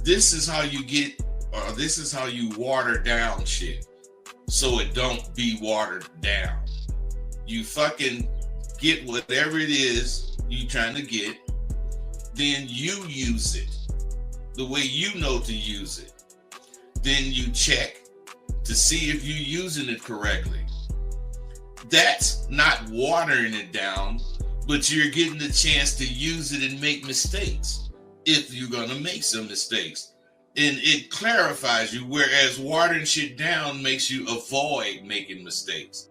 this is how you get, or this is how you water down shit so it don't be watered down. You fucking get whatever it is you trying to get, then you use it the way you know to use it. Then you check to see if you're using it correctly. That's not watering it down, but you're getting the chance to use it and make mistakes if you're going to make some mistakes. And it clarifies you, whereas watering shit down makes you avoid making mistakes.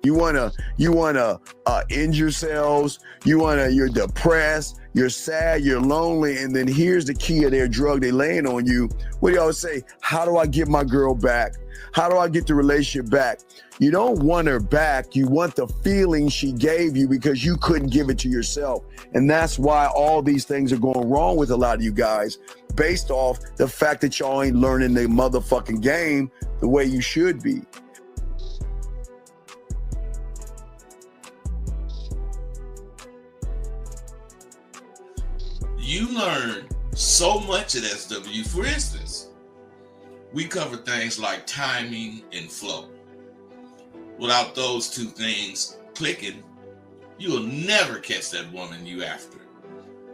You wanna end yourselves. You're depressed, you're sad, you're lonely, and then here's the key of their drug they laying on you. What do y'all say? How do I get my girl back? How do I get the relationship back? You don't want her back. You want the feeling she gave you because you couldn't give it to yourself. And that's why all these things are going wrong with a lot of you guys, based off the fact that y'all ain't learning the motherfucking game the way you should be. You learn so much at SW. For instance, we cover things like timing and flow. Without those two things clicking, you will never catch that woman you after.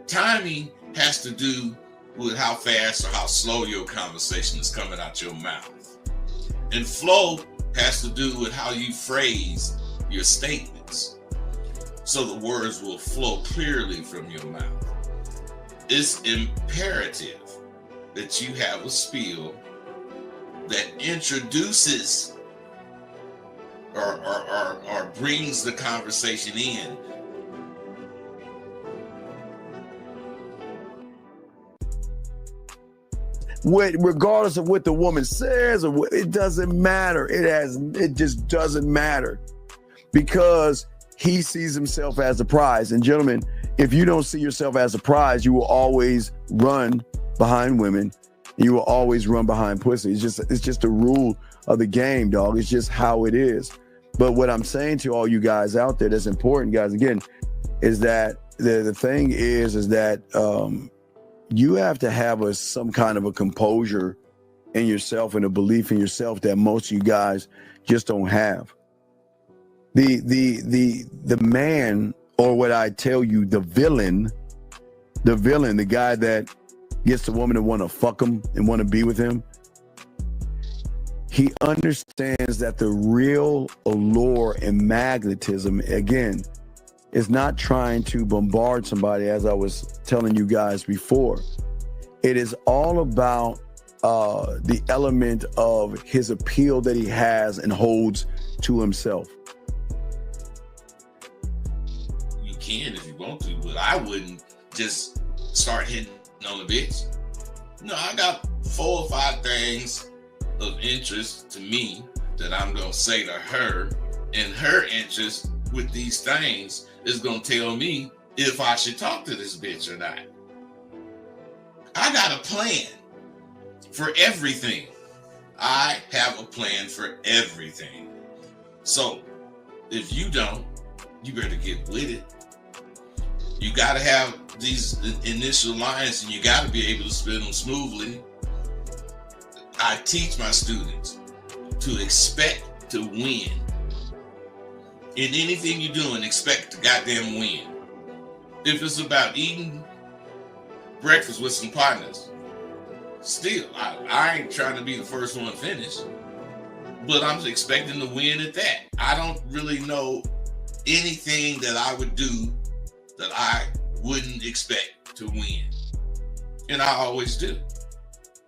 Timing has to do with how fast or how slow your conversation is coming out your mouth. And flow has to do with how you phrase your statements, so the words will flow clearly from your mouth. It's imperative that you have a spiel that introduces or brings the conversation in. Regardless of what the woman says, or it doesn't matter. It just doesn't matter, because he sees himself as a prize. And gentlemen, if you don't see yourself as a prize, you will always run behind women. You will always run behind pussy. It's just a rule of the game, dog. It's just how it is. But what I'm saying to all you guys out there that's important, guys, again, is that the thing is that you have to have some kind of a composure in yourself and a belief in yourself that most of you guys just don't have. The man, or what I tell you, the villain, the guy that gets the woman to want to fuck him and want to be with him, he understands that the real allure and magnetism, again, is not trying to bombard somebody, as I was telling you guys before. It is all about the element of his appeal that he has and holds to himself. You can if you want to, but I wouldn't just start hitting on the bitch. No, I got 4 or 5 things of interest to me that I'm gonna say to her, and her interest with these things is gonna tell me if I should talk to this bitch or not. I got a plan for everything. I have a plan for everything. So if you don't, you better get with it. You gotta have these initial lines, and you gotta be able to spin them smoothly. I teach my students to expect to win. In anything you're doing, expect to goddamn win. If it's about eating breakfast with some partners, still, I ain't trying to be the first one finished, but I'm expecting to win at that. I don't really know anything that I would do that I wouldn't expect to win. And I always do,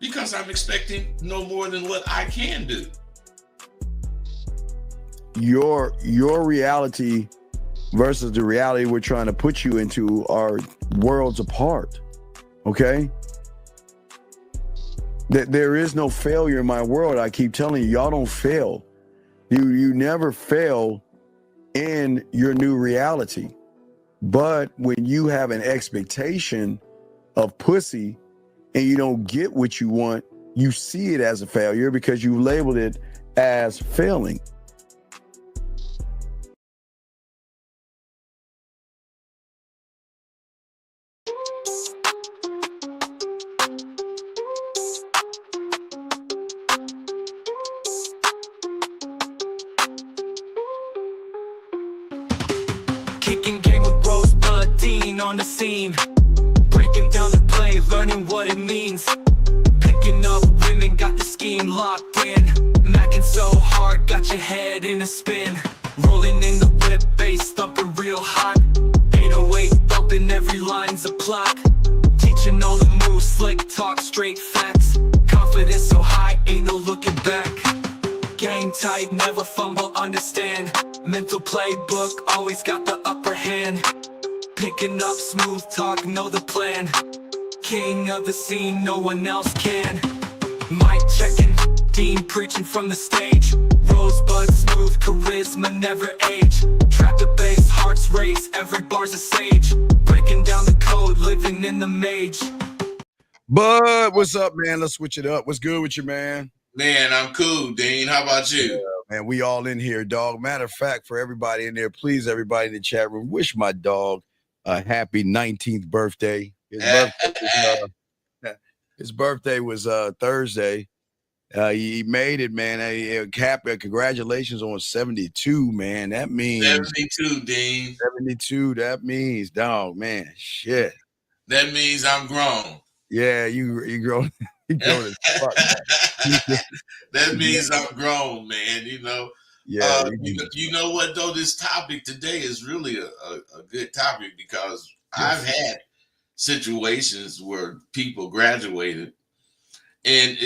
because I'm expecting no more than what I can do. Your reality versus the reality we're trying to put you into are worlds apart. Okay? There is no failure in my world. I keep telling you, y'all don't fail. You never fail in your new reality. But when you have an expectation of pussy and you don't get what you want, you see it as a failure because you labeled it as failing. Kicking game with Rosebud Dean on the scene. Breaking down the play, learning what it means. Picking up women, got the scheme locked in. Macking so hard, got your head in a spin. Rolling in the whip, bass thumping real hot. 808 bumping, every line's a plot. Teaching all the moves, slick talk, straight facts. Confidence so high, ain't no looking back. Game tight, never fumble, understand. Mental playbook, always got the upper hand. Picking up smooth talk, know the plan. King of the scene, no one else can. Mic checking, Dean preaching from the stage. Rosebud smooth, charisma never age. Trap the bass, hearts race, every bar's a sage. Breaking down the code, living in the mage. Bud, what's up, man? Let's switch it up. What's good with you, man? Man, I'm cool, Dean. How about you? Yeah, man, we all in here, dog. Matter of fact, for everybody in there, please, everybody in the chat room, wish my dog a happy 19th birthday. His birthday was Thursday. He made it, man. Congratulations on 72, man. That means 72, Dean. 72. That means, dog, man, shit. That means I'm grown. Yeah, you grown. You grown as fuck. That means I'm grown, man. You know. Yeah. You know what though? This topic today is really a good topic because I've had situations where people graduated, and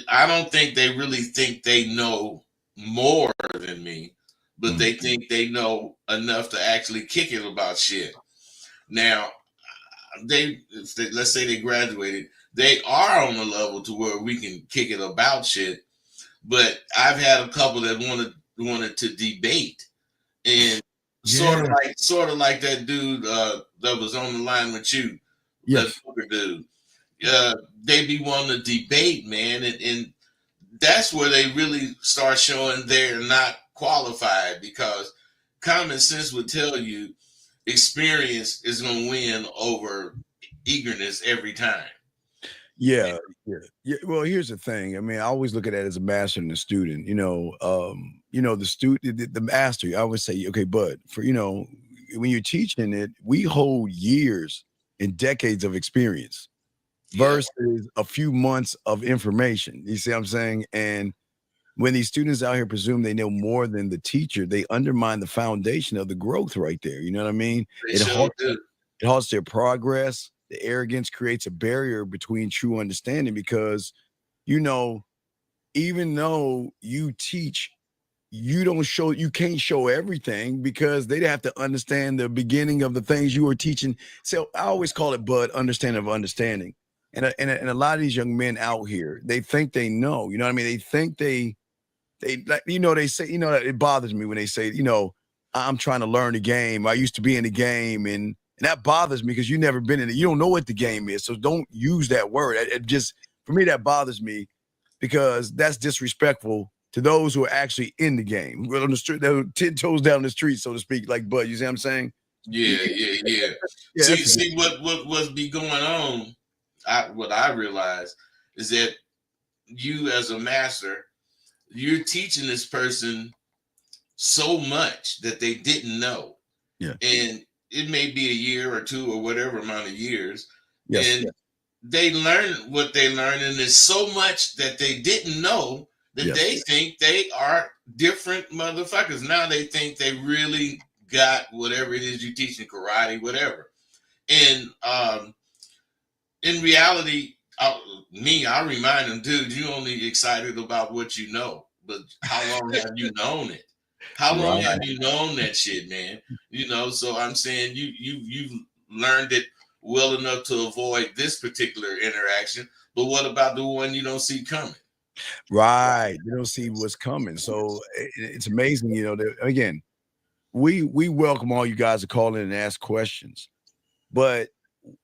I don't think they really think they know more than me, but they think they know enough to actually kick it about shit. Now, let's say they graduated, they are on the level to where we can kick it about shit. But I've had a couple that wanted to debate, and sort of like that dude that was on the line with you, that fucker dude. They be wanting to debate, man, and that's where they really start showing they're not qualified, because common sense would tell you experience is going to win over eagerness every time. Yeah. Well, here's the thing. I mean, I always look at it as a master and a student. The student, the master. I always say, okay, but for when you're teaching it, we hold years and decades of experience versus a few months of information. You see what I'm saying? And when these students out here presume they know more than the teacher, they undermine the foundation of the growth right there. You know what I mean? It halts their progress. The arrogance creates a barrier between true understanding because, even though you teach, you can't show everything because they'd have to understand the beginning of the things you were teaching. So I always call it, Bud, understanding of understanding. And a lot of these young men out here, they think they know, you know what I mean? They think they say, it bothers me when they say, I'm trying to learn the game. I used to be in the game, and that bothers me because you've never been in it. You don't know what the game is. So don't use that word. For me, that bothers me because that's disrespectful to those who are actually in the game. We're on the street, they're 10 toes down the street, so to speak, like Bud. You see what I'm saying? Yeah. See what's be going on. What I realize is that you as a master, you're teaching this person so much that they didn't know. Yeah. And it may be a year or two or whatever amount of years. They learn what they learn, and there's so much that they didn't know that they think they are different motherfuckers. Now they think they really got whatever it is you teaching, karate, whatever. And in reality, I remind them, dude, you only excited about what you know, but how long have you known it? How long have you known that shit, man? So I'm saying you've learned it well enough to avoid this particular interaction, but what about the one you don't see coming? Right. You don't see what's coming. So it's amazing, again, we welcome all you guys to call in and ask questions. But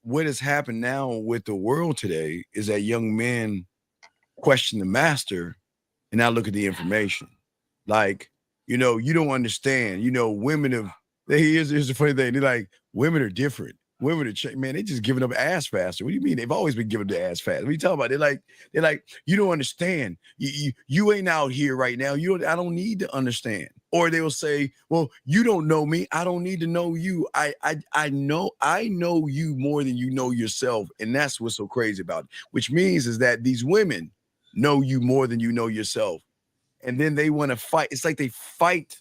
what has happened now with the world today is that young men question the master and not look at the information. Like, you don't understand. Women here's the funny thing. They're like, women are different. Women are man, they just giving up ass faster. What do you mean? They've always been giving the ass fast. What are you talking about? They're like, you don't understand. You ain't out here right now. I don't need to understand. Or they will say, well, you don't know me. I don't need to know you. I know you more than you know yourself. And that's what's so crazy about it, which means is that these women know you more than you know yourself. And then they want to fight. It's like they fight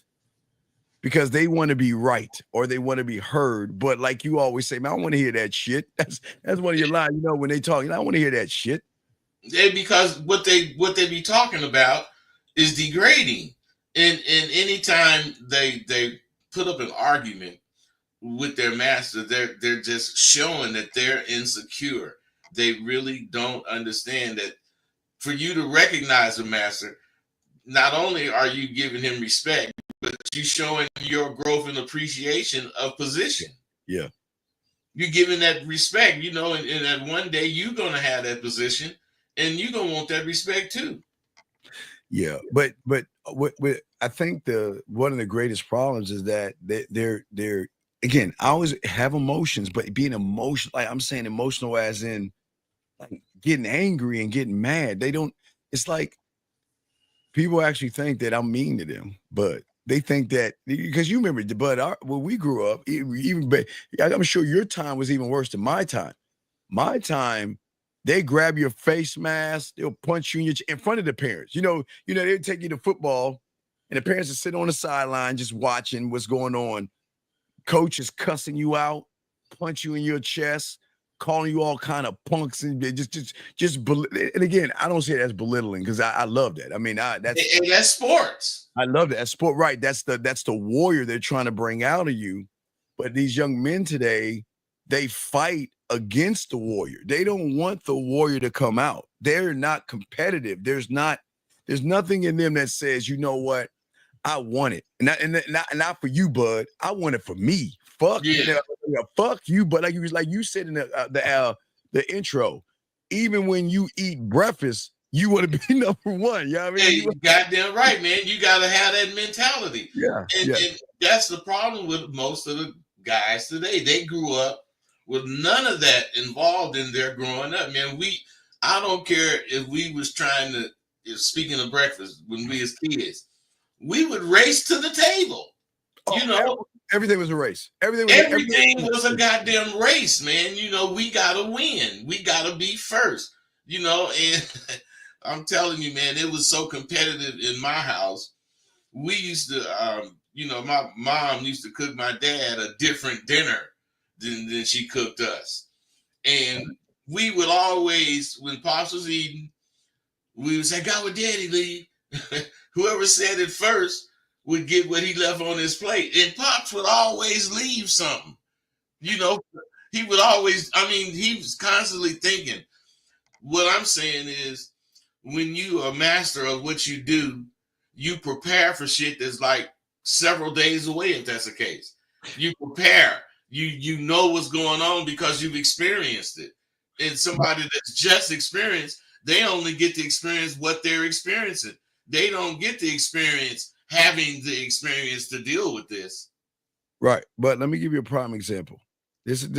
because they want to be right or they want to be heard. But like you always say, man, I don't want to hear that shit. That's one of your lines, when they talk. I don't want to hear that shit. Yeah, because what they be talking about is degrading. And anytime they put up an argument with their master, they're just showing that they're insecure. They really don't understand that for you to recognize a master, not only are you giving him respect, but you showing your growth and appreciation of position. Yeah. You're giving that respect, and that one day you're gonna have that position and you're gonna want that respect too. Yeah, but what I think one of the greatest problems is that they're again, I always have emotions, but being emotional, like I'm saying emotional as in like getting angry and getting mad. They don't, it's like people actually think that I'm mean to them, but they think that because you remember, but when we grew up, I'm sure your time was even worse than my time. My time, they grab your face mask, they'll punch you in front of the parents. They'll take you to football, and the parents are sitting on the sideline just watching what's going on. Coach is cussing you out, punch you in your chest, calling you all kind of punks, and just. And again, I don't say that's belittling because I love that. I mean, that's sports. I love that. That's sport, right? That's the warrior they're trying to bring out of you. But these young men today, they fight against the warrior. They don't want the warrior to come out. They're not competitive. There's nothing in them that says, you know what, I want it. And not for you, bud. I want it for me. Fuck fuck you, but like you said in the intro, even when you eat breakfast, you want to be number one. You know what I mean? You goddamn right, man. You got to have that mentality. Yeah. And that's the problem with most of the guys today. They grew up with none of that involved in their growing up, man. I don't care if we was trying to, speaking of breakfast, when we as kids, we would race to the table. Everything was a race. Everything was a goddamn race, man. We gotta win. We gotta be first. And I'm telling you, man, it was so competitive in my house. We used to, my mom used to cook my dad a different dinner than she cooked us. And we would always, when Pops was eating, we would say, God, with Daddy leave. Whoever said it first would get what he left on his plate. And Pops would always leave something. He would always, he was constantly thinking. What I'm saying is, when you are master of what you do, you prepare for shit that's like several days away, if that's the case. You prepare. You know what's going on because you've experienced it. And somebody that's just experienced, they only get to experience what they're experiencing. They don't get the experience having the experience to deal with this. Right. But let me give you a prime example. This is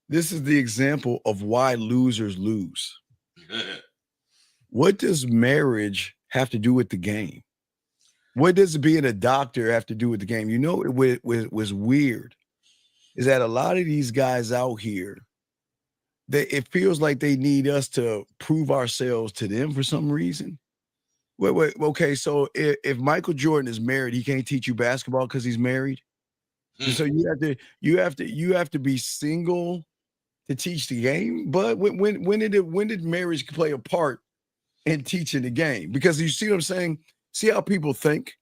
the example of why losers lose. What does marriage have to do with the game? What does being a doctor have to do with the game? It was weird is that a lot of these guys out here, it feels like they need us to prove ourselves to them for some reason. Wait. Okay, so if Michael Jordan is married, he can't teach you basketball because he's married. So you have to be single to teach the game. But when did marriage play a part in teaching the game? Because you see what I'm saying? See how people think?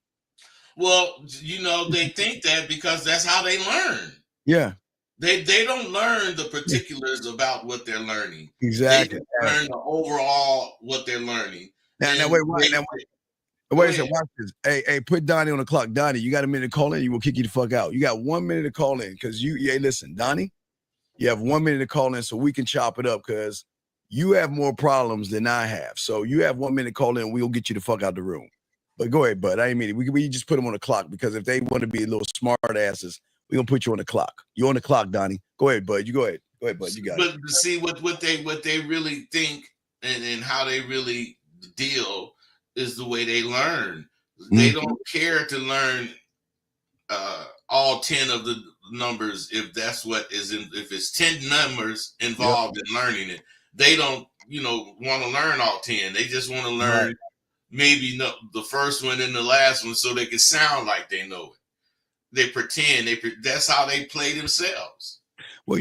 Well, they think that because that's how they learn. Yeah. They don't learn the particulars about what they're learning. Exactly. They learn the overall what they're learning. Now wait a second. Watch this. Hey, put Donnie on the clock. Donnie, you got a minute to call in. You will kick you the fuck out. You got 1 minute to call in because listen, Donnie, you have 1 minute to call in so we can chop it up because you have more problems than I have. So you have 1 minute to call in. We'll get you the fuck out the room. But go ahead, bud. I didn't mean it. We just put them on the clock because if they want to be a little smart asses, we're gonna put you on the clock. You're on the clock, Donnie. Go ahead, bud. You go ahead. Go ahead, bud. You got it. But see what they really think and how they really deal is the way they learn. They don't care to learn all 10 of the numbers if that's what is in. If it's 10 numbers involved in learning it, they don't want to learn all 10. They just want to learn maybe the first one and the last one so they can sound like they know it. They pretend that's how they play themselves. Well,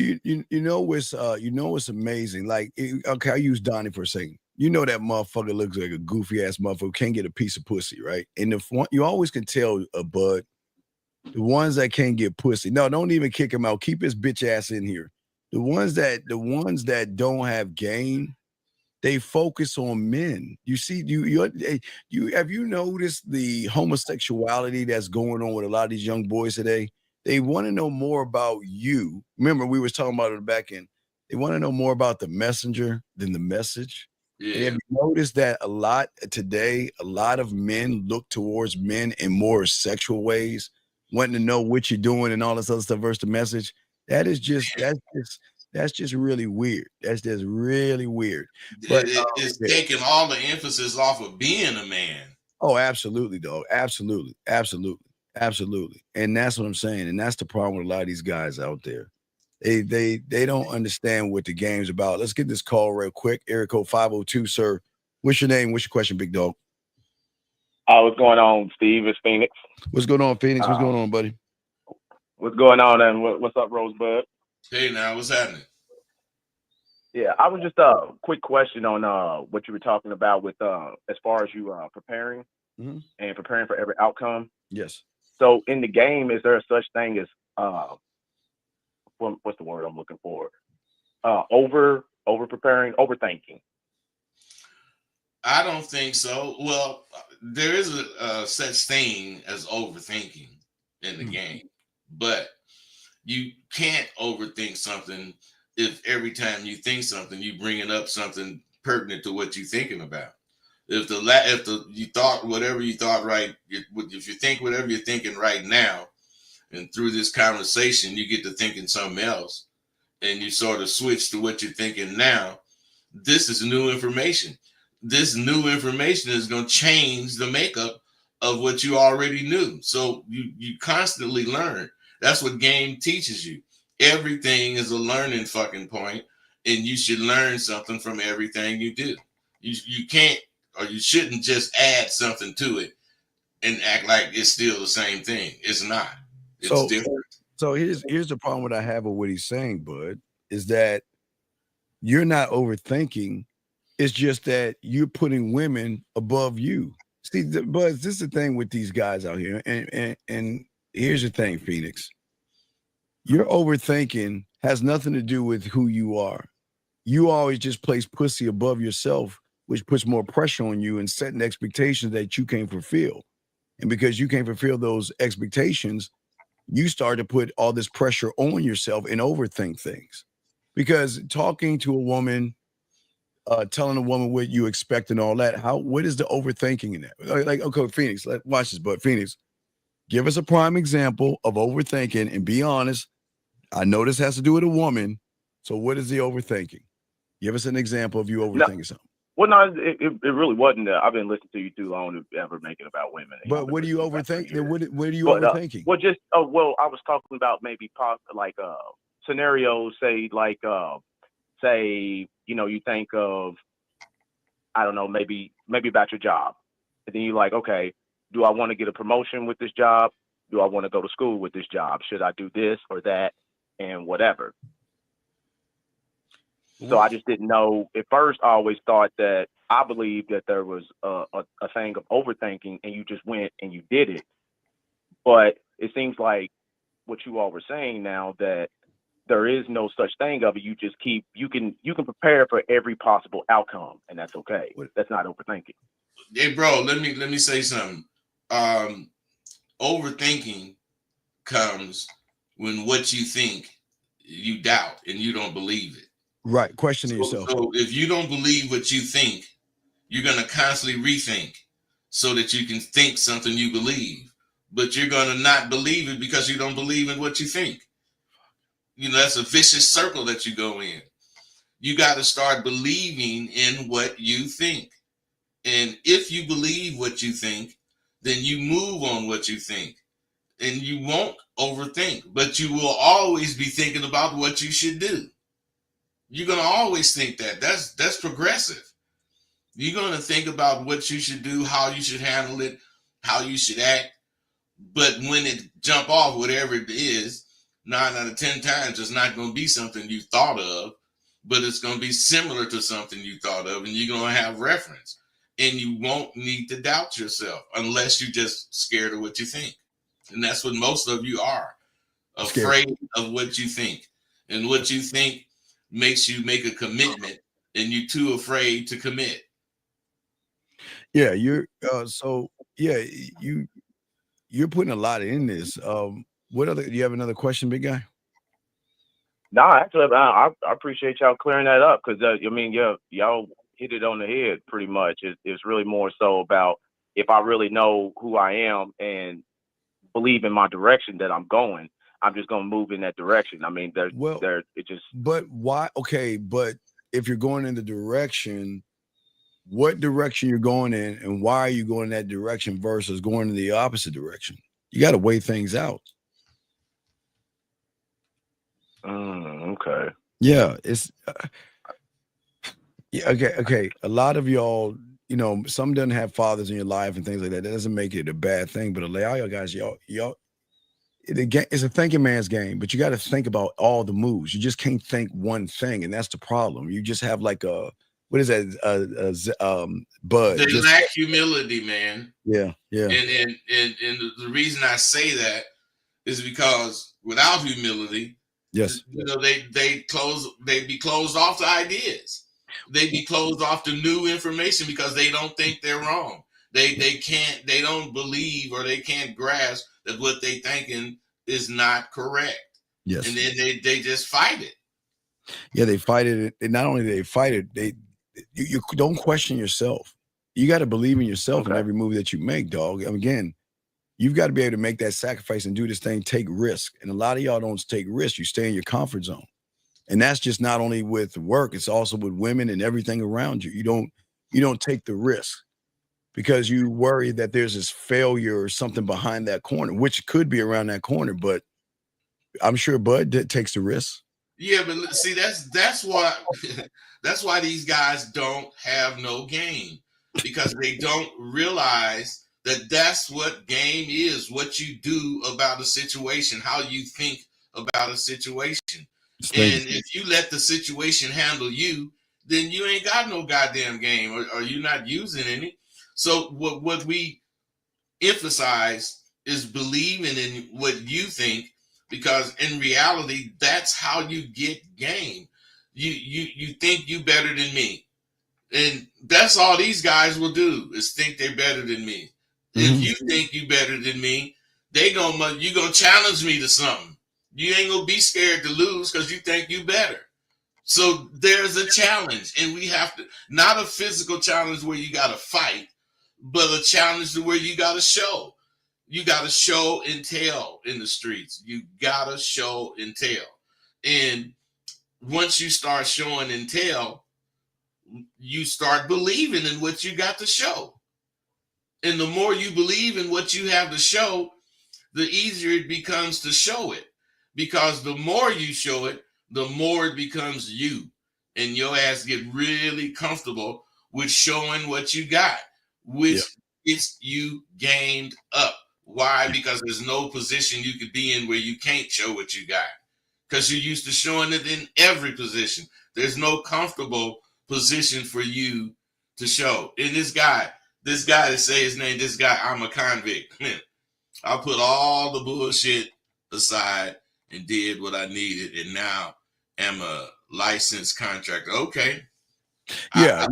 what's amazing. Like, okay, I use Donnie for a second. That motherfucker looks like a goofy ass motherfucker, can't get a piece of pussy, right? And you always can tell a bud, the ones that can't get pussy. No, don't even kick him out. Keep his bitch ass in here. The ones that don't have game, they focus on men. You see, have you noticed the homosexuality that's going on with a lot of these young boys today? They want to know more about you. Remember, we was talking about it back in. They want to know more about the messenger than the message. Yeah. And have you noticed that a lot of men look towards men in more sexual ways, wanting to know what you're doing and all this other stuff versus the message? That's just really weird. That's just really weird. But it's taking all the emphasis off of being a man. Oh, absolutely, dog. Absolutely. And that's what I'm saying. And that's the problem with a lot of these guys out there. They don't understand what the game's about. Let's get this call real quick. Area code 502, sir. What's your name? What's your question, big dog? What's going on, Steve? It's Phoenix. What's going on, Phoenix? What's going on, buddy? What's going on, and what's up, Rosebud? Hey, now, what's happening? Yeah, I was just a quick question on what you were talking about with as far as you preparing and preparing for every outcome. Yes. So in the game, is there a such thing as what's the word I'm looking for? Over preparing, overthinking. I don't think so. Well, there is a such thing as overthinking in the game, but you can't overthink something if every time you think something, you bringing up something pertinent to what you're thinking about. If you thought whatever you thought right, if you think whatever you're thinking right now, and through this conversation, you get to thinking something else, and you sort of switch to what you're thinking now, this is new information. This new information is going to change the makeup of what you already knew. So you constantly learn. That's what game teaches you. Everything is a learning fucking point, and you should learn something from everything you do. You can't, or you shouldn't just add something to it and act like it's still the same thing. It's not. It's different. So here's the problem that I have with what he's saying, bud, is that you're not overthinking. It's just that you're putting women above you. See, but this is the thing with these guys out here. And here's the thing, Phoenix. Your overthinking has nothing to do with who you are. You always just place pussy above yourself, which puts more pressure on you and setting expectations that you can't fulfill. And because you can't fulfill those expectations, you start to put all this pressure on yourself and overthink things. Because talking to a woman, telling a woman what you expect and all that, what is the overthinking in that? Like, okay, Phoenix, watch this, but Phoenix, give us a prime example of overthinking and be honest. I know this has to do with a woman. So what is the overthinking? Give us an example of you overthinking something. Well, no, it really wasn't. I've been listening to you too long to ever make it about women. But what do you overthink? What are you overthinking? I was talking about maybe scenarios. Say you think of, I don't know, maybe about your job, and then you're like, okay, do I want to get a promotion with this job? Do I want to go to school with this job? Should I do this or that and whatever? So I just didn't know. At first, I always thought that I believed that there was a thing of overthinking, and you just went and you did it. But it seems like what you all were saying now, that there is no such thing of it. You just you can prepare for every possible outcome, and that's okay. That's not overthinking. Hey, bro, let me say something. Overthinking comes when what you think you doubt and you don't believe it. Right. Questioning yourself. So if you don't believe what you think, you're going to constantly rethink so that you can think something you believe, but you're going to not believe it because you don't believe in what you think. That's a vicious circle that you go in. You got to start believing in what you think. And if you believe what you think, then you move on what you think. And you won't overthink, but you will always be thinking about what you should do. You're going to always think that. That's progressive. You're going to think about what you should do, how you should handle it, how you should act. But when it jump off, whatever it is, 9 out of 10 times, it's not going to be something you thought of, but it's going to be similar to something you thought of, and you're going to have reference. And you won't need to doubt yourself unless you're just scared of what you think. And that's what most of you are, afraid of what you think. And what you think makes you make a commitment, and you're too afraid to commit. Yeah, you're you're putting a lot in this. What other? Do you have another question, big guy? No, actually, I appreciate y'all clearing that up, because I mean, y'all hit it on the head pretty much. It's really more so about, if I really know who I am and believe in my direction that I'm going, I'm just going to move in that direction. I mean, But why? Okay, but if you're going in the direction, what direction you're going in, and why are you going in that direction versus going in the opposite direction? You got to weigh things out. Okay. Yeah, it's yeah. Okay. A lot of y'all, some doesn't have fathers in your life and things like that. That doesn't make it a bad thing. But a lot of y'all guys, it's a thinking man's game. But you got to think about all the moves. You just can't think one thing, and that's the problem. You just have like what is that? Bud. They lack humility, man. Yeah. And the reason I say that is because without humility, yes, they be closed off to ideas. They be closed off to new information because they don't think they're wrong. They don't believe, or they can't grasp that what they thinking is not correct. Yes. And then they just fight it. Yeah, they fight it. And not only do they fight it, you don't question yourself. You got to believe in yourself in every move that you make, dog. And again, you've got to be able to make that sacrifice and do this thing, take risk. And a lot of y'all don't take risks. You stay in your comfort zone. And that's just not only with work, it's also with women and everything around you. You don't take the risk because you worry that there's this failure or something behind that corner, which could be around that corner. But I'm sure Bud takes the risk. Yeah, but see, that's why that's why these guys don't have no game, because they don't realize that that's what game is, what you do about a situation, how you think about a situation. And if you let the situation handle you, then you ain't got no goddamn game, or you're not using any. So what we emphasize is believing in what you think, because in reality, that's how you get game. You think you better than me. And that's all these guys will do, is think they're better than me. Mm-hmm. If you think you better than me, you gonna challenge me to something. You ain't gonna be scared to lose because you think you better. So there's a challenge, and we have to, not a physical challenge where you gotta fight, but a challenge to where you gotta show. You gotta show and tell in the streets. You gotta show and tell. And once you start showing and tell, you start believing in what you got to show. And the more you believe in what you have to show, the easier it becomes to show it. Because the more you show it, the more it becomes you. And your ass get really comfortable with showing what you got, which gets you gamed up. Why? Because there's no position you could be in where you can't show what you got. Because you're used to showing it in every position. There's no comfortable position for you to show. And this guy to say his name, I'm a convict. I put all the bullshit aside and did what I needed, and now am a licensed contractor. Okay. Yeah.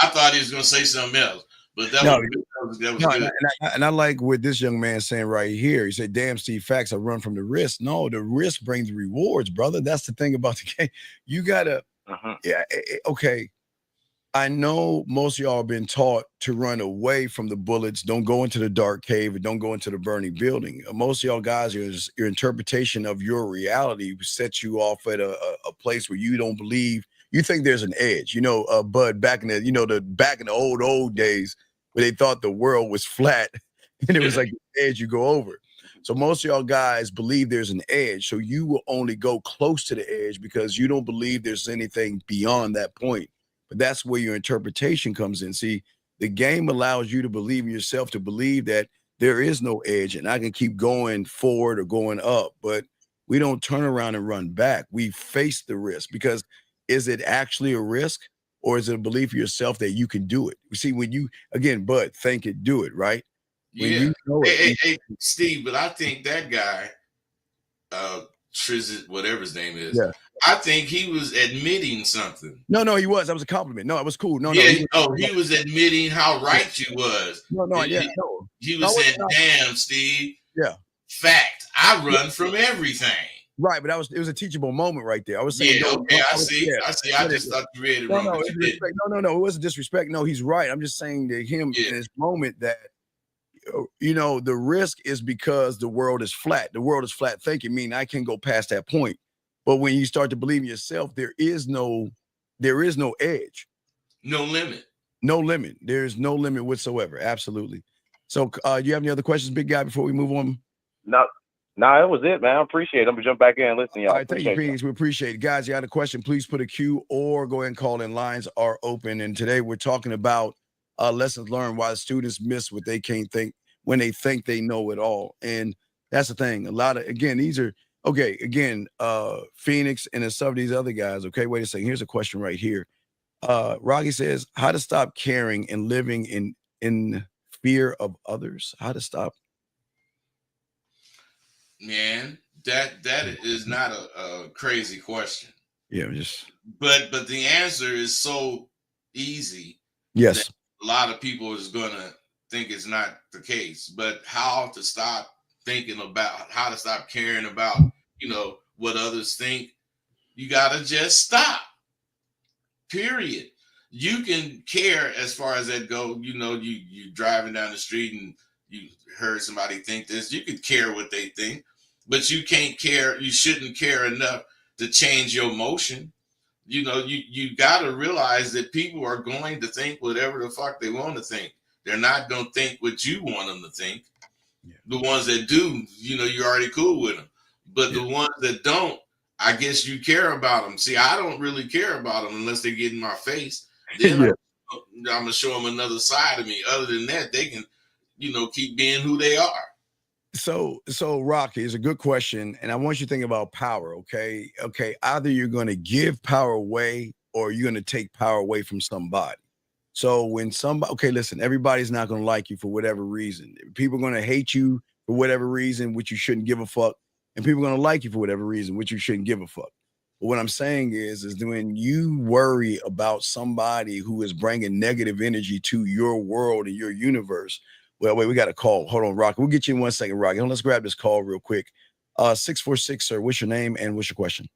I thought he was going to say something else, but that was good. And I like what this young man saying right here. He said, damn, Steve, facts, I run from the risk. No, the risk brings rewards, brother. That's the thing about the game. You got to, okay. I know most of y'all have been taught to run away from the bullets. Don't go into the dark cave, or don't go into the burning building. Most of y'all guys, your interpretation of your reality sets you off at a place where you don't believe. You think there's an edge. Bud, back in the old days where they thought the world was flat and it was like the edge you go over. So most of y'all guys believe there's an edge, so you will only go close to the edge because you don't believe there's anything beyond that point. But that's where your interpretation comes in. See, the game allows you to believe in yourself, to believe that there is no edge and I can keep going forward or going up, but we don't turn around and run back. We face the risk, because is it actually a risk, or is it a belief in yourself that you can do it? You see, when you, again, Bud, think it, do it, right? When Yeah. you know it, Hey, Steve, but I think that guy, Trizit, whatever his name is, yeah. I think he was admitting something. No, he was. That was a compliment. No, it was cool. No, Yeah. no. He was admitting how right you was. No, yeah, He, no. he was saying, "Damn, Steve. Yeah. Fact. I run from everything." Right, but it was a teachable moment right there. I was saying, yeah, okay, I see. I just thought you read it wrong. No, but you didn't. no, it wasn't disrespect. No, he's right. I'm just saying to him in this moment that, you know, the risk is because the world is flat. The world is flat thinking, meaning I can go past that point. But when you start to believe in yourself, there is no edge. No limit. No limit. There's no limit whatsoever. Absolutely. So do you have any other questions, big guy, before we move on? No, that was it, man. I appreciate it. I'm gonna jump back in and listen to y'all. All right, thank you, Phoenix. We appreciate it. Guys, you got a question, please put a Q or go ahead and call in. Lines are open. And today we're talking about lessons learned, why students miss what they can't think when they think they know it all. And that's the thing. A lot of, again, these are, okay, again, Phoenix and some of these other guys. Okay, wait a second. Here's a question right here. Rocky says, how to stop caring and living in fear of others. How to stop. Man, that is not a crazy question. Yeah, but the answer is so easy. Yes. A lot of people is gonna think it's not the case. But how to stop thinking about, how to stop caring about, you know, what others think, you gotta just stop. Period. You can care as far as that go. You know, you driving down the street and you heard somebody think this. You could care what they think, but you can't care. You shouldn't care enough to change your motion. You know, you got to realize that people are going to think whatever the fuck they want to think. They're not going to think what you want them to think. Yeah. The ones that do, you know, you're already cool with them. But the ones that don't, I guess you care about them. See, I don't really care about them unless they get in my face. Then I'm going to show them another side of me. Other than that, they can, you know, keep being who they are. So Rocky, is a good question. And I want you to think about power. Okay. Either you're going to give power away or you're going to take power away from somebody. So when somebody, okay, listen, everybody's not going to like you for whatever reason. People are going to hate you for whatever reason, which you shouldn't give a fuck. And people are going to like you for whatever reason, which you shouldn't give a fuck. But what I'm saying is when you worry about somebody who is bringing negative energy to your world and your universe. Well, wait, we got a call. Hold on, Rocky. We'll get you in 1 second, Rocky. Let's grab this call real quick. 646, sir. What's your name and what's your question?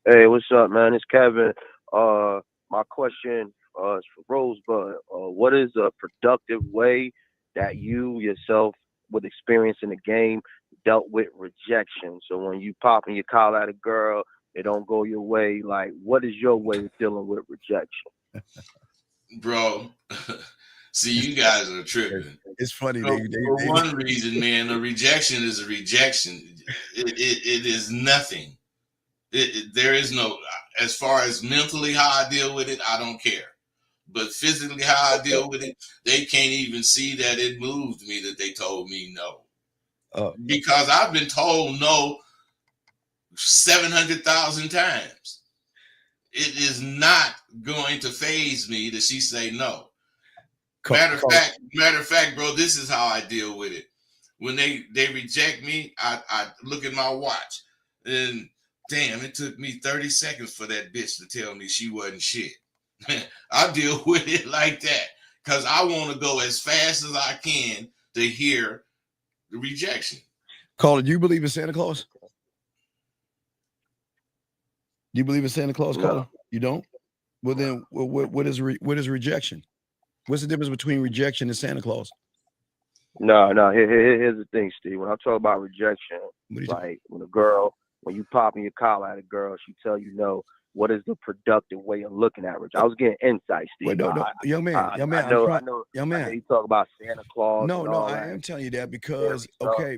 Hey, what's up, man? It's Kevin. My question is for Rosebud. What is a productive way that you yourself, with experience in the game, dealt with rejection? So when you pop and you call out a girl, it don't go your way. Like, what is your way of dealing with rejection? Bro, see, you guys are tripping. It's funny. For one reason, man, a rejection is a rejection. It is nothing. There is no, as far as mentally how I deal with it, I don't care. But physically how I deal with it, they can't even see that it moved me that they told me no. Because I've been told no 700,000 times. It is not going to faze me that she say no. Matter of fact, bro, this is how I deal with it. When they reject me, I look at my watch and damn, it took me 30 seconds for that bitch to tell me she wasn't shit. I deal with it like that because I want to go as fast as I can to hear the rejection. Caller, do you believe in Santa Claus? Do you believe in Santa Claus, No. Caller? You don't? Well, then what is rejection? What's the difference between rejection and Santa Claus? No. Here's the thing, Steve. When I talk about rejection, like when you pop and you call out a girl, she tell you no. what is the productive way of looking at rejection? I was getting insight, Steve. Wait, no, young man, I know. You talk about Santa Claus. No, I am telling you that because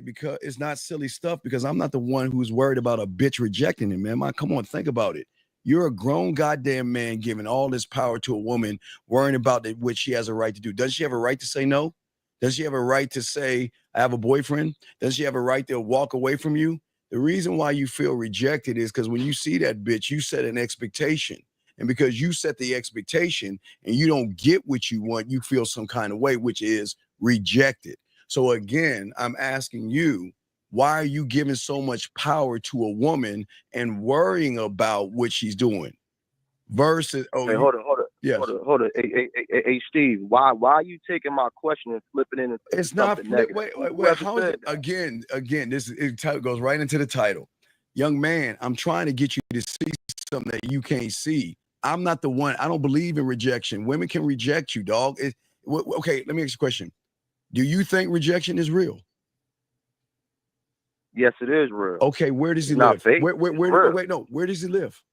because it's not silly stuff. Because I'm not the one who's worried about a bitch rejecting him, man. Come on, think about it. You're a grown goddamn man giving all this power to a woman, worrying about what she has a right to do. Does she have a right to say no? Does she have a right to say, I have a boyfriend? Does she have a right to walk away from you? The reason why you feel rejected is because when you see that bitch, you set an expectation. And because you set the expectation and you don't get what you want, you feel some kind of way, which is rejected. So again, I'm asking you, why are you giving so much power to a woman and worrying about what she's doing? Versus, hey, hold on. Yes. Hold on. Hey, Steve, why are you taking my question and flipping it into it's not negative? Wait, how is it? Again, it goes right into the title. Young man, I'm trying to get you to see something that you can't see. I'm not the one. I don't believe in rejection. Women can reject you, dog. Okay, let me ask you a question. Do you think rejection is real? Yes, it is real. Okay, where does he live? Where does he live?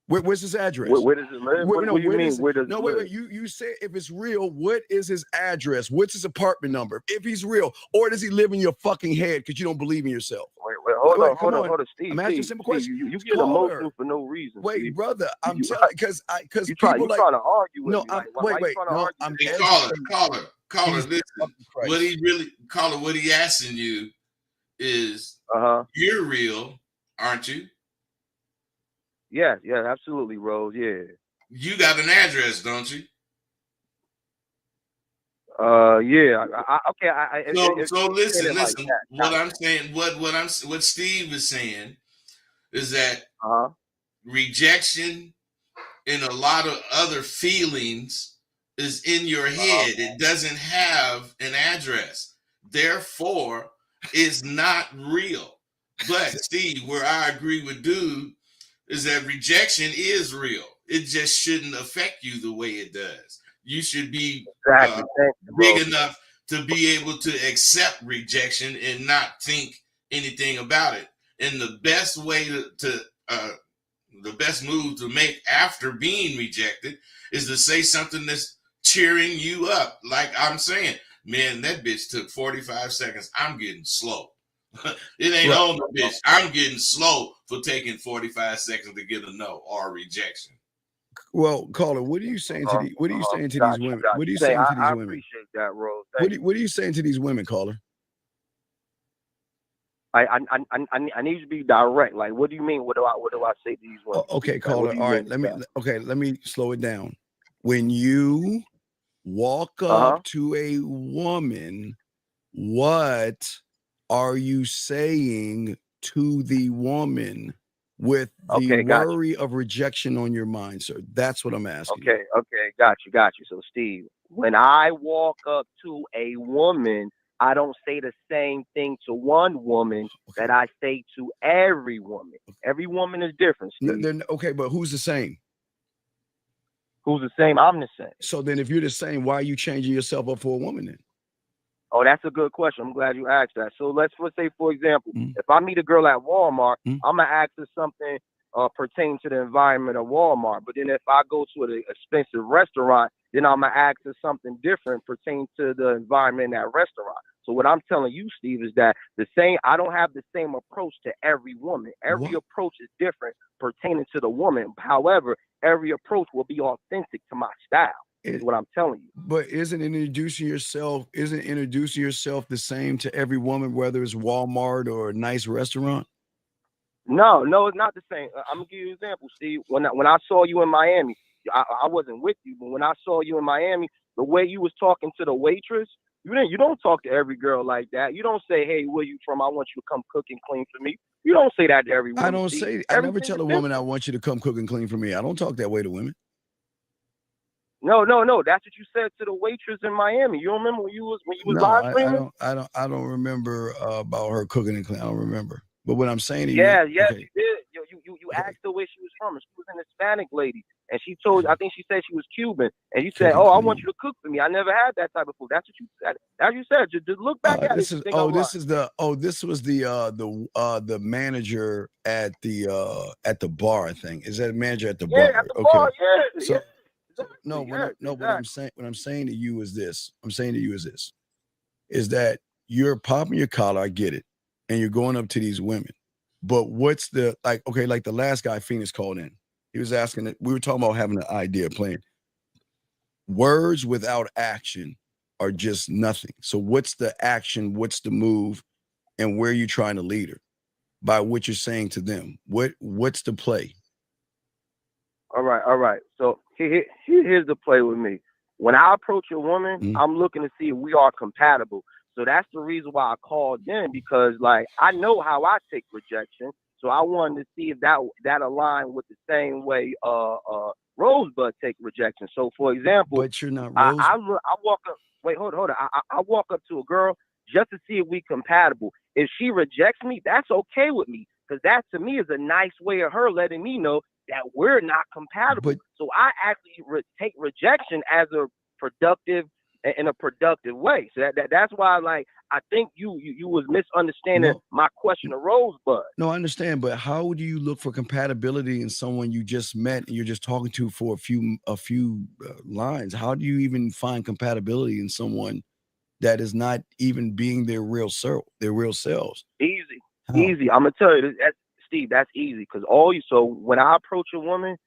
Where's his address? Where does it live? What do you mean? Where does it live? Wait. You say if it's real, what is his address? What's his apartment number? If he's real, or does he live in your fucking head because you don't believe in yourself? Wait, hold on, Steve. I'm asking a simple question. You get emotional for no reason. Wait, Steve. brother, I'm telling because you're trying to argue with me. Caller, listen. What he asking you is, you're real, aren't you? Yeah, absolutely, Rose. Yeah. You got an address, don't you? Yeah. So listen. What Steve is saying is that rejection and a lot of other feelings is in your head. It doesn't have an address. Therefore, it's not real. But Steve, where I agree with dude, is that rejection is real. It just shouldn't affect you the way it does. You should be big enough to be able to accept rejection and not think anything about it. And the best way the best move to make after being rejected is to say something that's cheering you up. Like I'm saying, man, that bitch took 45 seconds. I'm getting slow. It ain't on the bitch. I'm getting slow for taking 45 seconds to get a no or a rejection. Well, caller, what are you saying to these women? What are you saying to these women? I appreciate that, Rose. What are you saying to these women, caller? I need to be direct. Like, what do you mean? What do I say to these women? Okay, caller. All right, let me slow it down. When you walk up to a woman, what are you saying to the woman with the worry of rejection on your mind, sir? That's what I'm asking. Okay, got you. So, Steve, when I walk up to a woman, I don't say the same thing to one woman that I say to every woman. Every woman is different, Steve. Okay, but who's the same? Who's the same? I'm the same. So then if you're the same, why are you changing yourself up for a woman then? Oh, that's a good question. I'm glad you asked that. So let's say, for example, if I meet a girl at Walmart, I'm going to ask her something pertaining to the environment of Walmart. But then if I go to an expensive restaurant, then I'm going to ask her something different pertaining to the environment in that restaurant. So what I'm telling you, Steve, is that I don't have the same approach to every woman. Every approach is different pertaining to the woman. However, every approach will be authentic to my style. Is what I'm telling you. But isn't introducing yourself the same to every woman, whether it's Walmart or a nice restaurant? No, it's not the same. I'm gonna give you an example, Steve. When I saw you in Miami, I wasn't with you, but when I saw you in Miami, the way you was talking to the waitress, you don't talk to every girl like that. You don't say, "Hey, where you from? I want you to come cook and clean for me." You don't say that to every woman. I never tell a woman I want you to come cook and clean for me. I don't talk that way to women. No. That's what you said to the waitress in Miami. You don't remember when you was live streaming? I don't remember about her cooking and cleaning. I don't remember. But what I'm saying to you, you did. You asked her where she was from. She was an Hispanic lady. and she told, I think she said she was Cuban, and you said, "Oh, I want you to cook for me. I never had that type of food." That's what you said. That's what you said. Just look back at this it. is this was the manager at the bar, I think. Is that a manager at the bar? At the bar, yeah. So, Exactly, no, exactly. what I'm saying to you is this. Is that you're popping your collar, I get it, and you're going up to these women. But what's the like the last guy Phoenix called in. He was asking it, we were talking about having an idea playing. Words without action are just nothing. So what's the action? What's the move? And where are you trying to lead her? By what you're saying to them. What's the play? All right. So here's the play with me. When I approach a woman, I'm looking to see if we are compatible. So that's the reason why I called in, because like I know how I take rejection. So I wanted to see if that aligned with the same way Rosebud take rejection. So for example, but you're not Rosebud. I walk up. Wait, hold on. I walk up to a girl just to see if we compatible. If she rejects me, that's okay with me, because that to me is a nice way of her letting me know that we're not compatible. So I actually take rejection as a productive way. So that's why, like, I think you was misunderstanding my question to Rosebud. No, I understand, but how do you look for compatibility in someone you just met and you're just talking to for a few lines? How do you even find compatibility in someone that is not even being their real selves? Easy. I'm gonna tell you, Steve, that's easy, because so when I approach a woman,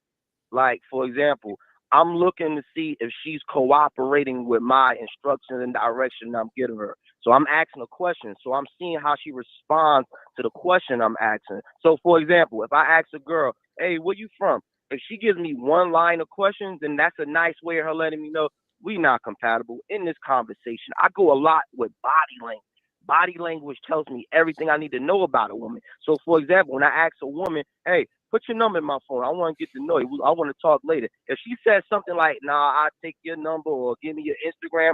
like for example, I'm looking to see if she's cooperating with my instructions and direction I'm giving her. So I'm asking a question. So I'm seeing how she responds to the question I'm asking. So for example, if I ask a girl, "Hey, where you from?" If she gives me one line of questions, then that's a nice way of her letting me know we not compatible in this conversation. I go a lot with body language. Body language tells me everything I need to know about a woman. So for example, when I ask a woman, "Hey, put your number in my phone. I want to get to know you. I want to talk later." If she says something like, "Nah, I'll take your number," or "Give me your Instagram,"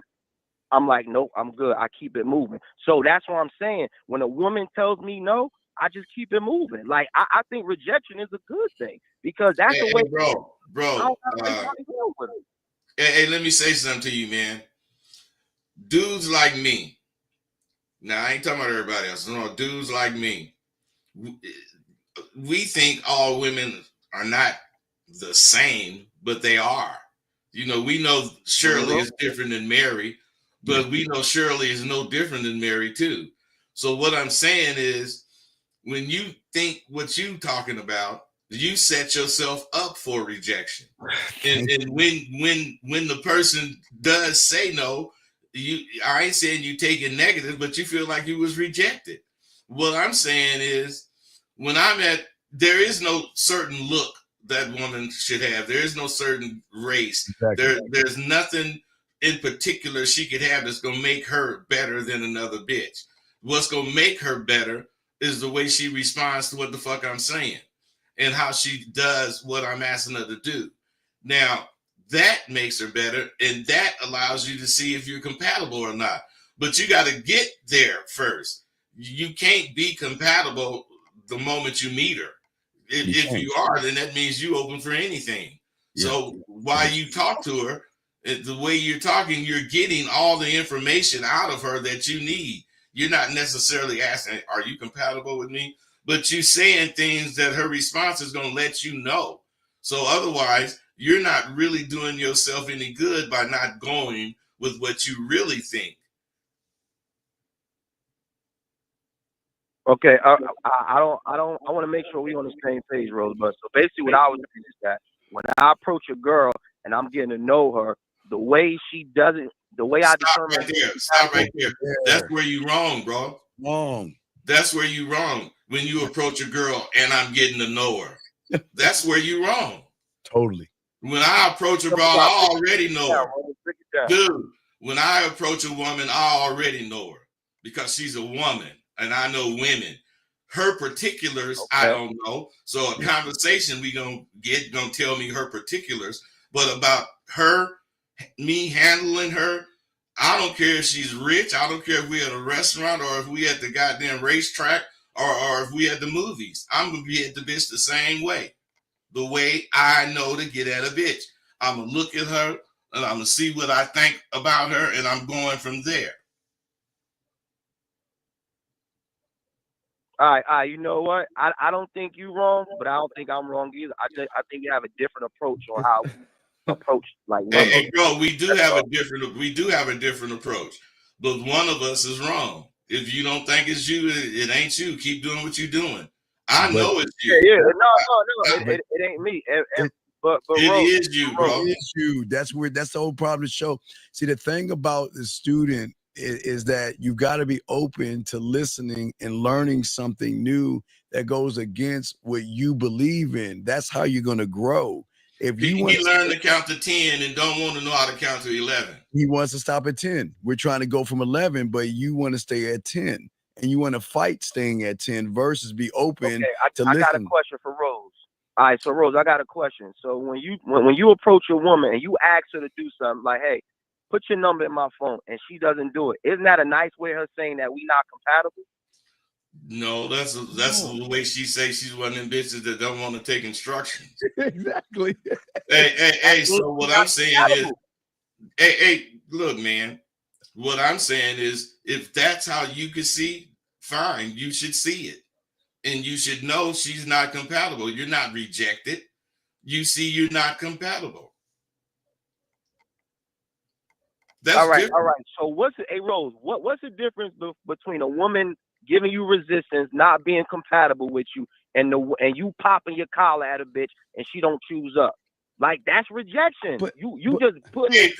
I'm like, "Nope, I'm good." I keep it moving. So that's what I'm saying. When a woman tells me no, I just keep it moving. Like, I think rejection is a good thing, because that's the way. Bro. Hey, let me say something to you, man. Dudes like me. Now, I ain't talking about everybody else. No, dudes like me. We think all women are not the same, but they are. You know, we know Shirley is different than Mary, but we know Shirley is no different than Mary too. So what I'm saying is, when you think what you talking about, you set yourself up for rejection. And when the person does say no, I ain't saying you take it negative, but you feel like you was rejected. What I'm saying is, there is no certain look that woman should have. There is no certain race. Exactly. There's nothing in particular she could have that's gonna make her better than another bitch. What's gonna make her better is the way she responds to what the fuck I'm saying, and how she does what I'm asking her to do. Now, that makes her better, and that allows you to see if you're compatible or not. But you got to get there first. You can't be compatible the moment you meet her. If you are, then that means you open for anything. Yeah. So while you talk to her, the way you're talking, you're getting all the information out of her that you need. You're not necessarily asking, "Are you compatible with me?" But you're saying things that her response is going to let you know. So otherwise, you're not really doing yourself any good by not going with what you really think. Okay, I want to make sure we're on the same page, Rosebud. So basically, what I was saying is that when I approach a girl and I'm getting to know her, the way she does it, the way I determine. Stop right there. That's where you wrong, bro. Wrong. That's where you wrong. When you approach a girl and I'm getting to know her, that's where you wrong. Totally. When I approach a girl, I already know her. Dude, when I approach a woman, I already know her, because she's a woman and I know women. Her particulars, I don't know. So a conversation we gonna tell me her particulars, but about her, me handling her, I don't care if she's rich. I don't care if we're at a restaurant or if we at the goddamn racetrack or if we at the movies. I'm gonna be at the bitch the same way, the way I know to get at a bitch. I'm gonna look at her and I'm gonna see what I think about her, and I'm going from there. All right. You know what? I don't think you're wrong, but I don't think I'm wrong either. I think you have a different approach on how we approach like women. Hey, bro, we do have a different approach, but one of us is wrong. If you don't think it's you, it ain't you. Keep doing what you're doing. I know it's you. Yeah. No. It ain't me. But it Rose, is you, bro. It is you. That's the whole problem to show. See, the thing about the student is that you got to be open to listening and learning something new that goes against what you believe in. That's how you're going to grow. If he learned to count to 10 and don't want to know how to count to 11. He wants to stop at 10. We're trying to go from 11, but you want to stay at 10. And you want to fight staying at 10 versus be open to listen. I got a question for Rose. All right, so Rose, I got a question. So when you approach a woman and you ask her to do something like, hey, put your number in my phone, and she doesn't do it, isn't that a nice way of her saying that we not compatible? No, that's the way she says she's one of them bitches that don't want to take instructions. Exactly. Hey, so what I'm saying is, hey, look, man, what I'm saying is, if that's how you can see, fine, you should see it. And you should know she's not compatible. You're not rejected. You see you're not compatible. That's all right. different. All right. So Rose, what's the difference between a woman giving you resistance, not being compatible with you, and you popping your collar at a bitch and she don't choose up? Like, that's rejection. But just put. Hey,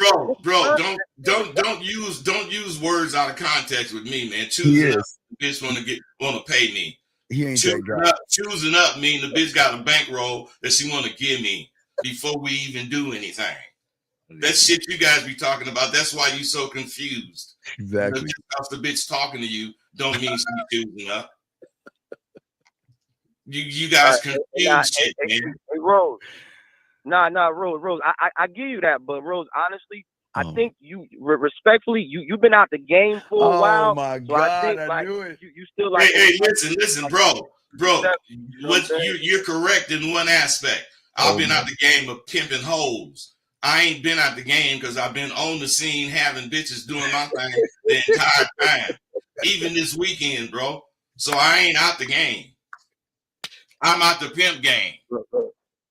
bro, don't use words out of context with me, man. Choosing up, the bitch want to pay me. He ain't that guy. Choosing up mean the bitch got a bankroll that she want to give me before we even do anything. That shit you guys be talking about. That's why you so confused. Exactly. Just because the bitch talking to you don't mean she's choosing up. You guys confuse shit, man. Hey, Rose. Nah, Rose. I give you that, but Rose, honestly, I think you respectfully, you've been out the game for a while. Oh my so God, I knew it. You still like. Hey, listen, bro. You're correct in one aspect. I've been out the game of pimping hoes. I ain't been out the game because I've been on the scene having bitches doing my thing the entire time, even this weekend, bro. So I ain't out the game. I'm out the pimp game.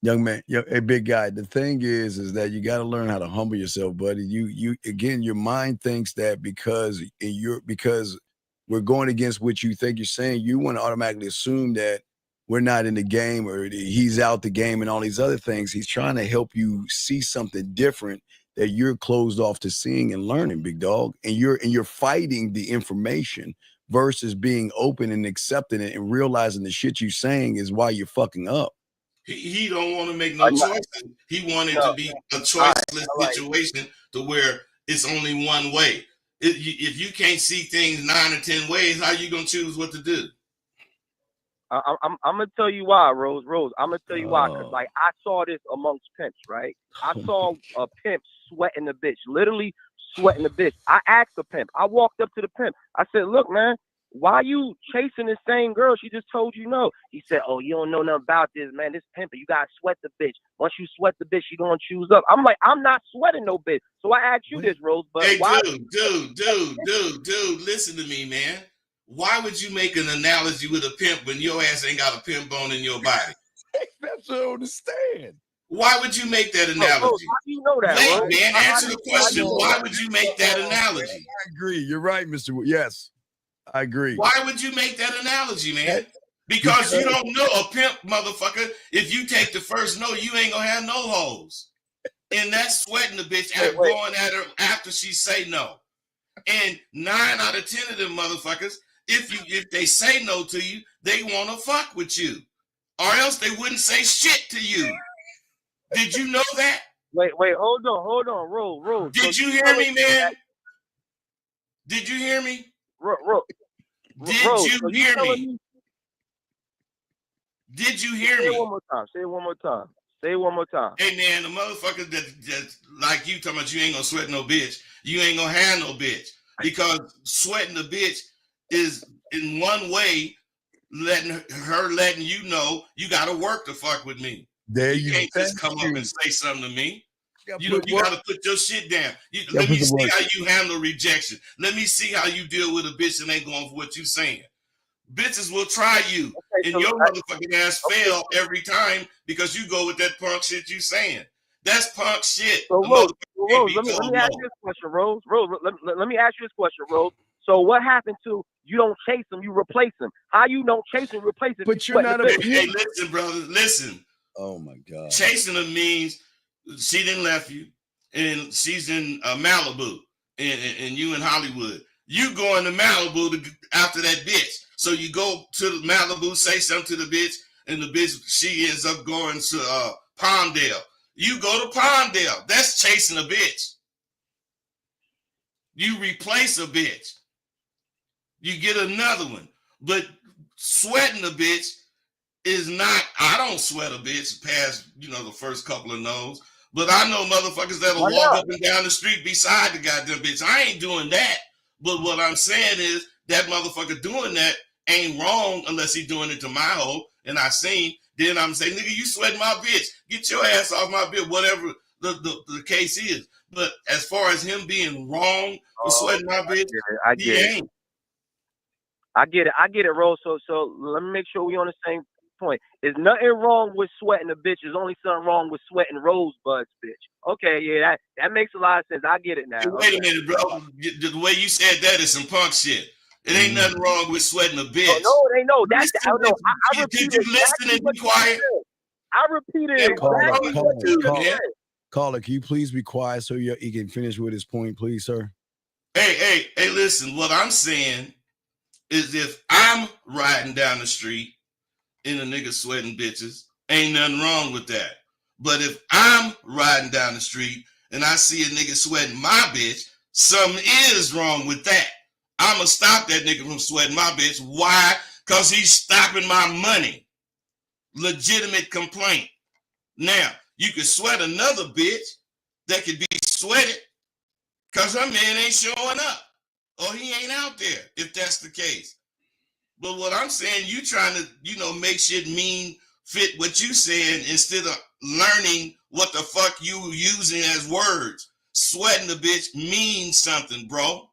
Young man, a big guy. The thing is that you got to learn how to humble yourself, buddy. You again, your mind thinks that because we're going against what you think you're saying, you want to automatically assume that we're not in the game or he's out the game and all these other things. He's trying to help you see something different that you're closed off to seeing and learning, big dog. And you're fighting the information versus being open and accepting it and realizing the shit you're saying is why you're fucking up. He don't want to make no choices. He wanted to be a choiceless situation to where it's only one way. If you can't see things 9 or 10 ways, how you gonna choose what to do? I'm gonna tell you why, Rose. I'm gonna tell you why, because like I saw this amongst pimps, right? I saw a pimp sweating the bitch, literally sweating the bitch. I asked the pimp. I walked up to the pimp. I said, "Look, man, why you chasing the same girl? She just told you no." He said, "Oh, you don't know nothing about this, man. This pimping, you gotta sweat the bitch. Once you sweat the bitch, she gonna choose up." I'm like, I'm not sweating no bitch. So I asked you this, Rose. But hey, why? Dude, listen to me, man. Why would you make an analogy with a pimp when your ass ain't got a pimp bone in your body? That's what I understand. Why would you make that analogy? Rose, how do you know that? Wait, Rose? man, answer the question. Why would you make that analogy? I agree. You're right, Mr. Yes, I agree. Why would you make that analogy, man? Because you don't know a pimp, motherfucker. If you take the first no, you ain't gonna have no hoes. And that's sweating the bitch after going at her after she say no. And 9 out of 10 of them motherfuckers, if they say no to you, they want to fuck with you, or else they wouldn't say shit to you. Did you know that? Wait, hold on, Rose. Did you hear me, man? Did you hear me? Did you hear me? Did you hear me? Say it one more time. Hey, man, the motherfuckers that like you talking about you ain't gonna sweat no bitch. You ain't gonna have no bitch, because sweating the bitch is in one way letting you know you gotta work to fuck with me. There You you can't just thank come up you. and say something to me. gotta You know, put you work- got to put your shit down. gotta Let me put the see work. how you handle rejection. Let me see how you deal with a bitch that ain't going for what you saying. Bitches will try you, Okay, and so your motherfucking ass okay. fail every time because you go with that punk shit you saying. That's punk shit. So A Rose, motherfucker can't be let told me ask no. you this question, Rose. Rose, let me ask you this question, Rose. So what happened to you don't chase them, you replace them? How you don't chase and replace them? But you're not a Hey, listen, brother, listen. Oh my God. Chasing them means she didn't left you, and she's in Malibu, and you in Hollywood. You going to Malibu after that bitch. So you go to Malibu, say something to the bitch, and the bitch, she ends up going to Palmdale. You go to Palmdale. That's chasing a bitch. You replace a bitch. You get another one. But sweating a bitch is not, I don't sweat a bitch past, the first couple of no's. But I know motherfuckers that'll walk up and down the street beside the goddamn bitch. I ain't doing that. But what I'm saying is that motherfucker doing that ain't wrong unless he doing it to my hoe. And I seen, then I'm saying, nigga, you sweating my bitch. Get your ass off my bitch, whatever the case is. But as far as him being wrong for sweating my bitch, he ain't. I get it, Rose. So let me make sure we on the same point. There's nothing wrong with sweating a bitch. There's only something wrong with sweating Rosebud's bitch. Okay, yeah, that makes a lot of sense. I get it now. Hey, wait a minute, bro. The way you said that is some punk shit. It ain't nothing wrong with sweating a bitch. No, it ain't no. I repeated. Did you listen and be quiet? I repeated exactly what you said. Caller, can you please be quiet so he can finish with his point, please, sir? Hey, listen. What I'm saying is if I'm riding down the street and a nigga sweating bitches, ain't nothing wrong with that. But if I'm riding down the street and I see a nigga sweating my bitch, something is wrong with that. I'ma stop that nigga from sweating my bitch. Why? Because he's stopping my money. Legitimate complaint. Now, you could sweat another bitch that could be sweated because her man ain't showing up or he ain't out there, if that's the case. But what I'm saying, you trying to, make shit mean fit what you saying instead of learning what the fuck you using as words. Sweating the bitch means something, bro.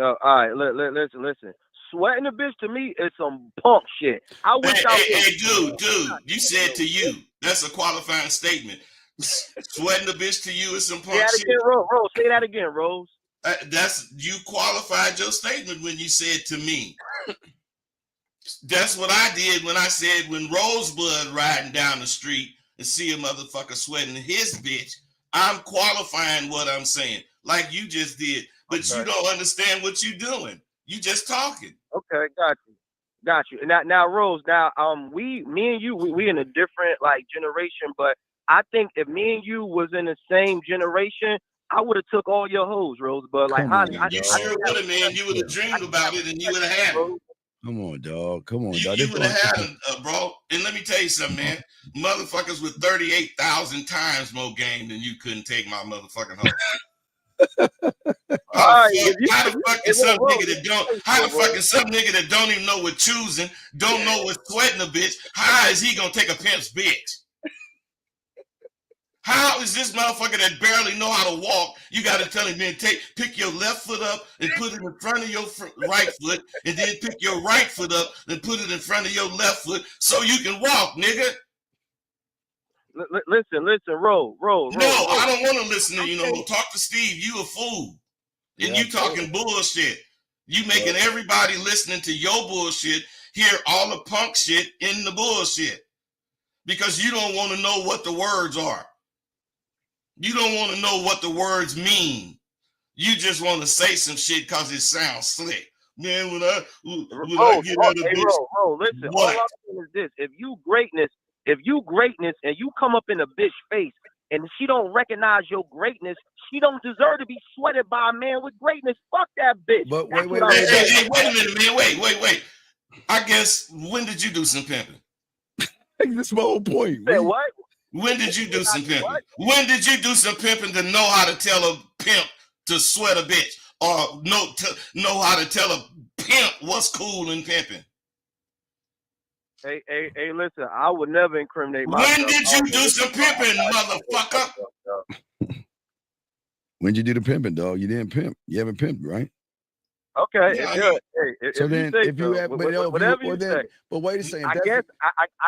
All right, listen. Sweating a bitch to me is some punk shit. I wish Hey, dude, you said to you. That's a qualifying statement. Sweating the bitch to you is some punk shit. Say that again, Rose. Say that again, Rose. You qualified your statement when you said to me. That's what I did when I said when Rosebud riding down the street and see a motherfucker sweating his bitch. I'm qualifying what I'm saying, like you just did. But you don't understand what you're doing. You just talking. Okay, got you. Now, Rose. Now, me and you, we in a different generation. But I think if me and you was in the same generation, I would have took all your hoes, Rose. But you sure would have, man. You would have dreamed about it, and you would have had it. Come on, dog. Come on, dog. You would have had them, bro. And let me tell you something, man. Motherfuckers with 38,000 times more game than you couldn't take my motherfucking hoe. How the fuck is some nigga that don't even know what choosing, don't know what sweating a bitch, how is he gonna take a pimp's bitch? How is this motherfucker that barely know how to walk? You got to tell him, man, pick your left foot up and put it in front of your right foot, and then pick your right foot up and put it in front of your left foot so you can walk, nigga. Listen, Rose. No, I don't want to listen to you no more. Talk to Steve. You a fool. And you talking bullshit. You making everybody listening to your bullshit hear all the punk shit in the bullshit. Because you don't want to know what the words are. You don't want to know what the words mean. You just want to say some shit because it sounds slick. Man, when I get out of this. Listen, all I'm saying is this. If you greatness and you come up in a bitch face and she don't recognize your greatness, she don't deserve to be sweated by a man with greatness. Fuck that bitch. But wait a minute, man. Wait. I guess, when did you do some pimping? That's my whole point. Say what? When did you do some pimping? When did you do some pimping to know how to tell a pimp to sweat a bitch, or know how to tell a pimp what's cool in pimping? Hey, listen, I would never incriminate myself. When did you do some pimping, motherfucker? When did you do the pimping, dog? You didn't pimp. You haven't pimped, right? Okay, Yeah, So if then, you say if you so, have, but no, whatever you you then, say. but wait a second. I that's- guess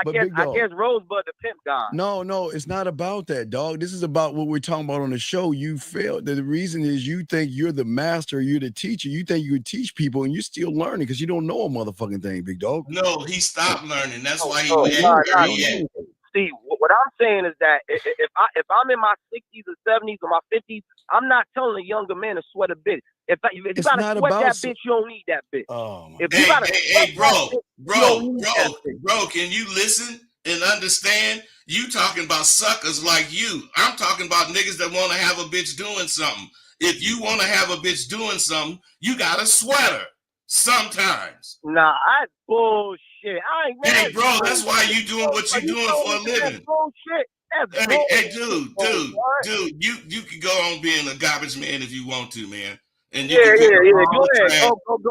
but big I dog. guess Rosebud the pimp guy. No, it's not about that, dog. This is about what we're talking about on the show. You failed. The reason is you think you're the master, you're the teacher. You think you could teach people, and you're still learning because you don't know a motherfucking thing, big dog. No, he stopped learning. That's why he Oh, had nah, where he at. See, what I'm saying is that if I'm in my 60s or 70s or my 50s, I'm not telling a younger man to sweat a bitch. If you It's gotta not sweat about that bitch, you don't need that bitch. Oh my If you gotta sweat Bro, that bitch, you don't need that bitch. bro, can you listen and understand? You talking about suckers like you. I'm talking about niggas that want to have a bitch doing something. If you want to have a bitch doing something, you got to sweat her sometimes. Nah, I bullshit. I ain't Hey, bro, that's why you doing what you doing for a living. Bullshit. That's Hey, bullshit. dude, you can go on being a garbage man if you want to, man. And you Yeah. can pick up all Go the ahead. trash.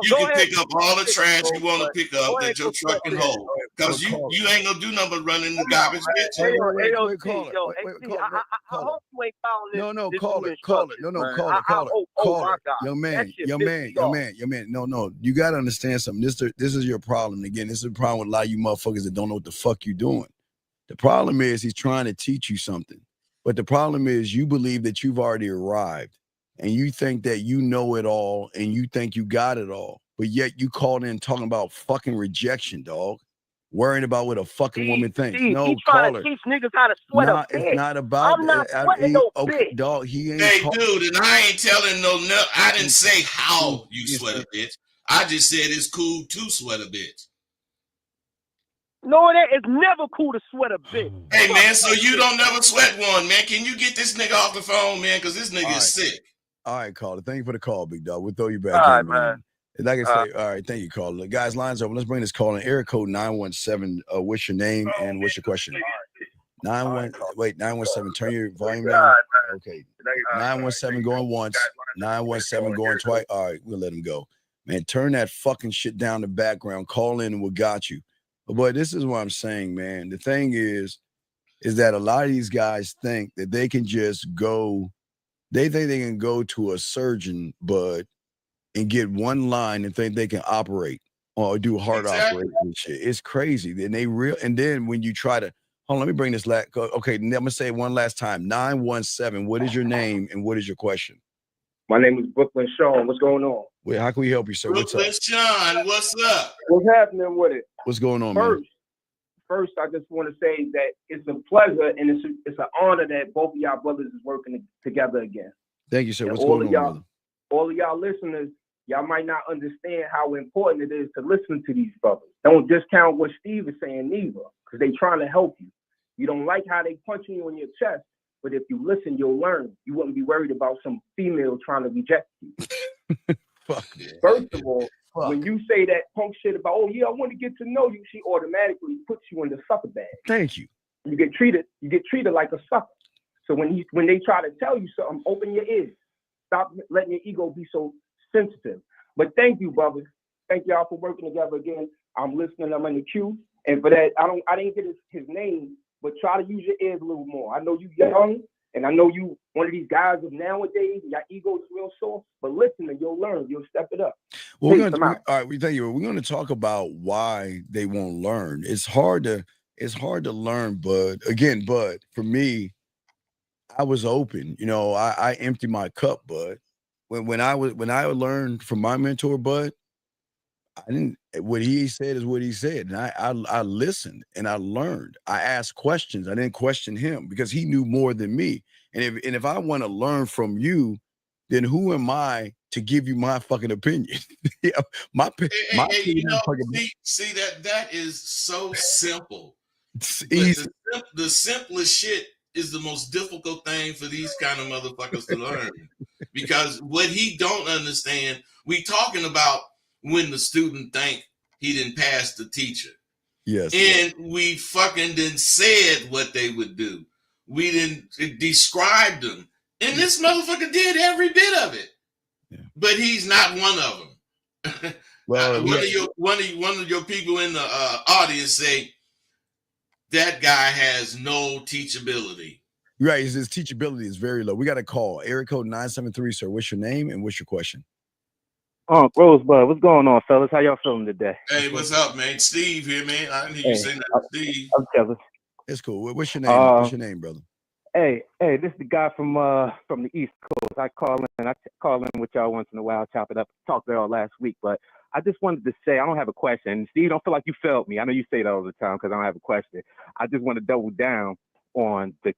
You Go can ahead. pick up all the trash you want to pick up that your truck can hold. Because you ain't gonna do nothing but run in the garbage, bitch. Wait, Yo, call it. I hope you ain't following this. No, this call new it. Call it. No, instructions, call man. it. Oh Call my it. God. Young That shit man. No. You gotta understand something. This is your problem. Again, this is a problem with a lot of you motherfuckers that don't know what the fuck you doing. The problem is he's trying to teach you something. But the problem is you believe that you've already arrived and you think that you know it all and you think you got it all. But yet you called in talking about fucking rejection, dog. Worrying about what a fucking woman thinks. No, he's call trying her. to teach niggas how to sweat a bitch. It's not about I'm not sweating no okay, bitch. dog. He ain't. Hey, dude, and I ain't telling no. I didn't say how you sweat a bitch. I just said it's cool to sweat a bitch. No, it's never cool to sweat a bitch. Hey, man, so you don't never sweat one, man. Can you get this nigga off the phone, man? Because this nigga is sick. All right, caller. Thank you for the call, big dog. We'll throw you back all in, right, man. Like I say, all right, thank you, caller. Guys, lines open. Let's bring this call in. Area code 917. What's your name and what's your question? 917. Turn your volume down. Okay. 917 going once. 917 going twice. All right, we'll let him go. Man, turn that fucking shit down the background. Call in and we got you. But boy, this is what I'm saying, man. The thing is that a lot of these guys think that they can just go, they think they can go to a surgeon, but and get one line and think they can operate or do heart operation and shit. It's crazy. And then when you try to, hold on, let me bring this okay, I'm gonna say it one last time. 917, what is your name and what is your question? My name is Brooklyn Sean. What's going on? Wait, how can we help you, sir? Brooklyn Sean, what's up? What's happening with it? What's going on, man? First, I just want to say that it's a pleasure and it's an honor that both of y'all brothers is working together again. Thank you, sir. What's going on, brother? All of y'all listeners, y'all might not understand how important it is to listen to these brothers. Don't discount what Steve is saying neither, because they trying to help you. You don't like how they punching you in your chest, but if you listen, you'll learn. You wouldn't be worried about some female trying to reject you. Fuck. First of all, when you say that punk shit about, oh yeah, I want to get to know you, she automatically puts you in the sucker bag. Thank you. You get treated like a sucker. So when they try to tell you something, open your ears. Stop letting your ego be so sensitive. But thank you, brothers. Thank y'all for working together again. I'm listening. I'm in the queue, and for that, I didn't get his name, but try to use your ears a little more. I know you young, and I know you one of these guys of nowadays. Your ego is real soft, but listen, and you'll learn. You'll step it up. Well, all right, we thank you. We're going to talk about why they won't learn. It's hard to learn, but for me, I was open. You know, I emptied my cup, Bud. When I learned from my mentor, Bud, what he said is what he said. And I listened and I learned. I asked questions. I didn't question him because he knew more than me. And if I want to learn from you, then who am I to give you my fucking opinion? Yeah, see that is so simple. It's easy. The simplest shit is the most difficult thing for these kind of motherfuckers to learn. Because what he don't understand, we talking about when the student think he didn't pass the teacher. Yes. And we fucking didn't said what they would do. We didn't describe them. And this motherfucker did every bit of it. Yeah. But he's not one of them. Well, one of your people in the audience say that guy has no teachability. Right, his teachability is very low. We got a call. Area code 973, sir. What's your name and what's your question? Rosebud, what's going on, fellas? How y'all feeling today? Hey, what's up, man? Steve here, man. I didn't hear you say that, Steve. I'm jealous. It's cool. What's your name? What's your name, brother? Hey, this is the guy from the East Coast. I call in with y'all once in a while, chop it up. Talked to y'all last week, but I just wanted to say I don't have a question. Steve, don't feel like you failed me. I know you say that all the time because I don't have a question. I just want to double down on the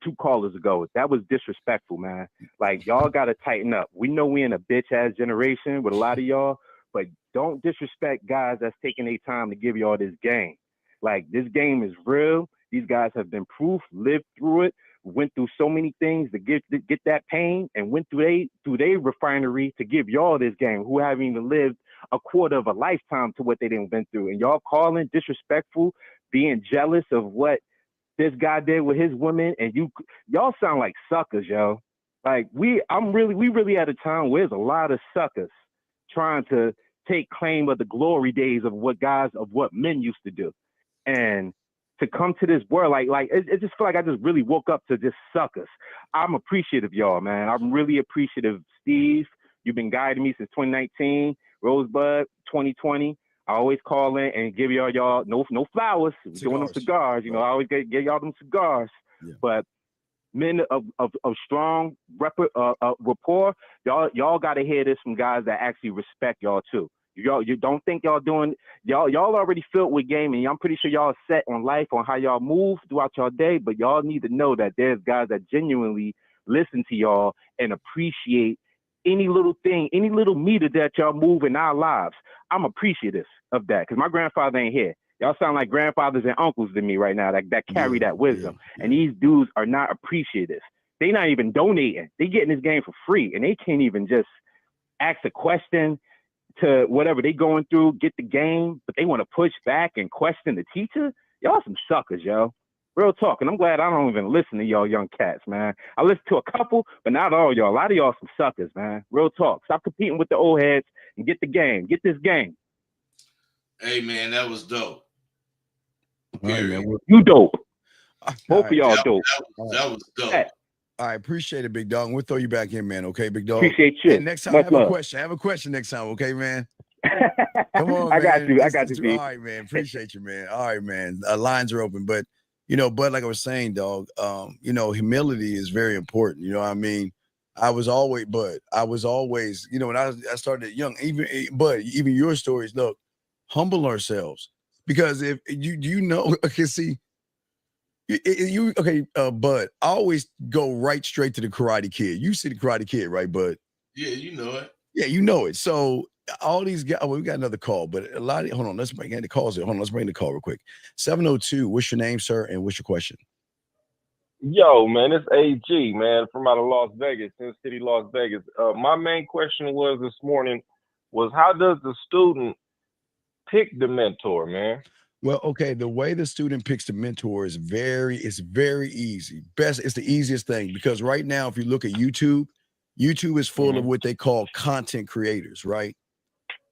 two callers ago. That was disrespectful, man. Like, y'all got to tighten up. We know we in a bitch-ass generation with a lot of y'all, but don't disrespect guys that's taking their time to give y'all this game. Like, this game is real. These guys have been proof, lived through it, went through so many things to get that pain, and went through their refinery to give y'all this game, who haven't even lived a quarter of a lifetime to what they didn't went through. And y'all calling disrespectful, being jealous of what this guy did with his women, and y'all sound like suckers, yo. Like, we really at a time where there's a lot of suckers trying to take claim of the glory days of what men used to do. And to come to this world, like it just feel like I just really woke up to just suckers. I'm appreciative, y'all, man. I'm really appreciative. Steve, you've been guiding me since 2019. Rosebud, 2020. I always call in and give y'all no flowers. Cigars. Doing them cigars, you know. I always get y'all them cigars. Yeah. But men of strong rapport, y'all got to hear this from guys that actually respect y'all too. You don't think y'all already filled with game, and I'm pretty sure y'all set on life on how y'all move throughout y'all day. But y'all need to know that there's guys that genuinely listen to y'all and appreciate any little thing, any little meter that y'all move in our lives. I'm appreciative of that because my grandfather ain't here. Y'all sound like grandfathers and uncles to me right now that carry that wisdom. Yeah. And these dudes are not appreciative. They not even donating. They getting this game for free, and they can't even just ask a question to whatever they going through, get the game, but they want to push back and question the teacher. Y'all some suckers, yo. Real talk. And I'm glad I don't even listen to y'all young cats, man. I listen to a couple, but not all y'all. A lot of y'all some suckers, man. Real talk. Stop competing with the old heads and get the game. Get this game. Hey, man, that was dope. Right, man. You dope. Both of y'all dope. That was dope. Hey. I appreciate it, big dog. We'll throw you back in, man. Okay, big dog. Appreciate you. Hey, next time, I have a question next time, okay, man? Come on, I got you. All right, man. Appreciate you, man. All right, man. Lines are open, but but like I was saying, dog, humility is very important. You know what I mean? I was always, when I started young, even your stories, look, humble ourselves, because if Bud, I always go right straight to the Karate Kid. You see the Karate Kid, right, Bud? Yeah, you know it. Yeah, you know it. So all these guys, we got another call, but hold on, let's bring the calls here. Hold on, let's bring the call real quick. 702, what's your name, sir, and what's your question? Yo, man, it's AG, man, from out of Las Vegas, Sin City, Las Vegas. My main question was this morning was, how does the student pick the mentor, man? Well, okay, the way the student picks the mentor is very easy. It's the easiest thing, because right now, if you look at YouTube is full of what they call content creators, right?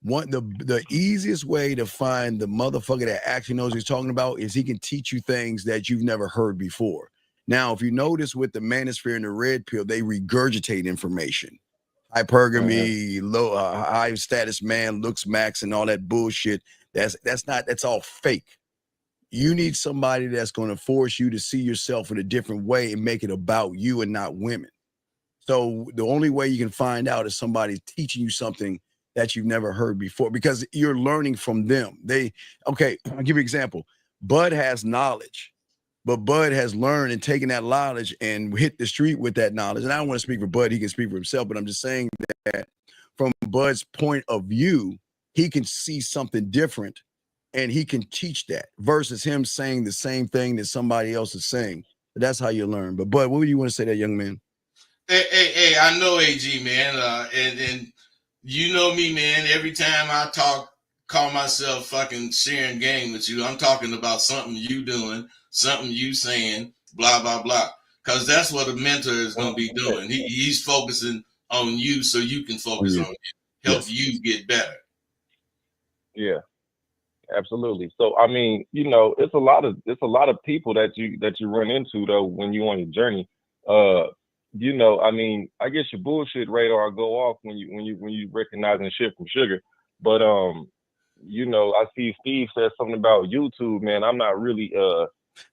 The easiest way to find the motherfucker that actually knows what he's talking about is he can teach you things that you've never heard before. Now, if you notice with the manosphere and the red pill, they regurgitate information. Hypergamy, low, high status man, looks max, and all that bullshit. That's all fake. You need somebody that's going to force you to see yourself in a different way and make it about you and not women. So the only way you can find out is somebody teaching you something that you've never heard before, because you're learning from them. I'll give you an example. Bud has knowledge, but Bud has learned and taken that knowledge and hit the street with that knowledge. And I don't want to speak for Bud, he can speak for himself, but I'm just saying that from Bud's point of view, he can see something different and he can teach that versus him saying the same thing that somebody else is saying. But that's how you learn. But Bud, what would you want to say to that young man? Hey, I know AG, man. And you know me, man. Every time I call myself fucking sharing game with you, I'm talking about something you doing, something you saying, blah, blah, blah. Because that's what a mentor is going to be doing. He's focusing on you so you can focus on him, help you get better. Yeah. Absolutely. So I mean, you know, it's a lot of people that you run into though when you on your journey. Uh, you know, I mean, I guess your bullshit radar go off when you recognizing shit from sugar. But you know, I see Steve said something about YouTube, man. I'm not really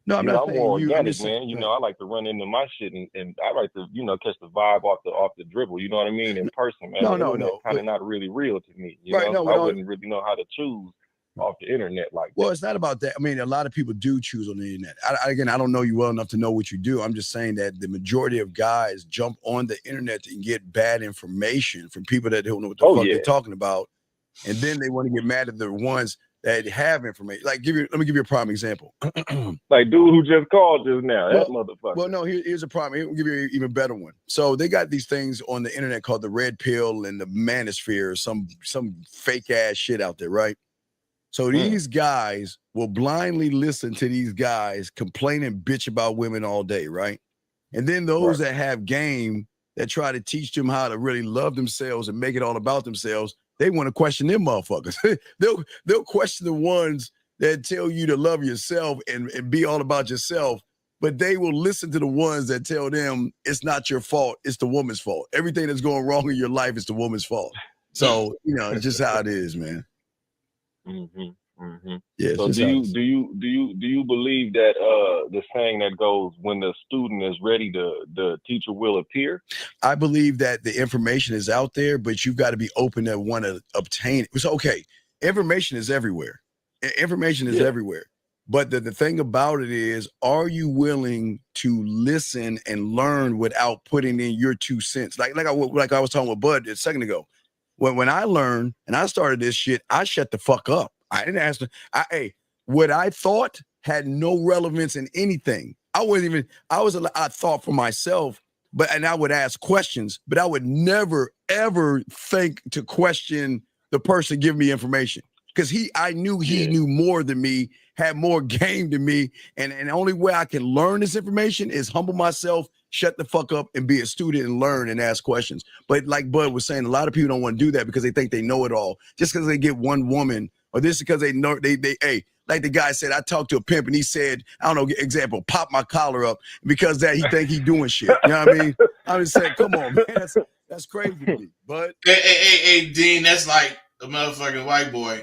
No, I'm you know, not I'm saying more you. I'm organic, just saying, man. You know, I like to run into my shit and I like to, you know, catch the vibe off the dribble. You know what I mean? In person, man. no, The no, internet no. kind of not really real to me, you Right, know. no, So I no. wouldn't really know how to choose off the internet like Well, that. it's not about that. I mean, a lot of people do choose on the internet. Again, I don't know you well enough to know what you do. I'm just saying that the majority of guys jump on the internet and get bad information from people that don't know what the Oh fuck yeah. they're talking about, and then they want to get mad at the ones that have information. Like, let me give you a prime example. Like dude who just called just now, that Well, motherfucker. Well, no, here's a problem. I'll give you an even better one. So they got these things on the internet called the red pill and the manosphere, some fake ass shit out there, right? So these guys will blindly listen to these guys complain and bitch about women all day, right? And then those that have game that try to teach them how to really love themselves and make it all about themselves, they want to question them motherfuckers. they'll question the ones that tell you to love yourself and be all about yourself, but they will listen to the ones that tell them it's not your fault, it's the woman's fault. Everything that's going wrong in your life is the woman's fault. So, you know, it's just how it is, man. Yeah. So do you believe that the saying that goes, when the student is ready, the teacher will appear? I believe that the information is out there, but you've got to be open to want to obtain it. It's okay. Information is everywhere. Information is everywhere. But the thing about it is, are you willing to listen and learn without putting in your 2 cents? Like I was talking with Bud a second ago. When I learned and I started this shit, I shut the fuck up. I didn't ask. What I thought had no relevance in anything. I thought for myself, and I would ask questions, but I would never ever think to question the person giving me information, because I knew he knew more than me, had more game than me, and the only way I can learn this information is humble myself, shut the fuck up, and be a student and learn and ask questions. But like Bud was saying, a lot of people don't want to do that because they think they know it all. Just because they get one woman, or this is because they know hey, like the guy said, I talked to a pimp and he said, I don't know, example, pop my collar up, because that he think he doing shit. You know what I mean? I'm just saying, come on, man, that's crazy to me. But hey, Dean, that's like a motherfucking white boy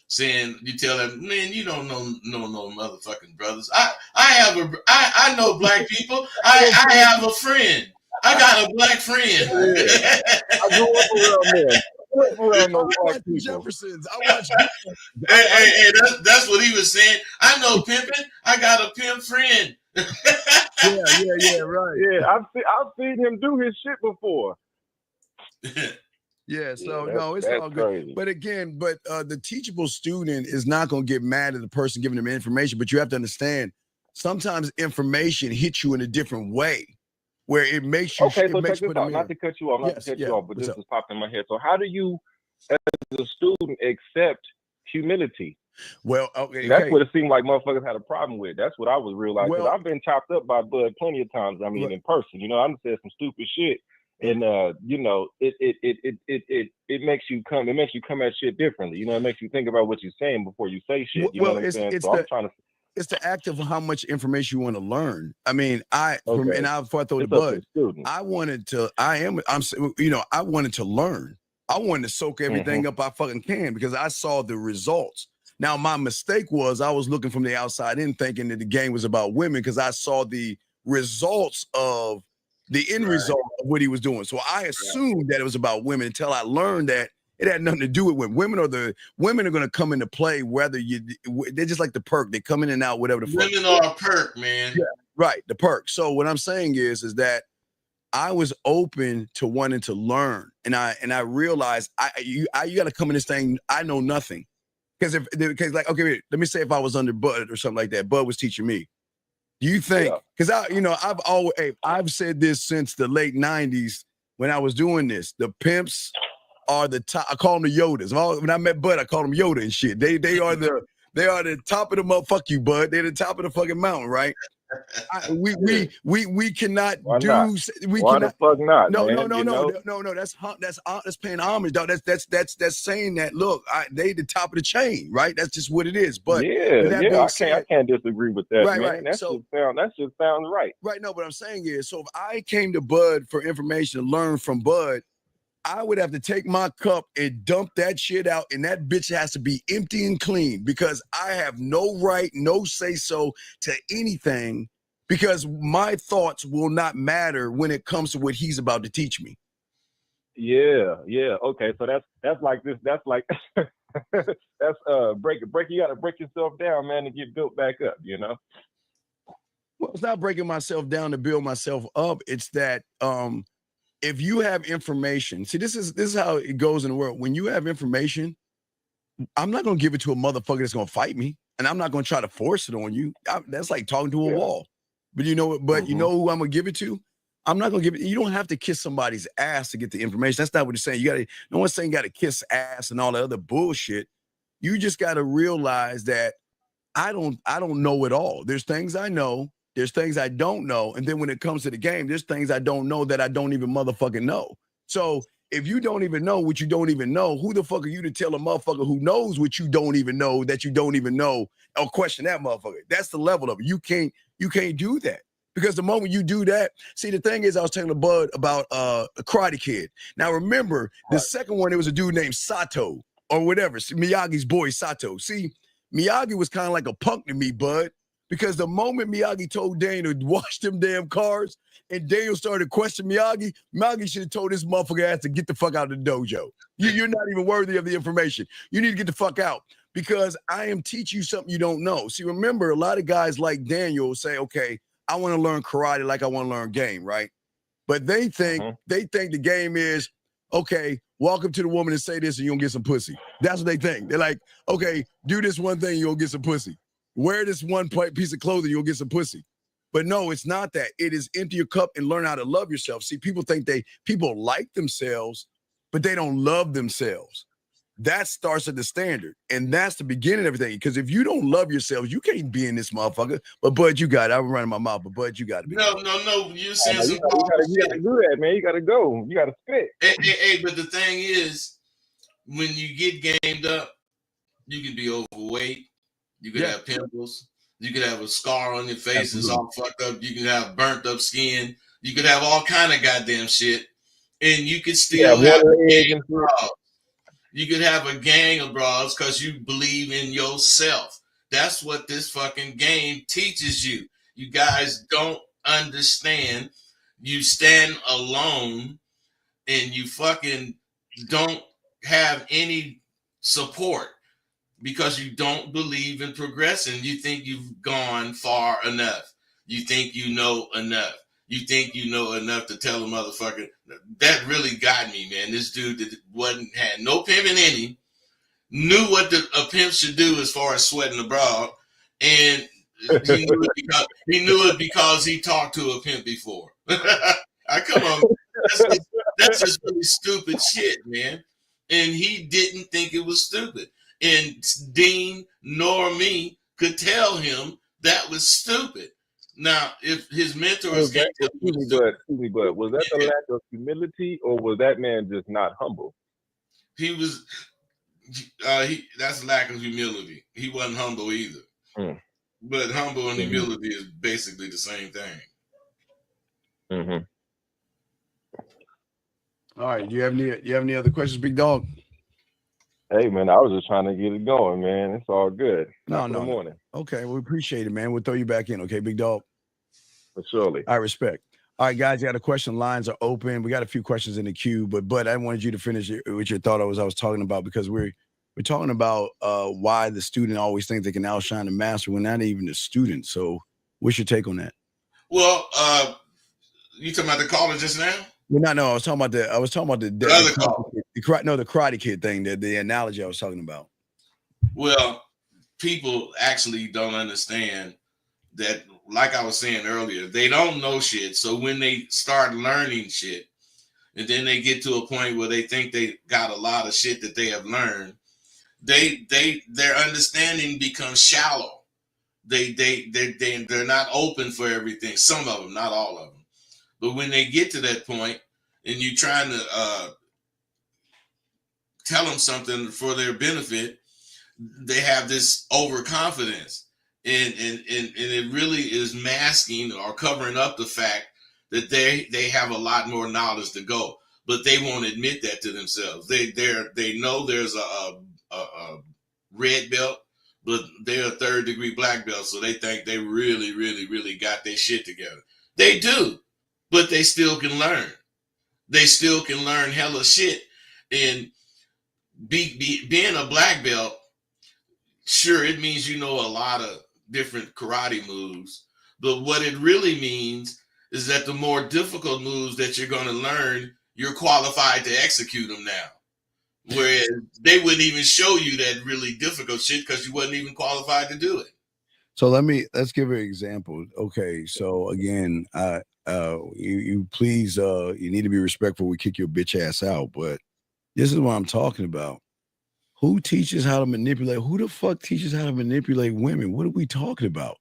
saying, you tell him, man, you don't know no motherfucking brothers. I know black people. I have a friend. I got a black friend. I grew up around there. I watch Jeffersons. I watch. Hey, that's what he was saying. I know pimping. I got a pimp friend. Yeah, right. Yeah, I've seen him do his shit before. Yeah, so no, it's all good. Crazy. But again, the teachable student is not going to get mad at the person giving them information. But you have to understand, sometimes information hits you in a different way, where it makes you. Okay, so check this out. Not to cut you off, but this is popping in my head. So how do you, as a student, accept humility? Well, that's what it seemed like motherfuckers had a problem with. That's what I was realizing. Well, I've been chopped up by Bud plenty of times. I mean, in person. You know, I said some stupid shit. And you know, it makes you come at shit differently. You know, it makes you think about what you're saying before you say shit. You know what I'm saying? So I'm trying to. It's the act of how much information you want to learn. I mean, before I throw the Bud, I wanted to learn. I wanted to soak everything up I fucking can, because I saw the results. Now, my mistake was I was looking from the outside in, thinking that the game was about women, because I saw the results of the end result of what he was doing. So I assumed that it was about women until I learned that it had nothing to do with women. Women are going to come into play, whether they're just like the perk. They come in and out, whatever the fuck. Women are a perk, man. Yeah, right. The perk. So what I'm saying is that I was open to wanting to learn. And I realized you got to come in this thing. I know nothing. Because like, okay, let me say if I was under Bud or something like that, Bud was teaching me. Do you think, because I've said this since the late 90s when I was doing this, the pimps are the top. I call them the Yodas. When I met Bud, I called them Yoda and shit. They are the top of the fuck you, Bud. They're the top of the fucking mountain, right? We cannot Why do. not? We Why cannot. the fuck not, No, man? no. That's paying homage, dog. That's saying that. Look, they the top of the chain, right? That's just what it is. But with that being said, I can't disagree with that, right, man. right. That just sounds right. Right. No, what I'm saying is, so if I came to Bud for information to learn from Bud, I would have to take my cup and dump that shit out, and that bitch has to be empty and clean because I have no right, no say so to anything because my thoughts will not matter when it comes to what he's about to teach me. Yeah. Okay, so that's like this. That's like that's break. You got to break yourself down, man, to get built back up. You know. Well, it's not breaking myself down to build myself up. It's that if you have information, see, this is how it goes in the world. When you have information, I'm not gonna give it to a motherfucker that's gonna fight me, and I'm not gonna try to force it on you. That's like talking to a wall. But you know, you know who I'm gonna give it to? I'm not gonna give it. You don't have to kiss somebody's ass to get the information. That's not what you're saying. You gotta. No one's saying you gotta kiss ass and all the other bullshit. You just gotta realize that I don't know it all. There's things I know. There's things I don't know. And then when it comes to the game, there's things I don't know that I don't even motherfucking know. So if you don't even know what you don't even know, who the fuck are you to tell a motherfucker who knows what you don't even know that you don't even know or question that motherfucker? That's the level of it. You can't do that. Because the moment you do that, see, the thing is, I was telling the Bud about a Karate Kid. Now, remember, the second one, there was a dude named Sato or whatever, Miyagi's boy, Sato. See, Miyagi was kind of like a punk to me, Bud, because the moment Miyagi told Daniel to wash them damn cars and Daniel started questioning Miyagi should have told this motherfucker ass to get the fuck out of the dojo. You're not even worthy of the information. You need to get the fuck out because I am teaching you something you don't know. See, remember, a lot of guys like Daniel say, okay, I want to learn karate like I want to learn game, right? But they think the game is, okay, walk up to the woman and say this and you'll get some pussy. That's what they think. They're like, okay, do this one thing, you'll get some pussy. Wear this one piece of clothing, you'll get some pussy. But no, it's not that. It is empty your cup and learn how to love yourself. See, people think people like themselves, but they don't love themselves. That starts at the standard. And that's the beginning of everything. Because if you don't love yourself, you can't be in this motherfucker. But Bud, you got it. I'm running my mouth, but Bud, you got to be. No. You're saying some you gotta do that, man. You gotta go. You gotta spit. Hey, but the thing is, when you get gamed up, you can be overweight. You could have pimples. You could have a scar on your face. It's all fucked up. You can have burnt up skin. You could have all kind of goddamn shit. And you could still have a gang of bras. You could have a gang of bras because you believe in yourself. That's what this fucking game teaches you. You guys don't understand. You stand alone and you fucking don't have any support because you don't believe in progressing. You think you've gone far enough. You think you know enough. You think you know enough to tell a motherfucker. That really got me, man. This dude that had no pimping in him, knew what a pimp should do as far as sweating the broad, and he knew it because he talked to a pimp before. Come on, that's just really stupid shit, man. And he didn't think it was stupid. And Dean nor me could tell him that was stupid. Now, if his mentors Excuse me, but was that the lack of humility, or was that man just not humble? He was. That's lack of humility. He wasn't humble either. But humble and humility is basically the same thing. All right. Do you have any other questions, big dog? Hey man, I was just trying to get it going, man. It's all good. No. Morning. Okay, we appreciate it, man. We'll throw you back in, okay, big dog? Surely. I respect. All right, guys, you got a question. Lines are open. We got a few questions in the queue, but I wanted you to finish with your thought I was talking about because we're talking about why the student always thinks they can outshine the master when not even the student. So what's your take on that? Well, you talking about the caller just now? Well, no, I was talking about the Karate Kid thing, the analogy I was talking about. Well, people actually don't understand that, like I was saying earlier, they don't know shit. So when they start learning shit, and then they get to a point where they think they got a lot of shit that they have learned, their understanding becomes shallow. they're not open for everything. Some of them, not all of them. But when they get to that point, and you're trying to tell them something for their benefit, they have this overconfidence, and it really is masking or covering up the fact that they have a lot more knowledge to go, but they won't admit that to themselves. They know there's a red belt, but they're a third-degree black belt, so they think they really got their shit together. They do, but they still can learn. They still can learn hella shit, and being a black belt, sure, it means you know a lot of different karate moves, but what it really means is that the more difficult moves that you're going to learn, you're qualified to execute them now. Whereas they wouldn't even show you that really difficult shit because you wasn't even qualified to do it. So let's give an example. Okay, so again, you please, you need to be respectful. We kick your bitch ass out, but this is what I'm talking about. Who teaches how to manipulate? Who the fuck teaches how to manipulate women? What are we talking about?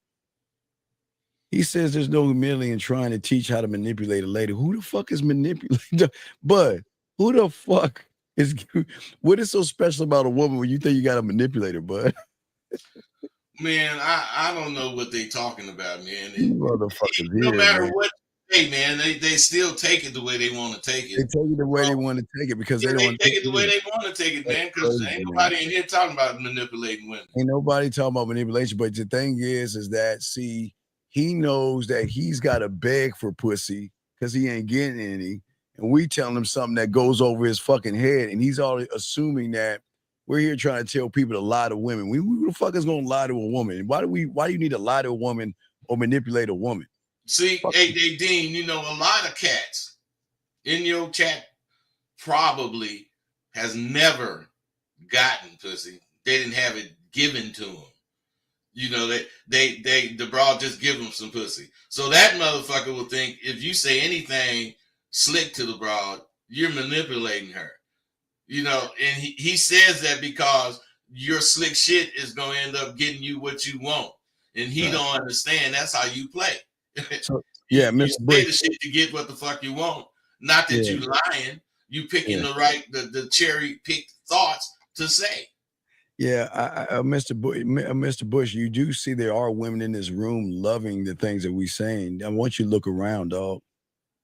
He says there's no humility in trying to teach how to manipulate a lady. Who the fuck is manipulating? But who the fuck is? What is so special about a woman when you think you got to manipulate her, bud? Man, I don't know what they talking about, man. Motherfuckers No here, matter man. what, hey man, they still take it the way they want to take it. They take it the way they want to take it because they don't take it the way they want to take it, man. Because ain't nobody in here talking about manipulating women. Ain't nobody talking about manipulation. But the thing is that see, he knows that he's got to beg for pussy because he ain't getting any, and we telling him something that goes over his fucking head, and he's already assuming that we're here trying to tell people to lie to women. Who the fuck is gonna lie to a woman? Why do you need to lie to a woman or manipulate a woman? See, hey, Dean, you know, a lot of cats in your chat probably has never gotten pussy. They didn't have it given to them. You know, the broad just give them some pussy. So that motherfucker will think if you say anything slick to the broad, you're manipulating her. You know, and he says that because your slick shit is going to end up getting you what you want. And he don't understand that's how you play. So, yeah, you say the shit to get what the fuck you want. Not that you lying. You picking the right, the cherry picked thoughts to say. Yeah, Mr. Bush, you do see there are women in this room loving the things that we saying. I want you to look around, dog.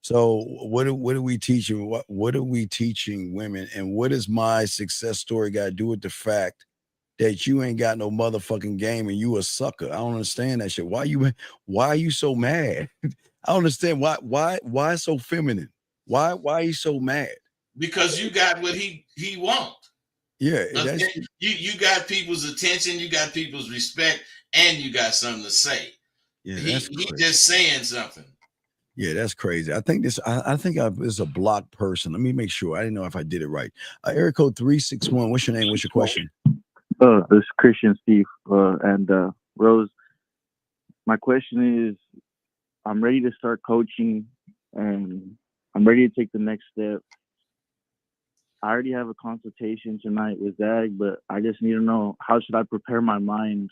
So what are we teaching? What are we teaching women? And what is my success story got to do with the fact that you ain't got no motherfucking game and you a sucker? I don't understand that shit. Why are you so mad? I don't understand why so feminine? Why are you so mad? Because you got what he want. Yeah, you got people's attention, you got people's respect, and you got something to say. Yeah, he's just saying something. Yeah, that's crazy. I think this is a blocked person. Let me make sure. I didn't know if I did it right. Area code 361. What's your name? What's your question? This is Christian Steve and Rose. My question is, I'm ready to start coaching and I'm ready to take the next step. I already have a consultation tonight with Zach, but I just need to know, how should I prepare my mind?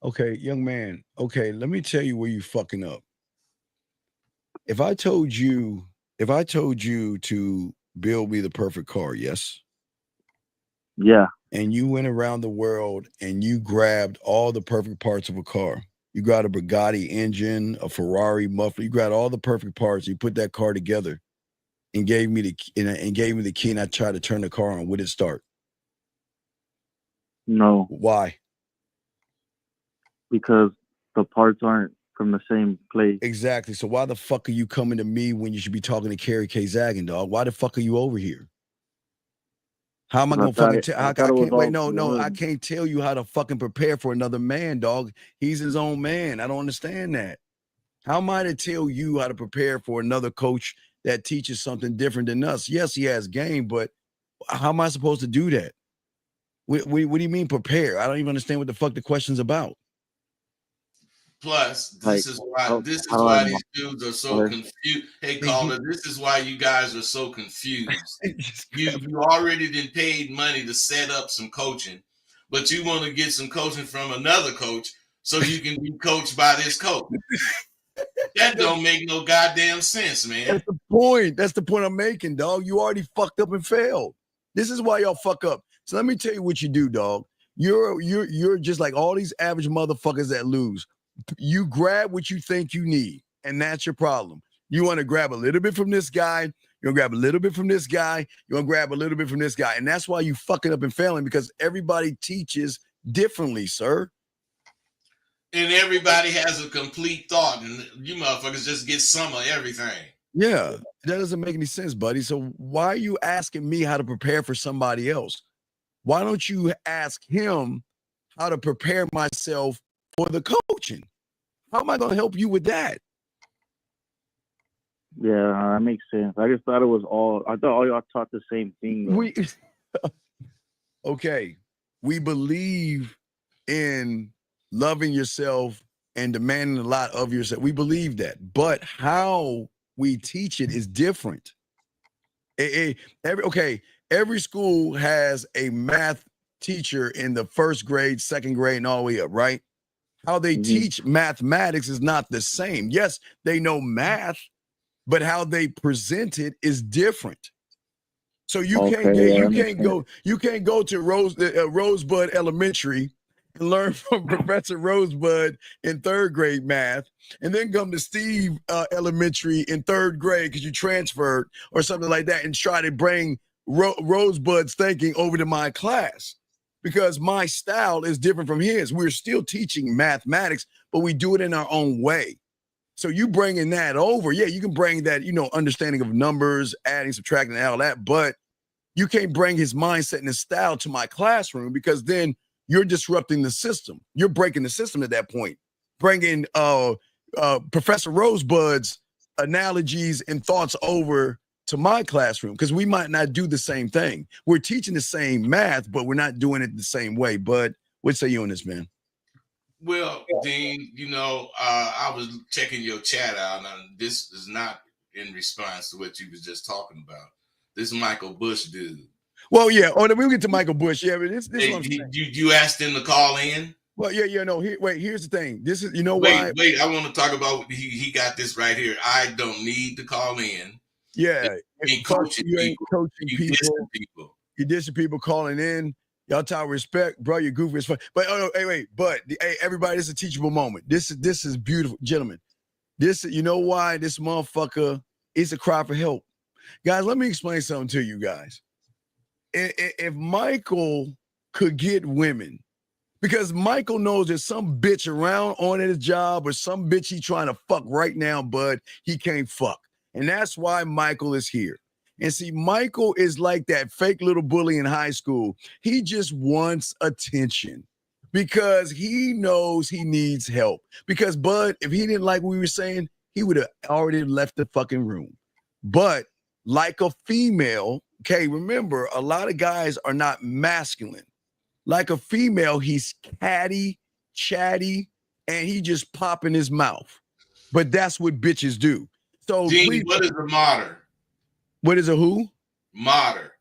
Okay, young man. Okay, let me tell you where you fucking up. If I told you to build me the perfect car, yes? Yeah. And you went around the world and you grabbed all the perfect parts of a car. You got a Bugatti engine, a Ferrari muffler. You got all the perfect parts. You put that car together and gave me the key, and I tried to turn the car on. Would it start? No. Why? Because the parts aren't from the same place. Exactly. So why the fuck are you coming to me when you should be talking to Carrie K. Zagan, dog? Why the fuck are you over here? How am I gonna fucking tell? I can't wait. No. I can't tell you how to fucking prepare for another man, dog. He's his own man. I don't understand that. How am I to tell you how to prepare for another coach that teaches something different than us? Yes, he has game, but how am I supposed to do that? What do you mean prepare? I don't even understand what the fuck the question's about. Plus, this is why these dudes are so confused. Hey, caller, this is why you guys are so confused. You already been paid money to set up some coaching, but you want to get some coaching from another coach so you can be coached by this coach. That don't make no goddamn sense, man. That's the point. That's the point I'm making, dog. You already fucked up and failed. This is why y'all fuck up. So let me tell you what you do, dog. You're just like all these average motherfuckers that lose. You grab what you think you need, and that's your problem. You want to grab a little bit from this guy. You're gonna grab a little bit from this guy. You're gonna grab a little bit from this guy. And that's why you fucking up and failing, because everybody teaches differently, sir. And everybody has a complete thought, and you motherfuckers just get some of everything. Yeah, that doesn't make any sense, buddy. So why are you asking me how to prepare for somebody else? Why don't you ask him how to prepare myself for the coaching? How am I going to help you with that? Yeah, that makes sense. I just thought it was all. I thought all y'all taught the same thing. Okay, we believe in loving yourself and demanding a lot of yourself. We believe that, but how we teach it is different. Every school has a math teacher in the first grade, second grade, and all the way up, right? How they teach mathematics is not the same. Yes, they know math, but how they present it is different. So you can't go to Rosebud Elementary and learn from Professor Rosebud in third grade math, and then come to Steve Elementary in third grade because you transferred or something like that, and try to bring Rosebud's thinking over to my class, because my style is different from his. We're still teaching mathematics, but we do it in our own way. So you bringing that over, yeah, you can bring that, understanding of numbers, adding, subtracting, and all that, but you can't bring his mindset and his style to my classroom, because then you're disrupting the system. You're breaking the system at that point. Bringing Professor Rosebud's analogies and thoughts over to my classroom, because we might not do the same thing. We're teaching the same math, but we're not doing it the same way. But what say you on this, man? Well, Dean, I was checking your chat out, and this is not in response to what you was just talking about. This Michael Bush dude. Well, yeah. We'll get to Michael Bush. Yeah, but this you asked him to call in. Well, yeah. No. Here's the thing. This is why. Wait. I want to talk about. He got this right here. I don't need to call in. Yeah, you ain't coaching people. You dissing people calling in. Y'all talk respect, bro. You're goofy as fuck. But everybody, this is a teachable moment. This is beautiful, gentlemen. Why this motherfucker is a cry for help, guys. Let me explain something to you guys. If Michael could get women, because Michael knows there's some bitch around on his job, or some bitch he trying to fuck right now, but he can't fuck. And that's why Michael is here. And see, Michael is like that fake little bully in high school. He just wants attention because he knows he needs help. Because Bud, if he didn't like what we were saying, he would have already left the fucking room. But like a female, okay, remember, a lot of guys are not masculine. Like a female, he's catty, chatty, and he just pop in his mouth. But that's what bitches do. So Gene, what is a modder? What is a who? Modder.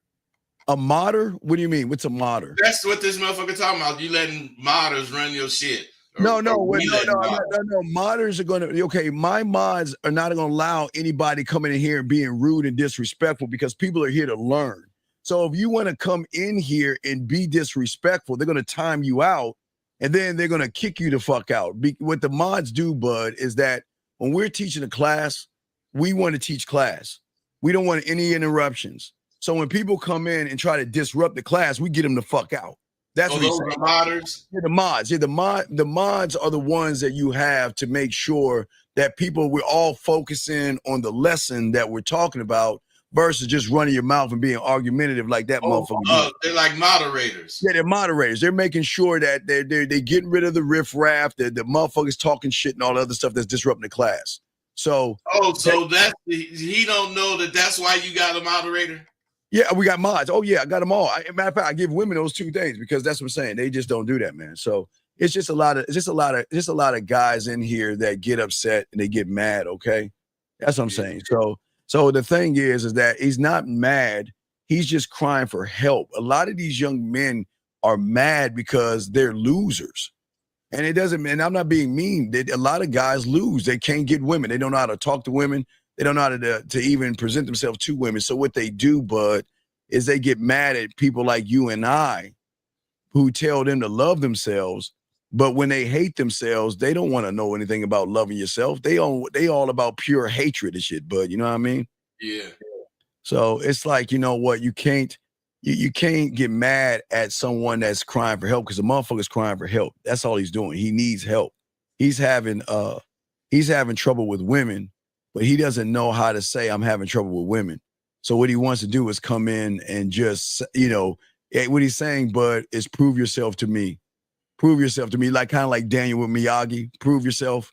A modder? What do you mean? What's a modder? That's what this motherfucker talking about. You letting modders run your shit. No. Modders are gonna my mods are not gonna allow anybody coming in here and being rude and disrespectful, because people are here to learn. So if you want to come in here and be disrespectful, they're gonna time you out, and then they're gonna kick you the fuck out. What the mods do, Bud, is that when we're teaching a class, we want to teach class. We don't want any interruptions. So when people come in and try to disrupt the class, we get them the fuck out. That's what those are the modders. Yeah, the mods. Yeah, the mods are the ones that you have to make sure that we're all focusing on the lesson that we're talking about, versus just running your mouth and being argumentative like that motherfucker. They're like moderators. Yeah, they're moderators. They're making sure that they're getting rid of the riffraff, the motherfuckers talking shit and all the other stuff that's disrupting the class. So that's he don't know that's why you got a moderator. Yeah, we got mods. Oh yeah, I got them all. Matter of fact, I give women those two things because that's what I'm saying. They just don't do that, man. So it's just a lot of guys in here that get upset and they get mad. Okay, that's what I'm saying. So the thing is that he's not mad. He's just crying for help. A lot of these young men are mad because they're losers. And it doesn't, and I'm not being mean. A lot of guys lose. They can't get women. They don't know how to talk to women. They don't know how to even present themselves to women. So what they do, Bud, is they get mad at people like you and I who tell them to love themselves. But when they hate themselves, they don't want to know anything about loving yourself. They all about pure hatred and shit, Bud. You know what I mean? Yeah. So it's like, you know what, you can't get mad at someone that's crying for help, because the motherfucker's crying for help. That's all he's doing. He needs help. He's having trouble with women, but he doesn't know how to say I'm having trouble with women. So what he wants to do is come in and just, what he's saying, Bud, is prove yourself to me. Prove yourself to me, like kind of like Daniel with Miyagi. Prove yourself.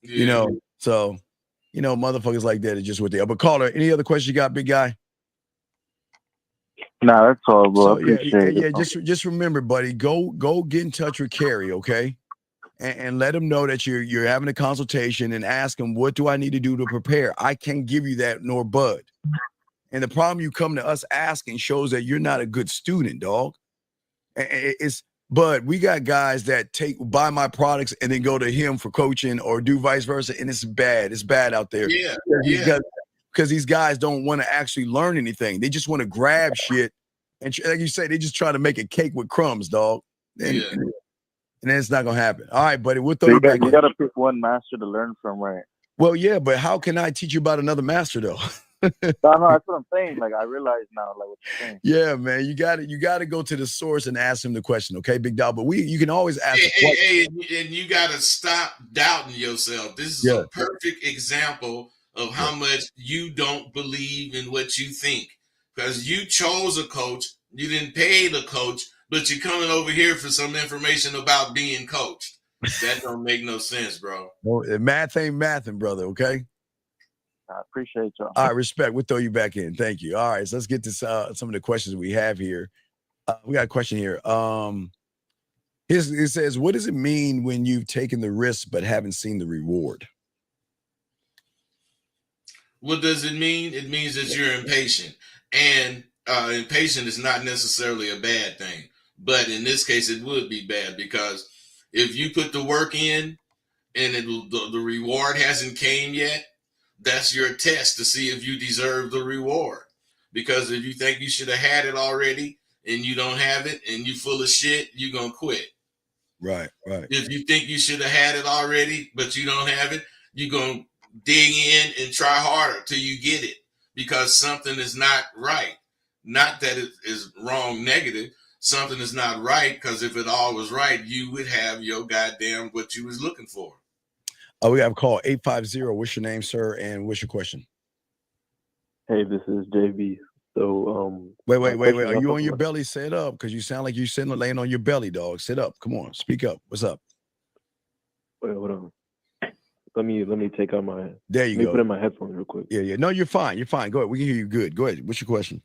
Yeah. So motherfuckers like that are just what they are. But caller, any other questions you got, big guy? Nah, that's all, bro. So I appreciate it. just remember, buddy, go get in touch with Carrie, okay? And let him know that you're having a consultation, and ask him, what do I need to do to prepare? I can't give you that, nor Bud. And the problem you come to us asking shows that you're not a good student, dog. But we got guys that buy my products and then go to him for coaching, or do vice versa, and it's bad. It's bad out there. Yeah. Because these guys don't want to actually learn anything. They just want to grab shit, and like you say, they just try to make a cake with crumbs, dog. And then it's not gonna happen. All right, buddy, we'll throw you back in. You gotta pick one master to learn from, right? Well, yeah, but how can I teach you about another master though? No, that's what I'm saying. Like, I realize now, like, what you're saying. Yeah, man, you got to go to the source and ask him the question, okay, big dog. But you can always ask. And you got to stop doubting yourself. This is a perfect example of how much you don't believe in what you think, because you chose a coach, you didn't pay the coach, but you're coming over here for some information about being coached. That don't make no sense, bro. Well, math ain't mathing, brother. Okay. I appreciate y'all. All right, respect. We'll throw you back in. Thank you. All right, so let's get to some of the questions we have here. We got a question here. It says, what does it mean when you've taken the risk but haven't seen the reward? What does it mean? It means that you're impatient. And impatient is not necessarily a bad thing. But in this case, it would be bad, because if you put the work in and the reward hasn't came yet, that's your test to see if you deserve the reward. Because if you think you should have had it already and you don't have it and you full of shit, you're going to quit. Right. If you think you should have had it already, but you don't have it, you're going to dig in and try harder till you get it, because something is not right. Not that it is wrong, negative. Something is not right, because if it all was right, you would have your goddamn what you was looking for. Oh, we have a call, 850. What's your name, sir, and what's your question? Hey, this is JB. So, wait. Are you on your belly? Sit up, because you sound like you're sitting laying on your belly, dog. Sit up. Come on, speak up. What's up? Wait, hold on. Let me take out my. There you go. Put in my headphones real quick. Yeah. No, you're fine. You're fine. Go ahead. We can hear you good. Go ahead. What's your question?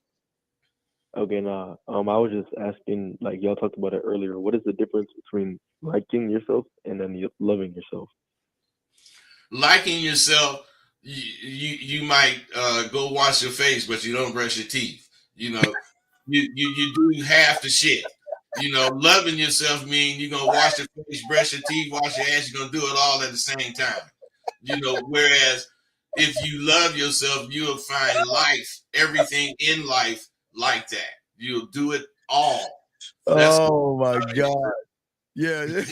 Okay, I was just asking, like y'all talked about it earlier. What is the difference between liking yourself and then loving yourself? Liking yourself, you might go wash your face, but you don't brush your teeth. You do half the shit. Loving yourself means you're gonna wash your face, brush your teeth, wash your ass. You're gonna do it all at the same time. Whereas if you love yourself, you'll find everything in life like that. You'll do it all. Oh my God. Yeah.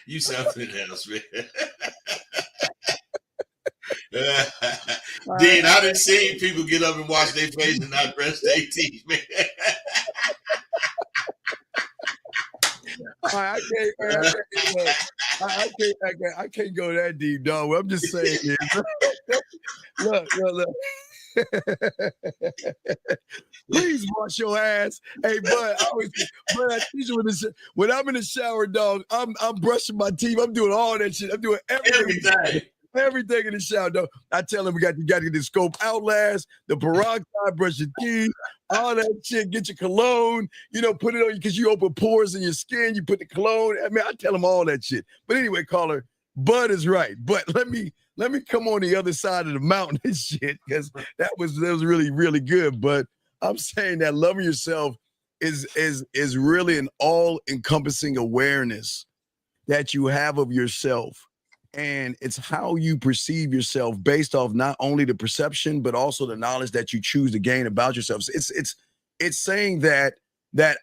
You something else, man. Dean, I done seen people get up and wash their face and not brush their teeth, man. I can't go that deep, dog. I'm just saying this. Look. Please wash your ass. Hey, bud, I teach you when I'm in the shower, dog, I'm brushing my teeth. I'm doing all that shit. I'm doing everything in the shower, dog. I tell them you got to get the scope outlast, the peroxide, brush your teeth, all that shit. Get your cologne, put it on you because you open pores in your skin. You put the cologne. I mean, I tell them all that shit. But anyway, caller, Bud is right. But let me come on the other side of the mountain and shit, because that was really, really good. But I'm saying that loving yourself is really an all-encompassing awareness that you have of yourself. And it's how you perceive yourself based off not only the perception, but also the knowledge that you choose to gain about yourself. So it's saying that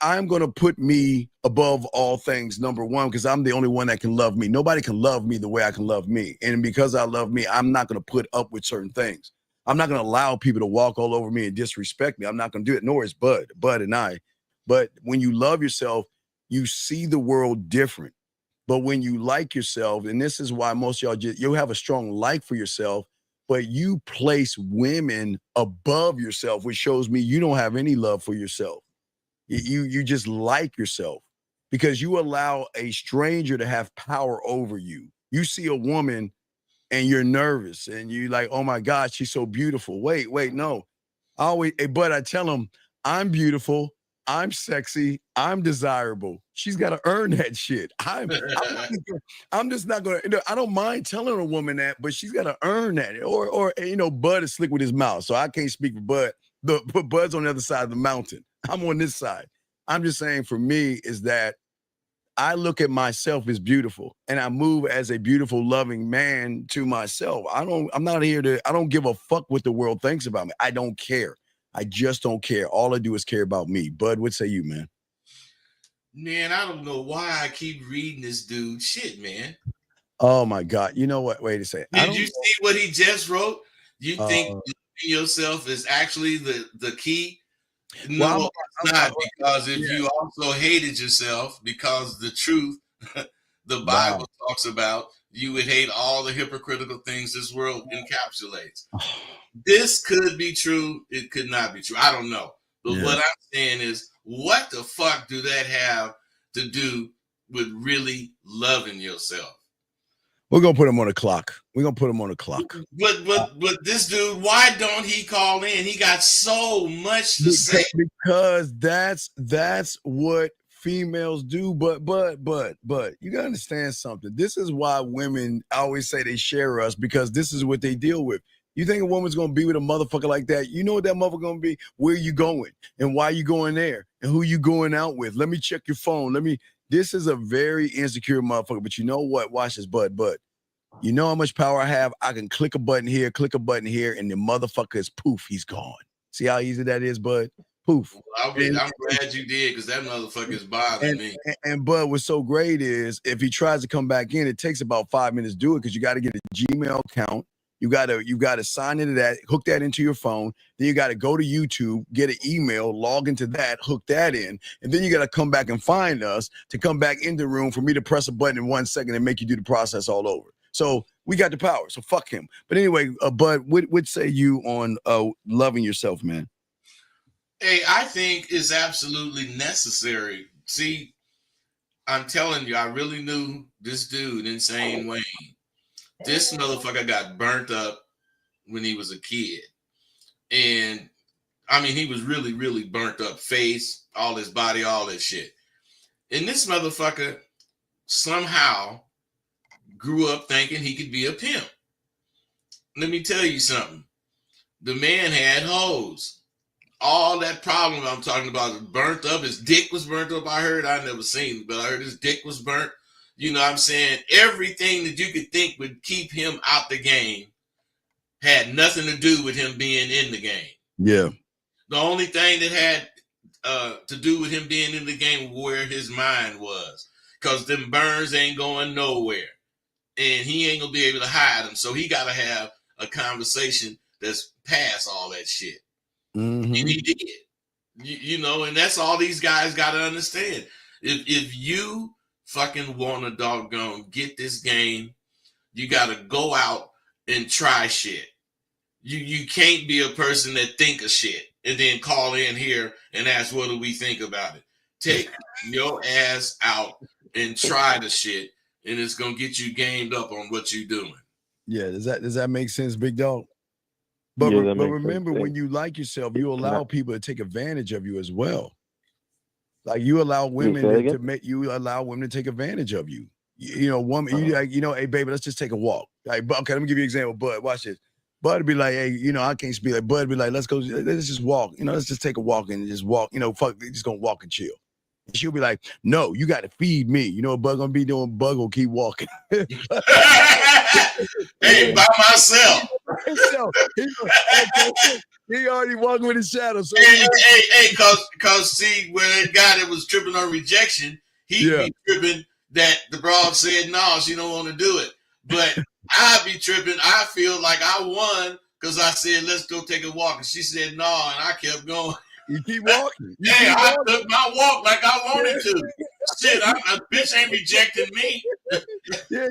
I'm going to put me above all things, number one, because I'm the only one that can love me. Nobody can love me the way I can love me. And because I love me, I'm not going to put up with certain things. I'm not going to allow people to walk all over me and disrespect me. I'm not going to do it, nor is Bud and I. But when you love yourself, you see the world different. But when you like yourself, and this is why most of y'all, you have a strong like for yourself, but you place women above yourself, which shows me you don't have any love for yourself. You just like yourself because you allow a stranger to have power over you. You see a woman and you're nervous and you like, oh my God, she's so beautiful. Wait, no. But I tell them, I'm beautiful. I'm sexy. I'm desirable. She's got to earn that shit. I'm just not going to, I don't mind telling a woman that, but she's got to earn that. Or Bud is slick with his mouth. So I can't speak for Bud, but Bud's on the other side of the mountain. I'm on this side. I'm just saying for me is that I look at myself as beautiful and I move as a beautiful, loving man to myself. I don't give a fuck what the world thinks about me. I don't care. I just don't care. All I do is care about me. Bud, what say you, man? Man, I don't know why I keep reading this dude shit, man. Oh my God. You know what? Wait a second. Did you see what he just wrote? You think loving yourself is actually the key? No, it's not, because if you also hated yourself, because the truth, the Bible talks about, you would hate all the hypocritical things this world encapsulates. This could be true. It could not be true. I don't know. But what I'm saying is, what the fuck do that have to do with really loving yourself? We're going to put him on a clock. We're going to put him on a clock. But this dude, why don't he call in? He got so much to say. Because that's what females do. But you got to understand something. This is why women always say they share us, because this is what they deal with. You think a woman's going to be with a motherfucker like that? You know what that motherfucker going to be? Where you going? And why you going there? And who you going out with? Let me check your phone. This is a very insecure motherfucker. But you know what? Watch this, Bud. You know how much power I have? I can click a button here, and the motherfucker is poof, he's gone. See how easy that is, Bud? Poof. Well, I'm glad you did, because that motherfucker is bothering me. And Bud, what's so great is if he tries to come back in, it takes about 5 minutes to do it, because you got to get a Gmail account. You gotta sign into that, hook that into your phone. Then you gotta go to YouTube, get an email, log into that, hook that in, and then you gotta come back and find us to come back in the room for me to press a button in 1 second and make you do the process all over. So we got the power. So fuck him. But anyway, Bud, what say you on loving yourself, man? Hey, I think it's absolutely necessary. See, I'm telling you, I really knew this dude, Insane Wayne. This motherfucker got burnt up when he was a kid. And I mean, he was really, really burnt up. Face, all his body, all that shit. And this motherfucker somehow grew up thinking he could be a pimp. Let me tell you something. The man had hoes. All that problem I'm talking about is burnt up. His dick was burnt up. I never seen it, but I heard his dick was burnt. You know what I'm saying? Everything that you could think would keep him out the game had nothing to do with him being in the game. Yeah. The only thing that had to do with him being in the game was where his mind was. Because them burns ain't going nowhere. And he ain't going to be able to hide them. So he got to have a conversation that's past all that shit. Mm-hmm. And he did. You know, and that's all these guys got to understand. If you fucking want to doggone get this game, you got to go out and try shit. You can't be a person that think of shit and then call in here and ask, what do we think about it? Take your ass out and try the shit, and it's going to get you gamed up on what you're doing. Yeah, does that make sense, big dog? But remember, when you like yourself, you allow people to take advantage of you as well. Like you allow women to take advantage of you. You know, woman, hey baby, let's just take a walk. Like, okay, let me give you an example. Bud, watch this. Bud would be like, hey, I can't speak. Like, Bud would be like, let's just walk. Let's just take a walk and just walk. Fuck, just gonna walk and chill. And she'll be like, no, you got to feed me. You know what Bug gonna be doing? Bug will keep walking. Hey, by myself. So, he already walking with his shadow. So Hey, cause see, when that guy that was tripping on rejection, he'd be tripping that the broad said no, she don't want to do it. But I'd be tripping. I feel like I won because I said let's go take a walk, and she said no, and I kept going. You keep walking. I took my walk like I wanted to. Shit, a bitch ain't rejecting me. Yeah,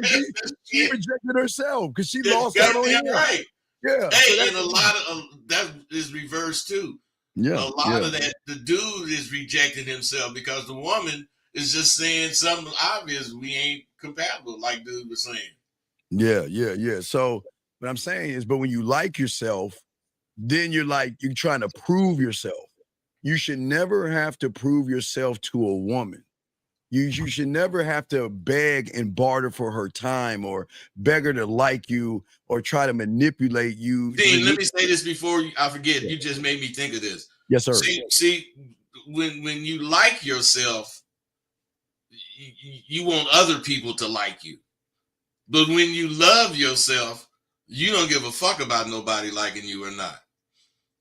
she rejected herself because she lost out on him. Right. Yeah. Hey, so and a lot of that is reversed too. Yeah. A lot of that, the dude is rejecting himself because the woman is just saying something obvious. We ain't compatible, like dude was saying. Yeah. So what I'm saying is, but when you like yourself, then you're trying to prove yourself. You should never have to prove yourself to a woman. You should never have to beg and barter for her time or beg her to like you or try to manipulate you. Dean, let me say this before I forget. You just made me think of this. Yes, sir. See, when you like yourself, you want other people to like you. But when you love yourself, you don't give a fuck about nobody liking you or not.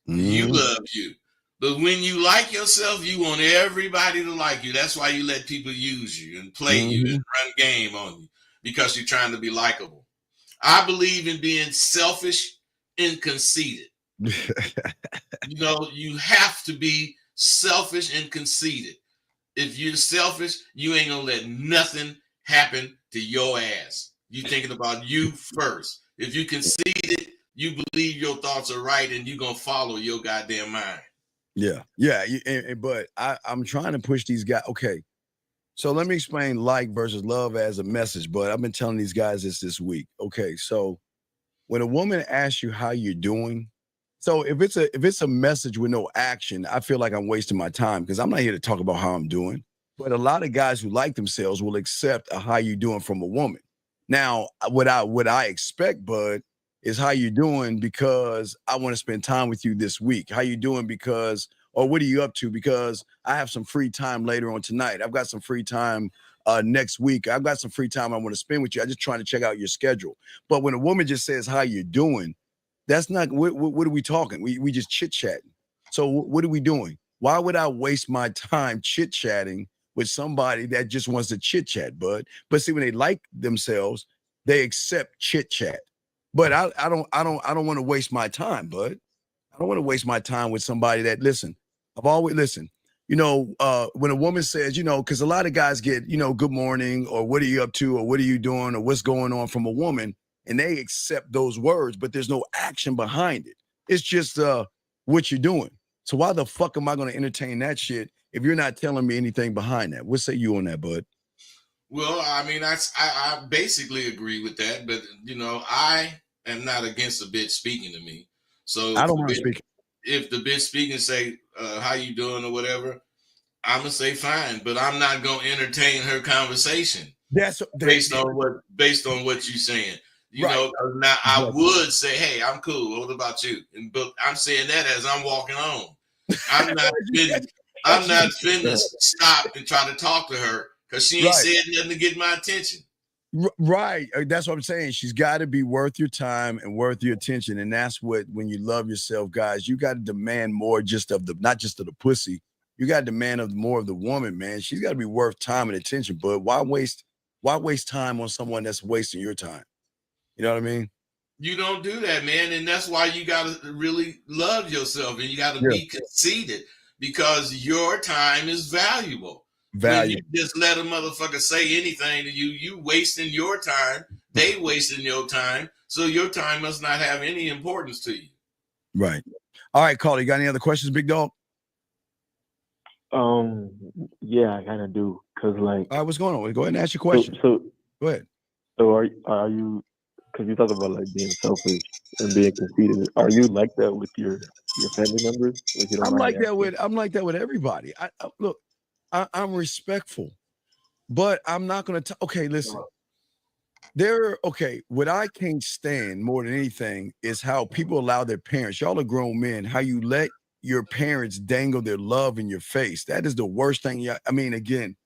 You love you. But when you like yourself, you want everybody to like you. That's why you let people use you and play you and run game on you because you're trying to be likable. I believe in being selfish and conceited. You have to be selfish and conceited. If you're selfish, you ain't gonna let nothing happen to your ass. You thinking about you first. If you conceited, you believe your thoughts are right and you're gonna follow your goddamn mind. Yeah. But I'm trying to push these guys. Okay, so let me explain like versus love as a message. But I've been telling these guys this week. Okay, so when a woman asks you how you're doing, so if it's a message with no action, I feel like I'm wasting my time because I'm not here to talk about how I'm doing. But a lot of guys who like themselves will accept a how you doing from a woman. Now, what I expect, Bud, is how you doing because I want to spend time with you this week. How you doing because, or what are you up to? Because I have some free time later on tonight. I've got some free time next week. I've got some free time I want to spend with you. I'm just trying to check out your schedule. But when a woman just says how you doing, that's not, what are we talking? We just chit-chatting. So what are we doing? Why would I waste my time chit-chatting with somebody that just wants to chit-chat, Bud? But see, when they like themselves, they accept chit-chat. But I don't want to waste my time, Bud. I don't want to waste my time with somebody that, listen, I've always listened. When a woman says, because a lot of guys get, good morning or what are you up to or what are you doing or what's going on from a woman, and they accept those words, but there's no action behind it. It's just what you're doing. So why the fuck am I going to entertain that shit if you're not telling me anything behind that? What say you on that, Bud? Well, I mean, I basically agree with that, but I am not against a bitch speaking to me. So I don't want to speak. If the bitch speaking say, how you doing or whatever, I'm gonna say fine, but I'm not gonna entertain her conversation based on what you're saying. Now I would say, hey, I'm cool. What about you? But I'm saying that as I'm walking on. I'm not finna stop and try to talk to her because she ain't said nothing to get my attention. Right. That's what I'm saying. She's got to be worth your time and worth your attention. And that's what, when you love yourself, guys, you got to demand more not just of the pussy. You got to demand more of the woman, man. She's got to be worth time and attention. But why waste time on someone that's wasting your time? You know what I mean? You don't do that, man. And that's why you got to really love yourself and you got to be conceited because your time is valuable. When you just let a motherfucker say anything to you wasting your time, they wasting your time. So your time must not have any importance to you. Right. All right, Carl, you got any other questions, big dog? Yeah, I kind of do. Cause all right, what's going on? Go ahead and ask your question. So go ahead. So are you, because you talk about like being selfish and being conceited, are you like that with your family members? Like, you don't I'm like that with everybody. Look, I'm respectful, but I'm not going to. Okay, listen. What I can't stand more than anything is how people allow their parents. Y'all are grown men. How you let your parents dangle their love in your face. That is the worst thing. I mean, again,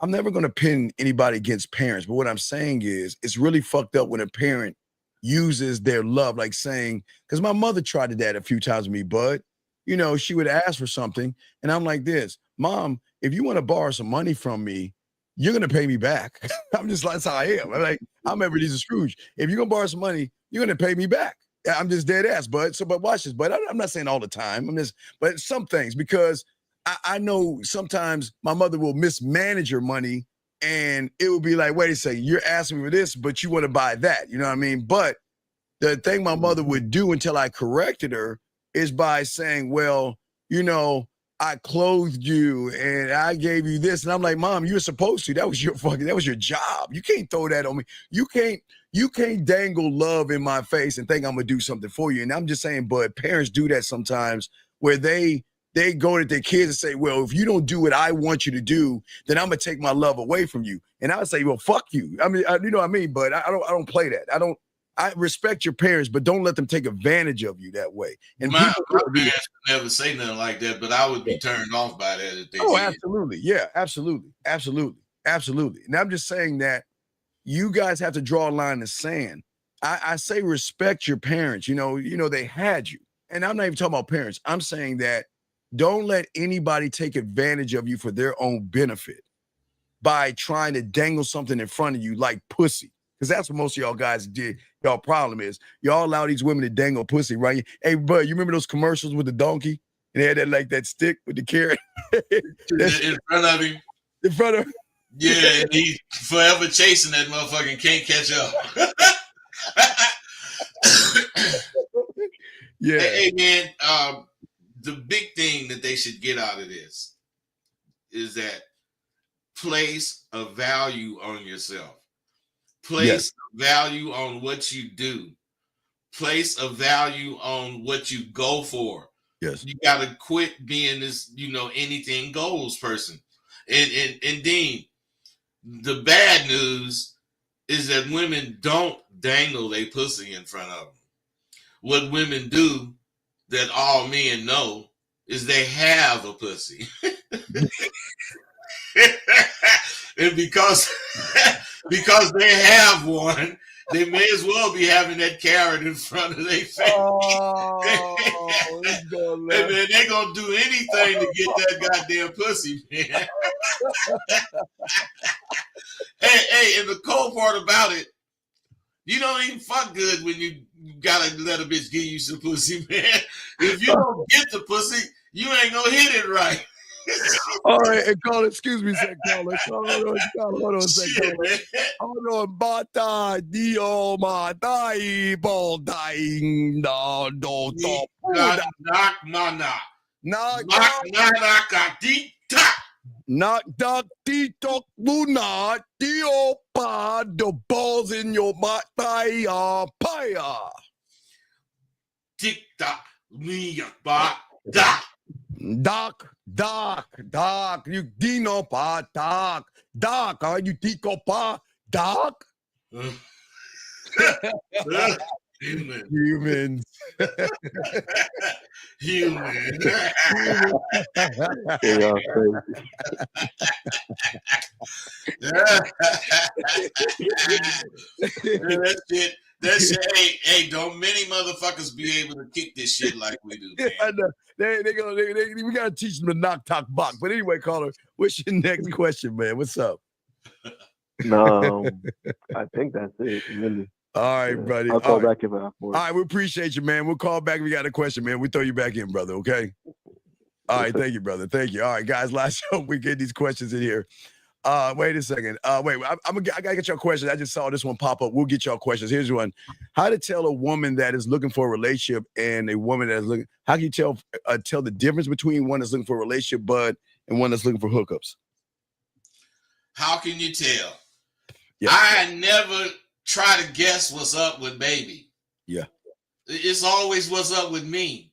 I'm never going to pin anybody against parents, but what I'm saying is it's really fucked up when a parent uses their love, like saying, because my mother tried that a few times with me, bud. You know, she would ask for something, and I'm like this, Mom, if you want to borrow some money from me, you're going to pay me back. I'm just like, that's how I am. I'm like, I'm Ebenezer Scrooge. If you're going to borrow some money, you're going to pay me back. I'm just dead ass, bud. So, but watch this, but I'm not saying all the time. But some things, because I know sometimes my mother will mismanage her money, and it will be like, wait a second, you're asking me for this, but you want to buy that. You know what I mean? But the thing my mother would do until I corrected her is by saying, well, you know, I clothed you and I gave you this. And I'm like, Mom, you were supposed to. That was your job. You can't throw that on me. You can't dangle love in my face and think I'm gonna do something for you. And I'm just saying, but parents do that sometimes, where they go to their kids and say, well, if you don't do what I want you to do, then I'm gonna take my love away from you. And I would say, well, fuck you. I mean, you know what I mean? But I don't play that. I respect your parents, but don't let them take advantage of you that way. And my parents would never say nothing like that, but I would be turned off by that if they did. Absolutely. Yeah, absolutely. And I'm just saying that you guys have to draw a line in the sand. I say respect your parents. You know, they had you. And I'm not even talking about parents. I'm saying that don't let anybody take advantage of you for their own benefit by trying to dangle something in front of you like pussy. Because that's what most of y'all guys did. Y'all problem is y'all allow these women to dangle pussy, right? Hey, bud, you remember those commercials with the donkey? And they had that stick with the carrot in front of him. In front of him. Yeah, and he's forever chasing that motherfucker and can't catch up. Yeah. Hey, man, the big thing that they should get out of this is that place a value on yourself. Place a value on what you do. Place a value on what you go for. Yes. You got to quit being this, anything goes person. And Dean, the bad news is that women don't dangle their pussy in front of them. What women do that all men know is they have a pussy. And because they have one, they may as well be having that carrot in front of their face. Oh, hey, man, they're going to do anything to get that goddamn pussy, man. hey, and the cold part about it, you don't even fuck good when you gotta let a bitch give you some pussy, man. If you don't get the pussy, you ain't gonna hit it right. All right, and caller, excuse me, second caller. Hold on a second. Hold on, bata dio matai boldaing da do to knock mana knock nakatita knock duck titok luna dio pa the balls in your matai paya tick tock me ba da. Doc, you dino pa, doc, you tico pa, doc? Humans. That shit, hey, don't many motherfuckers be able to kick this shit like we do, man. I know. We gotta teach them to knock talk box. But anyway, caller, what's your next question, man? What's up? No, I think that's it, really. All right, buddy. I'll call back if I have more. All right, we appreciate you, man. We'll call back if we got a question, man. We'll throw you back in, brother, okay? All right, thank you, brother. Thank you. All right, guys, last show we get these questions in here. Wait a second. I gotta get your questions. I just saw this one pop up. We'll get y'all questions. Here's one. How to tell a woman that is looking for a relationship and a woman that is looking, how can you tell the difference between one that's looking for a relationship, bud, and one that's looking for hookups? How can you tell? Yeah. I never try to guess what's up with baby. Yeah. It's always what's up with me.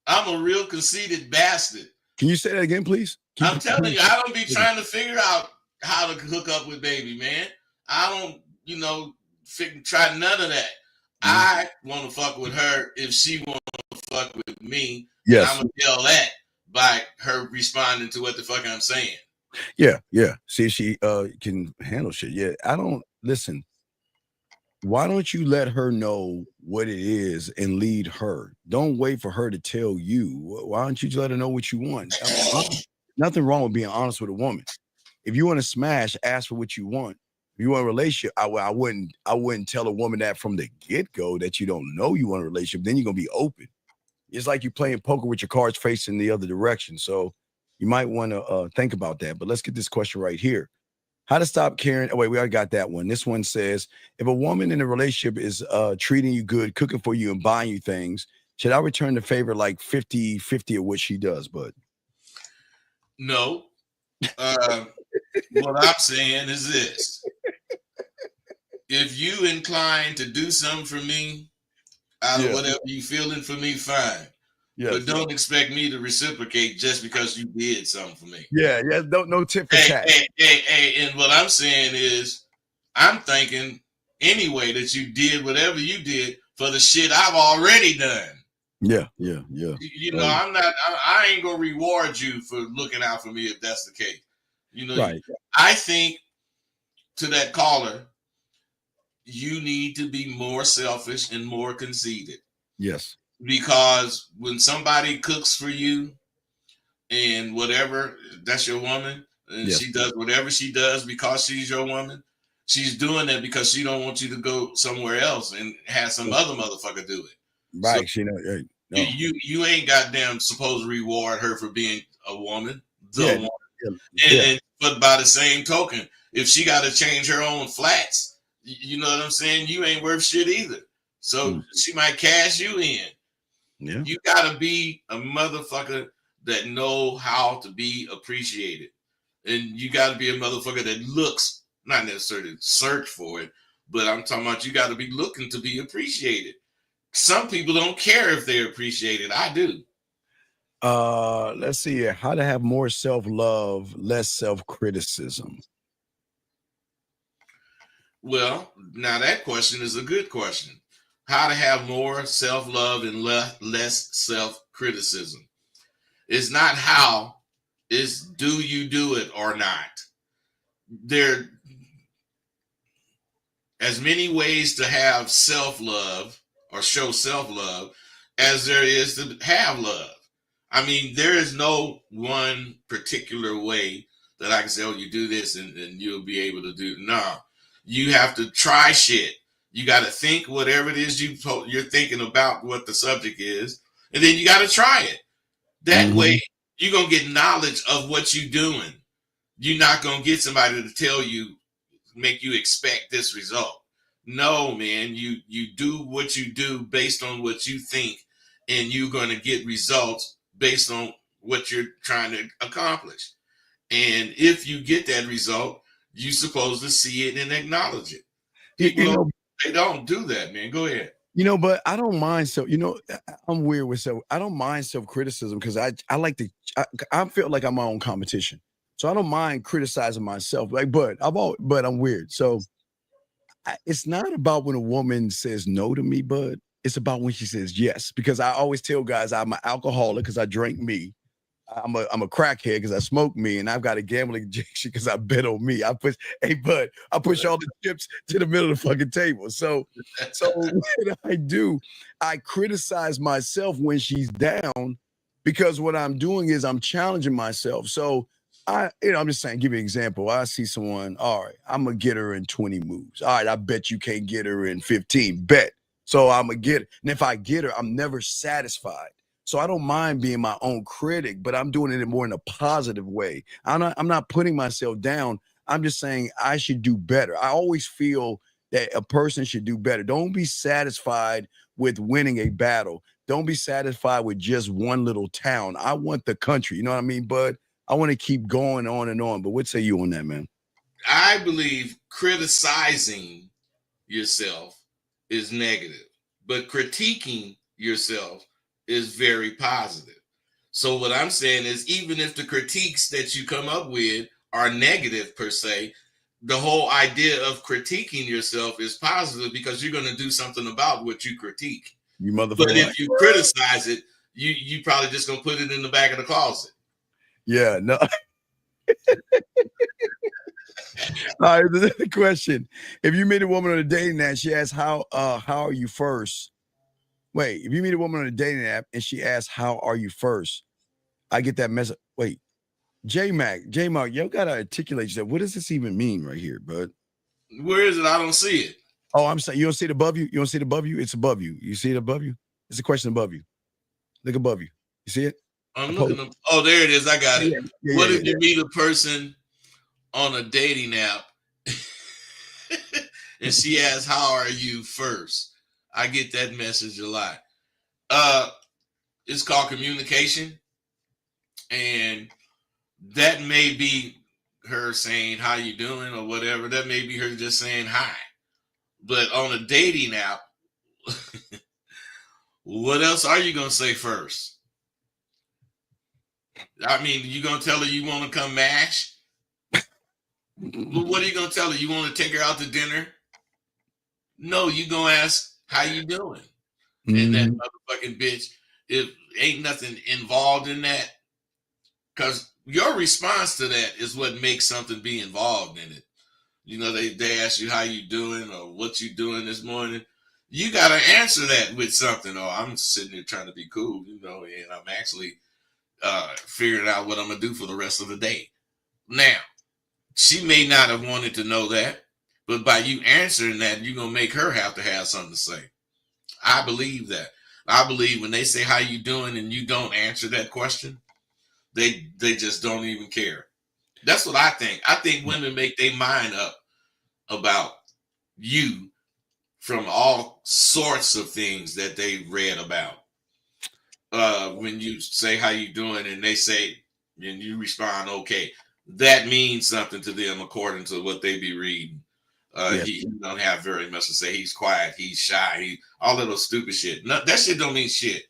I'm a real conceited bastard. Can you say that again, please? I'm telling you, I don't be trying to figure out how to hook up with baby, man. I don't, try none of that. I want to fuck with her if she want to fuck fuck with me. Yes. And I'm gonna tell that by her responding to what the fuck I'm saying. Yeah. See, she can handle shit. Yeah. I don't listen. Why don't you let her know what it is and lead her? Don't wait for her to tell you. Why don't you just let her know what you want? Nothing wrong with being honest with a woman. If you want to smash, ask for what you want. If you want a relationship, I wouldn't tell a woman that from the get-go that you don't know you want a relationship. Then you're gonna be open. It's like you playing poker with your cards facing the other direction. So you might want to think about that. But let's get this question right here. How to stop caring? Oh, wait, we already got that one. This one says, if a woman in a relationship is treating you good, cooking for you, and buying you things, should I return the favor like 50-50 of what she does, bud? No. What I'm saying is this. If you inclined to do something for me, out of whatever you feeling for me, fine. Yes, but don't expect me to reciprocate just because you did something for me. Yeah, no tip for tat. And what I'm saying is, I'm thinking anyway that you did whatever you did for the shit I've already done. Yeah. You know, I ain't gonna reward you for looking out for me if that's the case. You know, right. I think to that caller, you need to be more selfish and more conceited. Yes. Because when somebody cooks for you and whatever, that's your woman, and she does whatever she does because she's your woman, she's doing that because she don't want you to go somewhere else and have some other motherfucker do it. Right. So no. You ain't goddamn supposed to reward her for being a woman. Woman. But by the same token, if she got to change her own flats, you know what I'm saying? You ain't worth shit either. So she might cash you in. Yeah. You gotta be a motherfucker that know how to be appreciated. And you gotta be a motherfucker that looks, not necessarily search for it, but I'm talking about you gotta be looking to be appreciated. Some people don't care if they're appreciated. I do. Let's see here. How to have more self-love, less self-criticism. Well, now that question is a good question. How to have more self-love and less self-criticism. It's not how, it's do you do it or not. There as many ways to have self-love or show self-love as there is to have love. I mean, there is no one particular way that I can say, oh, you do this and you'll be able to do. No, you have to try shit. You got to think whatever it is you're thinking about what the subject is, and then you got to try it. That way, you're going to get knowledge of what you're doing. You're not going to get somebody to tell you, make you expect this result. No, man, you do what you do based on what you think, and you're going to get results based on what you're trying to accomplish. And if you get that result, you're supposed to see it and acknowledge it. People they don't do that, man. Go ahead. But I don't mind. So, I'm weird with I don't mind self-criticism because I like to, I feel like I'm my own competition. So I don't mind criticizing myself. But I'm weird. So it's not about when a woman says no to me, bud. It's about when she says yes. Because I always tell guys I'm an alcoholic because I drink me. I'm a crackhead because I smoke me, and I've got a gambling addiction because I bet on me. I push all the chips to the middle of the fucking table. So what I do, I criticize myself when she's down because what I'm doing is I'm challenging myself. So I'm just saying, give you an example. I see someone, all right, I'm gonna get her in 20 moves. All right, I bet you can't get her in 15. Bet. So I'm gonna get her. And if I get her, I'm never satisfied. So I don't mind being my own critic, but I'm doing it more in a positive way. I'm not putting myself down. I'm just saying I should do better. I always feel that a person should do better. Don't be satisfied with winning a battle. Don't be satisfied with just one little town. I want the country. You know what I mean, bud? I want to keep going on and on. But what say you on that, man? I believe criticizing yourself is negative, but critiquing yourself is very positive. So what I'm saying is, even if the critiques that you come up with are negative per se, the whole idea of critiquing yourself is positive because you're going to do something about what you critique. You motherfucker. But if you criticize it, you probably just gonna put it in the back of the closet. Yeah, no. All right, the question. If you meet a woman on a dating app, she asks, how are you first? Wait, if you meet a woman on a dating app and she asks, how are you first? I get that message. Wait, J-Mac, you gotta articulate yourself. What does this even mean right here, bud? Where is it? I don't see it. Oh, I'm saying you don't see it above you? You don't see it above you? It's above you. You see it above you? It's a question above you. Look above you. You see it? I'm looking up. Oh, there it is. I got it. Yeah, what if you meet a person on a dating app and she asks, how are you first? I get that message a lot. It's called communication. And that may be her saying, how you doing or whatever. That may be her just saying hi. But on a dating app, what else are you going to say first? I mean, you going to tell her you want to come mash? What are you going to tell her? You want to take her out to dinner? No, you going to ask, how you doing? And that motherfucking bitch, if ain't nothing involved in that, because your response to that is what makes something be involved in it. You know, they ask you how you doing or what you doing this morning. You got to answer that with something. Oh, I'm sitting there trying to be cool, you know, and I'm actually figuring out what I'm going to do for the rest of the day. Now, she may not have wanted to know that, but by you answering that, you're going to make her have to have something to say. I believe that. I believe when they say how you doing and you don't answer that question, they just don't even care. That's what I think. I think women make their mind up about you from all sorts of things that they read about. When you say how you doing and they say, and you respond, okay, that means something to them according to what they be reading. He don't have very much to say. He's quiet. He's shy. All of those stupid shit. No, that shit don't mean shit.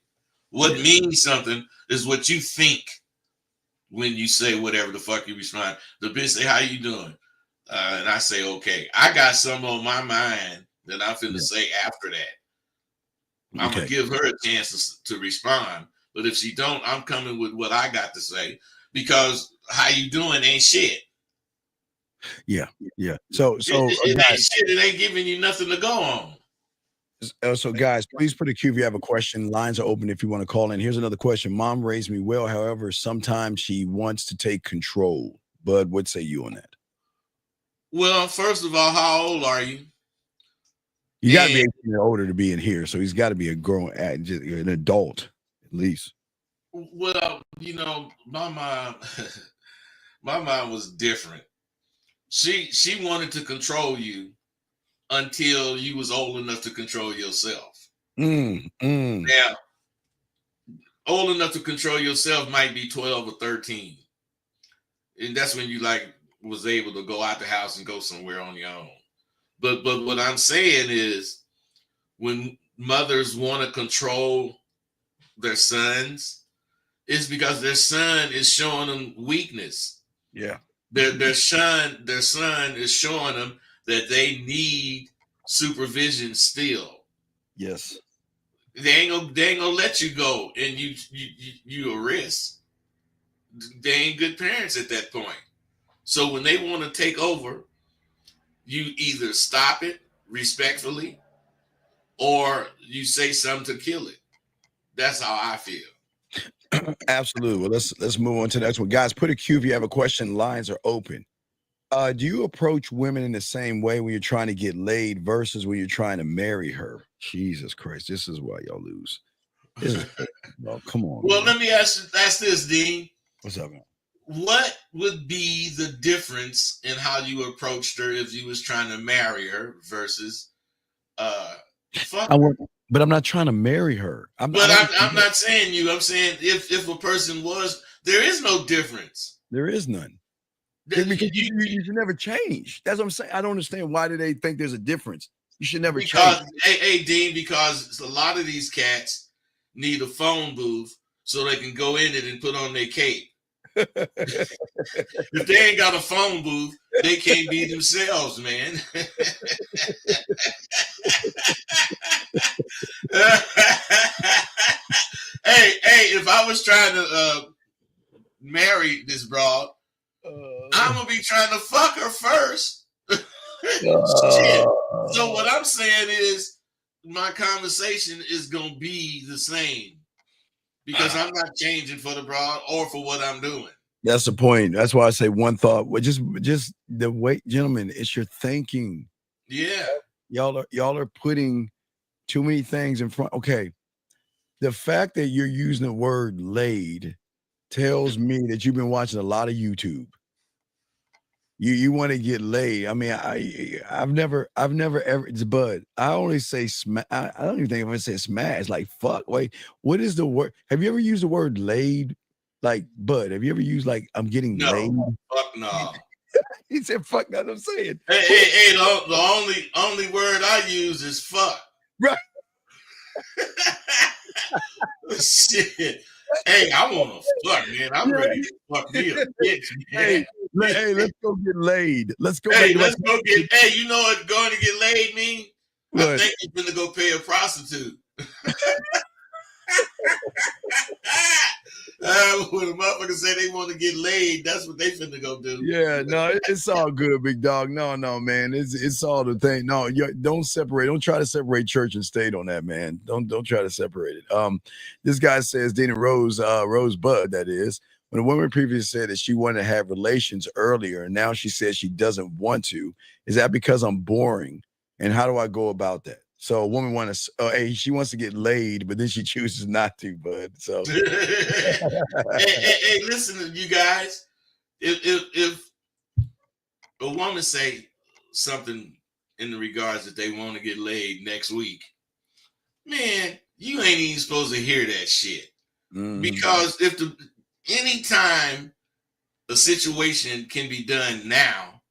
What means something is what you think when you say whatever the fuck you respond. The bitch say, how you doing? And I say, okay. I got something on my mind that I'm finna say after that. I'm going to give her a chance to respond. But if she don't, I'm coming with what I got to say. Because how you doing ain't shit. Yeah. So it ain't shit. It ain't giving you nothing to go on. So guys, please put a Q if you have a question. Lines are open if you want to call in. Here's another question. Mom raised me well. However, sometimes she wants to take control. Bud, what say you on that? Well, first of all, how old are you? You got to be 18 or older to be in here. So he's got to be a grown, an adult at least. Well, you know, my mom was different. She wanted to control you until you was old enough to control yourself. Now, old enough to control yourself might be 12 or 13. And that's when you was able to go out the house and go somewhere on your own. But what I'm saying is when mothers want to control their sons, it's because their son is showing them weakness. Yeah. Their son is showing them that they need supervision still. Yes. They ain't gonna let you go and you a risk. They ain't good parents at that point. So when they want to take over, you either stop it respectfully or you say something to kill it. That's how I feel. Absolutely. Well, let's move on to the next one. Guys, put a Q if you have a question. Lines are open. Do you approach women in the same way when you're trying to get laid versus when you're trying to marry her? Jesus Christ, this is why y'all lose. Well, come on. Well, man. let me ask this, Dean. What's up, man? What would be the difference in how you approached her if you was trying to marry her versus fuck her? But I'm not trying to marry her. I'm not saying you. I'm saying if a person was, there is no difference. There is none. Because you should never change. That's what I'm saying. I don't understand why do they think there's a difference. You should never change. Hey, Dean, because a lot of these cats need a phone booth so they can go in it and put on their cape. If they ain't got a phone booth, they can't be themselves, man. trying to marry this broad, I'm gonna be trying to fuck her first. Shit. So what I'm saying is, my conversation is gonna be the same because I'm not changing for the broad or for what I'm doing. That's the point. That's why I say one thought. Well, just the way, gentlemen, it's your thinking. Yeah. Y'all are putting too many things in front. Okay. The fact that you're using the word laid tells me that you've been watching a lot of YouTube. You want to get laid. I mean, I've never ever, it's Bud. I only say smash. I don't even think I'm gonna say smash. Like fuck. Wait, what is the word? Have you ever used the word laid? Like Bud, have you ever used like I'm getting laid? Fuck no. He said fuck. That's what I'm saying. Hey, the only word I use is fuck. Right. Shit. Hey, I want to fuck, man. I'm ready to fuck me a bitch, man. Hey, let's go get laid. Let's go. Hey, let's go get. Hey, you know what going to get laid mean? What? I think you're gonna go pay a prostitute. When a motherfucker say they want to get laid, that's what they finna go do. Yeah, no, it's all good, big dog. No, man, it's all the thing. No, don't separate. Don't try to separate church and state on that, man. Don't try to separate it. This guy says dating Rosebud, that is. When a woman previously said that she wanted to have relations earlier, and now she says she doesn't want to, is that because I'm boring? And how do I go about that? So a woman hey, she wants to get laid, but then she chooses not to, Bud. So hey, listen, you guys. If a woman say something in the regards that they want to get laid next week, man, you ain't even supposed to hear that shit. Because anytime a situation can be done now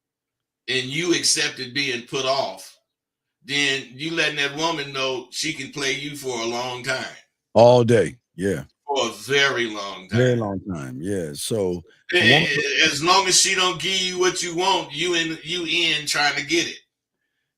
and you accept it being put off, then you letting that woman know she can play you for a long time. All day. Yeah. For a very long time. Very long time. Yeah. So as long as she don't give you what you want, you in trying to get it.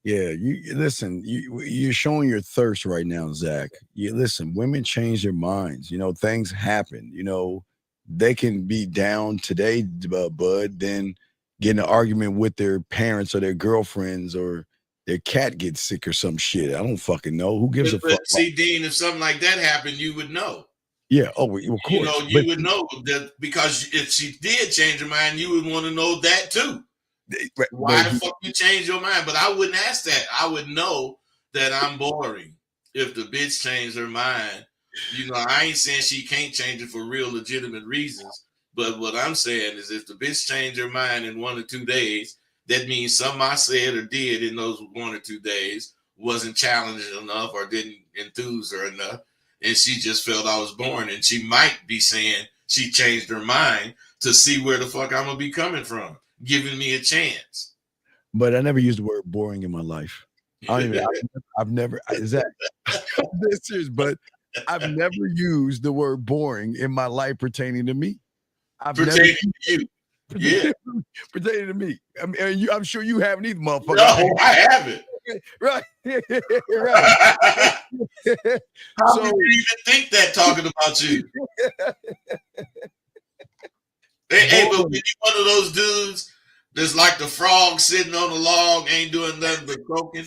Yeah, you listen, you're showing your thirst right now, Zach. You listen, women change their minds. You know, things happen. You know, they can be down today, Bud, then get in an argument with their parents or their girlfriends, or their cat gets sick or some shit. I don't fucking know. Who gives a fuck? See, Dean, if something like that happened, you would know. Yeah. Oh, of course. You know, you would know that, because if she did change her mind, you would want to know that too. Why the fuck you change your mind? But I wouldn't ask that. I would know that I'm boring if the bitch changed her mind. You know, I ain't saying she can't change it for real legitimate reasons. But what I'm saying is, if the bitch changed her mind in 1 or 2 days, that means something I said or did in those 1 or 2 days wasn't challenging enough or didn't enthuse her enough. And she just felt I was boring. And she might be saying she changed her mind to see where the fuck I'm going to be coming from, giving me a chance. But I never used the word boring in my life. I've never, is that this is, but I've never used the word boring in my life pertaining to me. Pertaining to you. Yeah. Pertaining to me. I mean, I'm sure you haven't either, motherfucker. No, I haven't. Right. Right. How do you even think that talking about you? Hey, but when you one of those dudes that's like the frog sitting on a log, ain't doing nothing but croaking,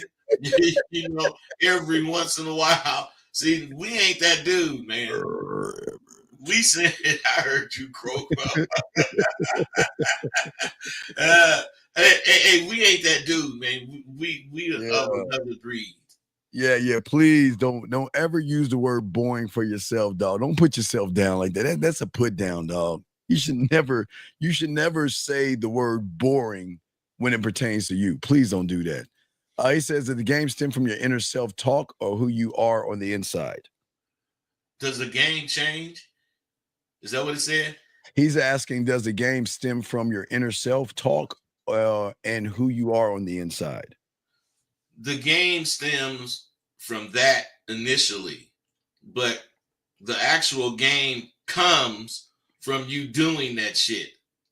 you know, every once in a while. See, we ain't that dude, man. We said, I heard you croak. Hey, we ain't that dude, man. We of another breed. Yeah. Please don't ever use the word boring for yourself, dog. Don't put yourself down like that. That's a put down, dog. You should never say the word boring when it pertains to you. Please don't do that. He says that the game stem from your inner self-talk or who you are on the inside. Does the game change? Is that what it said? He's asking, does the game stem from your inner self-talk and who you are on the inside? The game stems from that initially, but the actual game comes from you doing that shit,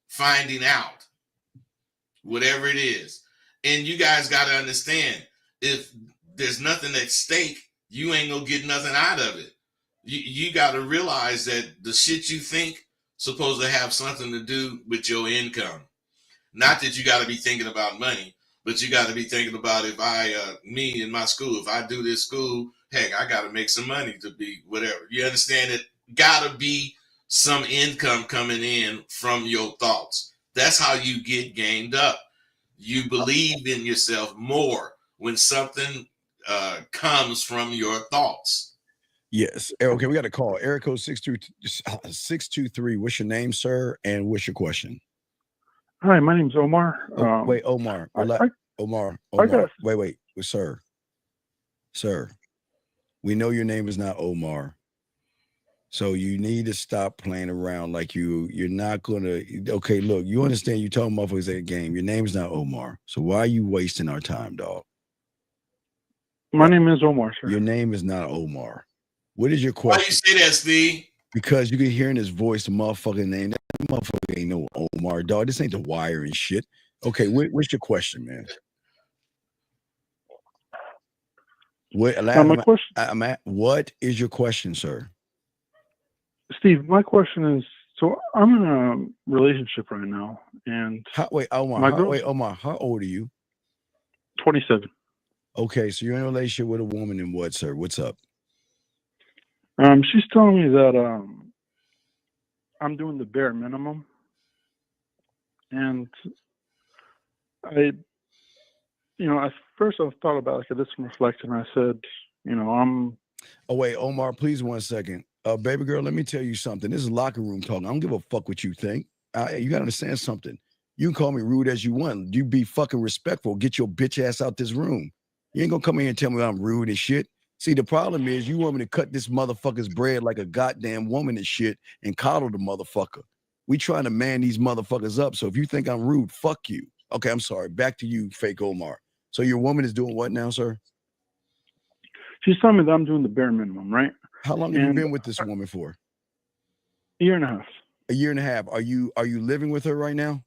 finding out, whatever it is. And you guys got to understand, if there's nothing at stake, you ain't gonna get nothing out of it. You got to realize that the shit you think supposed to have something to do with your income. Not that you got to be thinking about money, but you got to be thinking about if me in my school, if I do this school, heck, I got to make some money to be whatever. You understand it? Got to be some income coming in from your thoughts. That's how you get gained up. You believe in yourself more when something comes from your thoughts. Yes. Okay, we got a call. Area code 623. What's your name, sir? And what's your question? Hi, my name's Omar. Wait, Omar. Omar. Wait, sir. Sir, we know your name is not Omar. So you need to stop playing around like you're not gonna. Okay, look, you understand you talking motherfuckers at a game. Your name is not Omar. So why are you wasting our time, dog? My name is Omar, sir. Your name is not Omar. What is your question? Why you say that, Steve? Because you can hear in his voice the motherfucking name. That motherfucker ain't no Omar, dog. This ain't The Wire and shit. Okay, what's your question, man? What is your question, sir? Steve, my question is, so I'm in a relationship right now, and Omar, how old are you? 27. Okay, so you're in a relationship with a woman and what, sir? What's up? She's telling me that I'm doing the bare minimum, and at first I thought about it. I did some reflection. I said, I'm. Oh wait, Omar, please 1 second. Baby girl, let me tell you something. This is locker room talking. I don't give a fuck what you think. You gotta understand something. You can call me rude as you want. You be fucking respectful. Get your bitch ass out this room. You ain't gonna come in here and tell me I'm rude and shit. See, the problem is you want me to cut this motherfucker's bread like a goddamn woman and shit and coddle the motherfucker. We trying to man these motherfuckers up. So if you think I'm rude, fuck you. Okay, I'm sorry. Back to you, fake Omar. So your woman is doing what now, sir? She's telling me that I'm doing the bare minimum, right? How long have you been with this woman for? A year and a half. A year and a half. Are you living with her right now?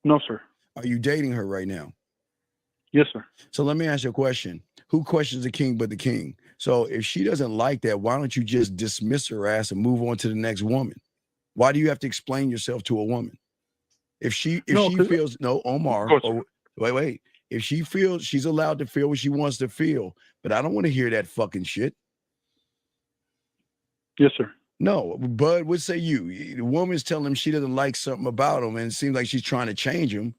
No, sir. Are you dating her right now? Yes, sir. So let me ask you a question. Who questions the king but the king? So if she doesn't like that, why don't you just dismiss her ass and move on to the next woman? Why do you have to explain yourself to a woman? If she feels Omar, wait. If she feels she's allowed to feel what she wants to feel, but I don't want to hear that fucking shit. Yes, sir. No, Bud, what say you? The woman's telling him she doesn't like something about him, and it seems like she's trying to change him.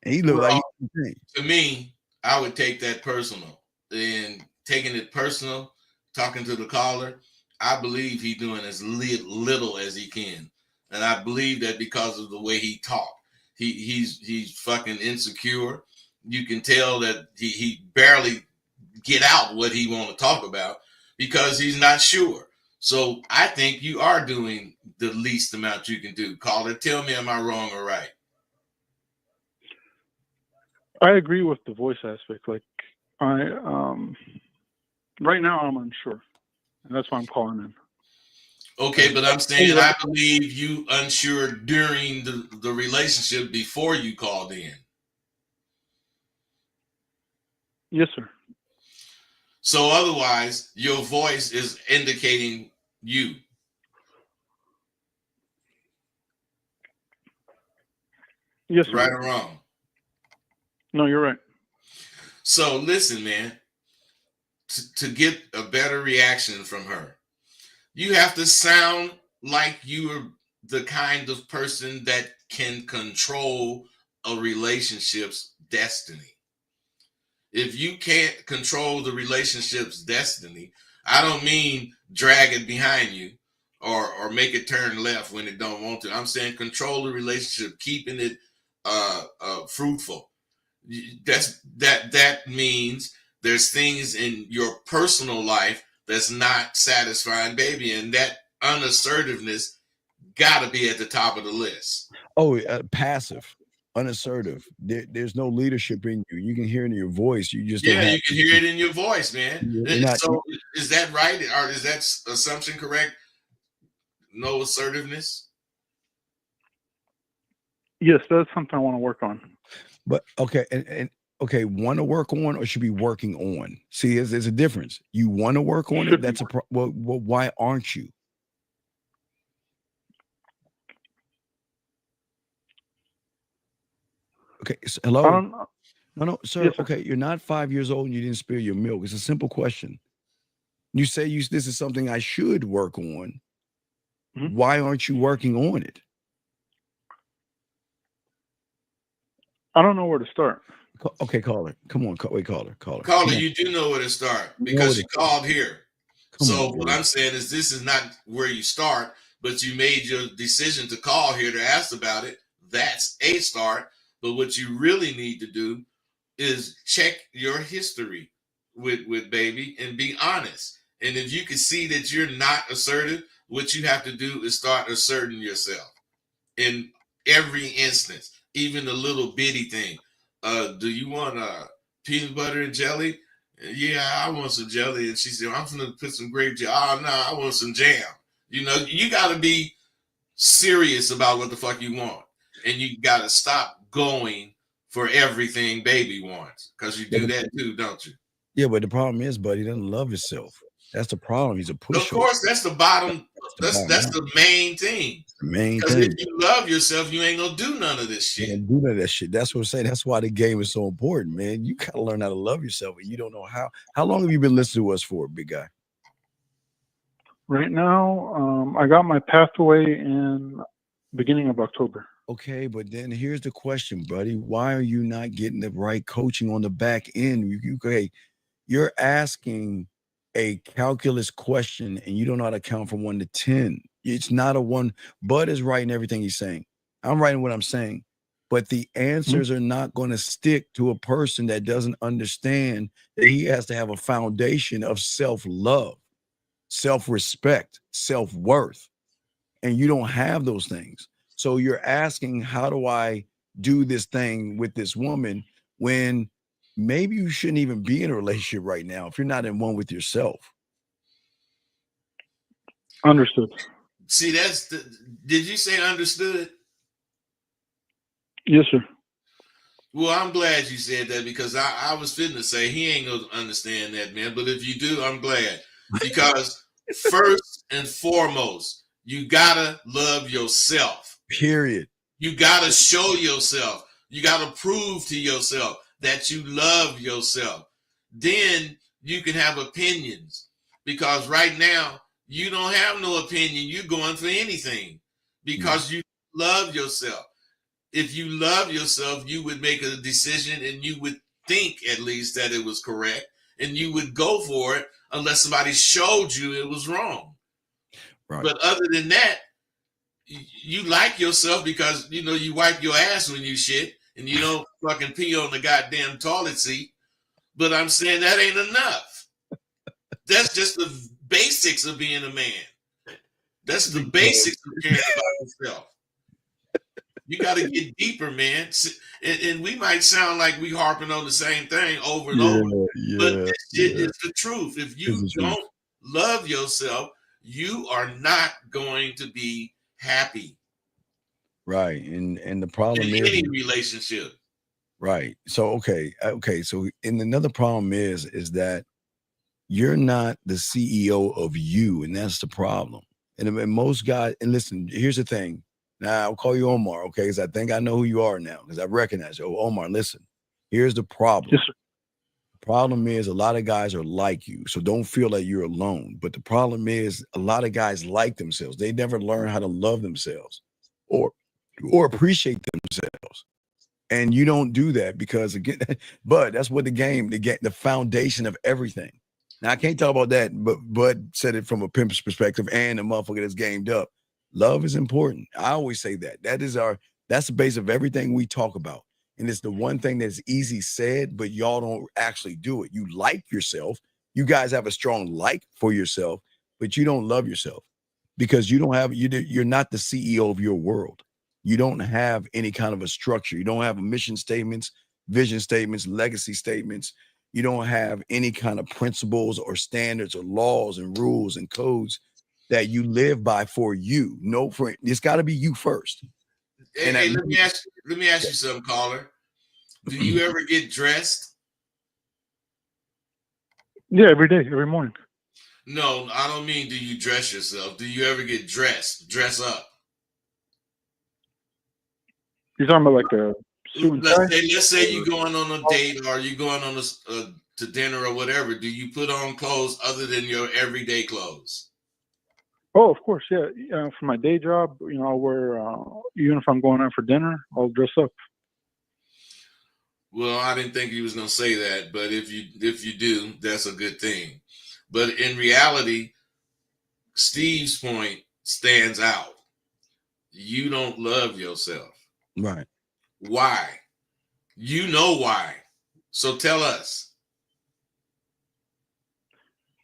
And he looked like to me, I would take that personal. And taking it personal, talking to the caller, I believe he's doing as little as he can. And I believe that because of the way he talked. He's fucking insecure. You can tell that he barely get out what he want to talk about because he's not sure. So I think you are doing the least amount you can do. Caller, tell me, am I wrong or right? I agree with the voice aspect. Like right now I'm unsure, and that's why I'm calling in. Okay, but I'm saying I believe you unsure during the relationship before you called in. Yes, sir. So otherwise, your voice is indicating you. Yes, sir. Right or wrong? No, you're right. So listen, man, to get a better reaction from her, you have to sound like you're the kind of person that can control a relationship's destiny. If you can't control the relationship's destiny, I don't mean drag it behind you or make it turn left when it don't want to. I'm saying control the relationship, keeping it fruitful. That means there's things in your personal life that's not satisfying, baby, and that unassertiveness got to be at the top of the list. Oh, passive. Unassertive. There's no leadership in you. You can hear it in your voice. You just you can hear it in your voice, man. So is that right, or is that assumption correct? No assertiveness. Yes, that's something I want to work on. But okay, and Okay, want to work on or should be working on? See, there's a difference. You want to work on it. That's a well, why aren't you? Okay, hello. I don't know. No, sir. Yes, sir. Okay, you're not 5 years old and you didn't spill your milk. It's a simple question. You say this is something I should work on. Mhm. Why aren't you working on it? I don't know where to start. Okay, caller. Come on, caller. Caller. Caller, you do know where to start because you called here. So what I'm saying is this is not where you start, but you made your decision to call here to ask about it. That's a start. But what you really need to do is check your history with baby and be honest. And if you can see that you're not assertive, what you have to do is start asserting yourself in every instance, even the little bitty thing. Do you want peanut butter and jelly? Yeah, I want some jelly. And she said, I'm gonna put some grape jelly. Oh no, I want some jam. You know, you gotta be serious about what the fuck you want. And you gotta stop going for everything baby wants. Because you do that too, don't you? Yeah, but the problem is, buddy, he doesn't love himself. That's the problem. He's a pushover. Of course, that's the bottom. That's the main thing. The main Because thing. if you love yourself, you ain't gonna do none of this shit. And do none of that shit. That's what I'm saying. That's why the game is so important, man. You gotta learn how to love yourself, and you don't know how. How long have you been listening to us for, big guy? Right now, I got my pathway in beginning of October. Okay, but then here's the question, buddy. Why are you not getting the right coaching on the back end? You're asking a calculus question and you don't know how to count from 1 to 10. It's not a one. Bud is writing everything he's saying. I'm writing what I'm saying. But the answers are not going to stick to a person that doesn't understand that he has to have a foundation of self-love, self-respect, self-worth. And you don't have those things. So you're asking, how do I do this thing with this woman when maybe you shouldn't even be in a relationship right now if you're not in one with yourself? Understood. See, did you say understood? Yes, sir. Well, I'm glad you said that because I was fitting to say he ain't gonna understand that, man. But if you do, I'm glad. Because first and foremost, you gotta love yourself. Period. You gotta show yourself. You gotta prove to yourself that you love yourself. Then you can have opinions. Because right now, you don't have no opinion. You're going for anything because you love yourself. If you love yourself, you would make a decision and you would think at least that it was correct and you would go for it unless somebody showed you it was wrong. Right. But other than that, you like yourself because, you know, you wipe your ass when you shit and you don't fucking pee on the goddamn toilet seat. But I'm saying that ain't enough. That's just the basics of being a man. That's the basics of caring about yourself. You got to get deeper, man. And we might sound like we harping on the same thing over and over, but this shit is the truth. If you don't love yourself, you are not going to be happy. Right. And the problem in is any relationship. Right. So okay. So and another problem is that you're not the CEO of you, and that's the problem. And most guys, and listen, here's the thing. Now I'll call you Omar, okay? Because I think I know who you are now, because I recognize you. Oh, Omar, listen. Here's the problem. Yes, sir. The problem is a lot of guys are like you, so don't feel like you're alone. But the problem is a lot of guys like themselves. They never learn how to love themselves or appreciate themselves. And you don't do that because again, but that's what the foundation of everything. Now I can't talk about that, but Bud said it from a pimp's perspective and a motherfucker that's gamed up. Love is important. I always say that. That's the base of everything we talk about. And it's the one thing that's easy said, but y'all don't actually do it. You like yourself. You guys have a strong like for yourself, but you don't love yourself because you're not the CEO of your world. You don't have any kind of a structure. You don't have a mission statements, vision statements, legacy statements. You don't have any kind of principles or standards or laws and rules and codes that you live by for you. No, it's got to be you first. Hey, let me ask you something, caller. Do you ever get dressed? Yeah, every day, every morning. No, I don't mean do you dress yourself. Do you ever get dressed? Dress up? You're talking about like a suit and tie? Let's say you're going on a date or you're going on to dinner or whatever. Do you put on clothes other than your everyday clothes? Oh, of course, yeah. For my day job, I'll wear, even if I'm going out for dinner, I'll dress up. Well, I didn't think you was gonna say that, but if you do, that's a good thing. But in reality, Steve's point stands out. You don't love yourself. Right. Why? You know why. So tell us.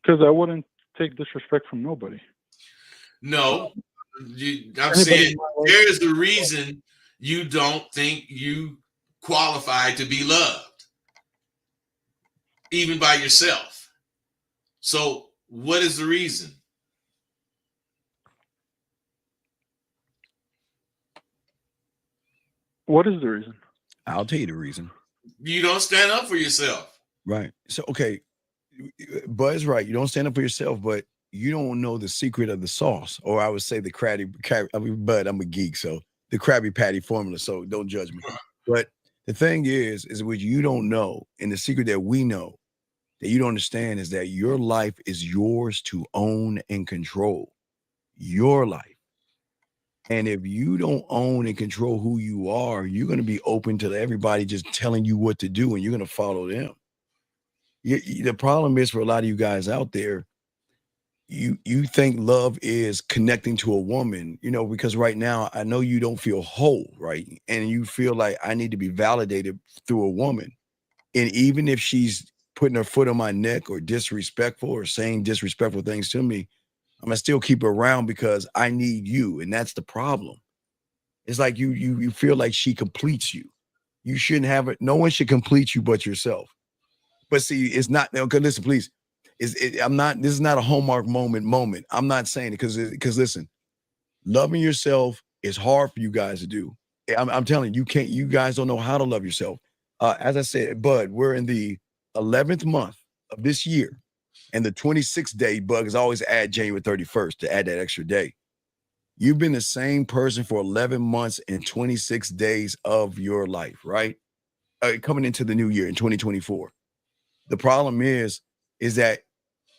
Because I wouldn't take disrespect from nobody. No, I'm saying there's a reason you don't think you qualify to be loved, even by yourself. So what is the reason? What is the reason? I'll tell you the reason. You don't stand up for yourself. Right. So, okay, Bud's right. You don't stand up for yourself, but you don't know the secret of the sauce, or I would say the Bud, I'm a geek, so the Krabby Patty formula. So don't judge me. But the thing is what you don't know, and the secret that we know that you don't understand is that your life is yours to own and control. Your life. And if you don't own and control who you are, you're going to be open to everybody just telling you what to do, and you're going to follow them. The problem is for a lot of you guys out there, you think love is connecting to a woman, because right now I know you don't feel whole, right? And you feel like I need to be validated through a woman. And even if she's putting her foot on my neck or disrespectful or saying disrespectful things to me, I'm gonna still keep her around because I need you. And that's the problem. It's like you feel like she completes you. You shouldn't have it. No one should complete you but yourself. But see, it's not. Okay, listen, please. I'm not. This is not a Hallmark moment. I'm not saying it because listen, loving yourself is hard for you guys to do. I'm telling you, you can't. You guys don't know how to love yourself. As I said, Bud, we're in the 11th month of this year, and the 26th day. Bud is always add January 31st to add that extra day. You've been the same person for 11 months and 26 days of your life, right? Coming into the new year in 2024. The problem is that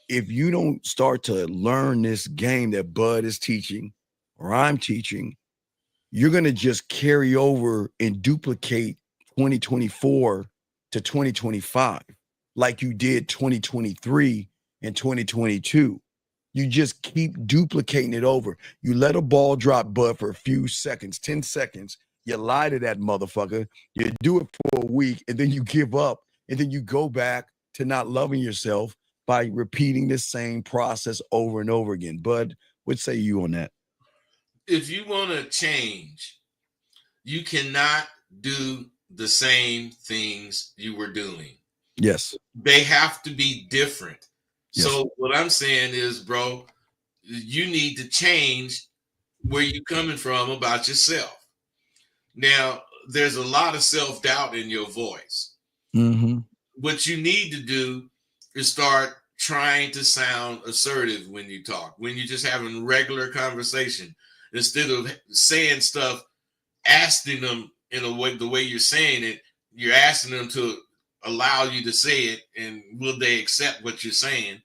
if you don't start to learn this game that Bud is teaching or I'm teaching, you're going to just carry over and duplicate 2024 to 2025 like you did 2023 and 2022. You just keep duplicating it over. You let a ball drop, Bud, for a few seconds, 10 seconds. You lie to that motherfucker. You do it for a week, and then you give up, and then you go back to not loving yourself by repeating the same process over and over again. Bud, what say you on that? If you want to change, you cannot do the same things you were doing. Yes. They have to be different. Yes. So what I'm saying is, bro, you need to change where you're coming from about yourself. Now, there's a lot of self-doubt in your voice. Mm-hmm. What you need to do is start trying to sound assertive when you talk, when you're just having regular conversation, instead of saying stuff, asking them in a way, the way you're saying it, you're asking them to allow you to say it, and will they accept what you're saying?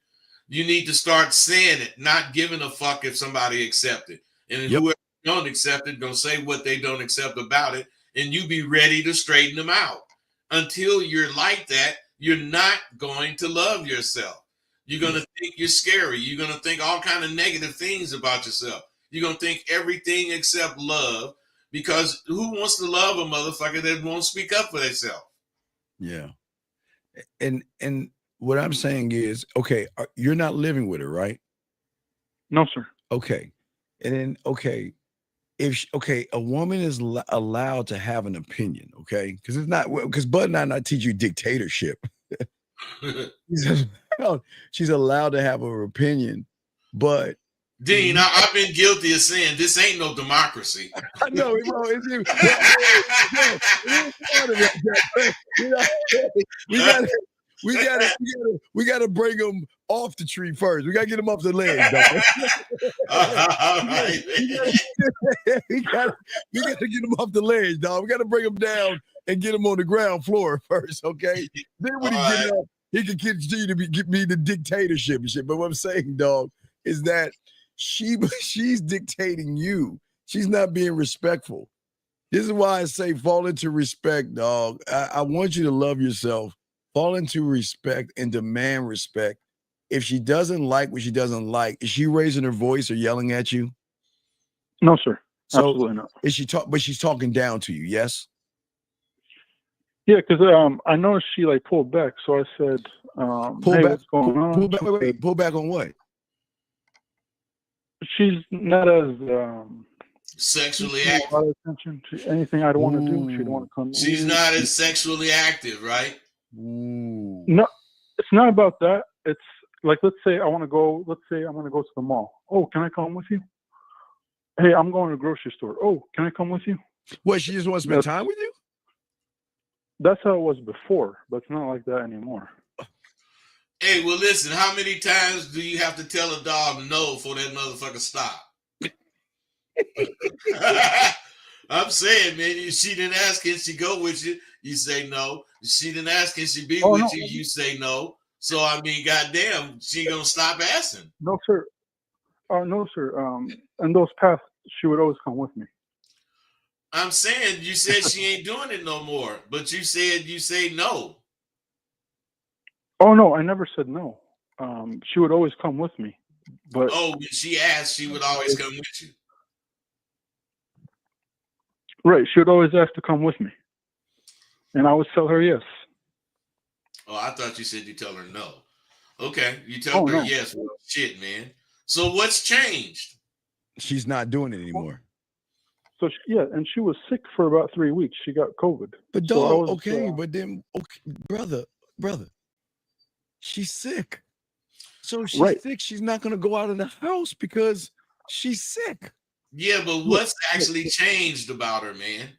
You need to start saying it, not giving a fuck if somebody accepts it. And whoever don't accept it, gonna say what they don't accept about it, and you be ready to straighten them out. Until you're like that, you're not going to love yourself. You're going to think you're scary. You're going to think all kind of negative things about yourself. You're going to think everything except love, because who wants to love a motherfucker that won't speak up for themselves? Yeah. And what I'm saying is, okay, you're not living with her, right? No, sir. Okay. And then, okay, a woman is allowed to have an opinion, okay? Because it's not, because Bud and I not teach you dictatorship. She's allowed to have her opinion, but Dean, I've been guilty of saying this ain't no democracy. I know, bro. We gotta bring them off the tree first. We gotta get them off the ledge, dog. we gotta get them off the ledge, dog. We gotta bring them down and get them on the ground floor first, okay? Then when he get up, he can continue to give me the dictatorship and shit. But what I'm saying, dog, is that she's dictating you. She's not being respectful. This is why I say fall into respect, dog. I want you to love yourself. Fall into respect and demand respect. If she doesn't like what she doesn't like, is she raising her voice or yelling at you? No, sir. So Absolutely not. Is she but she's talking down to you, yes? Yeah, because I noticed she like pulled back. So I said, pull hey, back, what's going on? Pull back, wait, pull back on what? She's not as sexually a active. lot of attention to anything I'd want to do. She'd want to come. She's not as sexually active, right? No, it's not about that. It's like, let's say I want to go. Let's say I'm going to go to the mall. Oh, can I come with you? Hey, I'm going to the grocery store. Oh, can I come with you? What, she just wants to spend time with you? That's how it was before, but it's not like that anymore. Hey, well, listen, how many times do you have to tell a dog no for that motherfucker stop? I'm saying, man, she didn't ask, can she go with you? You say no. She didn't ask, can she be with you? You say no. So, I mean, goddamn, she gonna stop asking. No, sir. No, sir. In those past, she would always come with me. I'm saying, you said she ain't doing it no more, but you said you say no. Oh, no, I never said no. She would always come with me. But when she asked, she would always come with you. Right. She would always ask to come with me. And I would tell her yes. Oh, I thought you said you tell her no. Okay. You tell her yes. Well, shit, man. So what's changed? She's not doing it anymore. So, and she was sick for about 3 weeks. She got COVID. But dog, but then, brother, she's sick. So if she's sick, she's not going to go out of the house because she's sick. Yeah, but what's actually changed about her, man?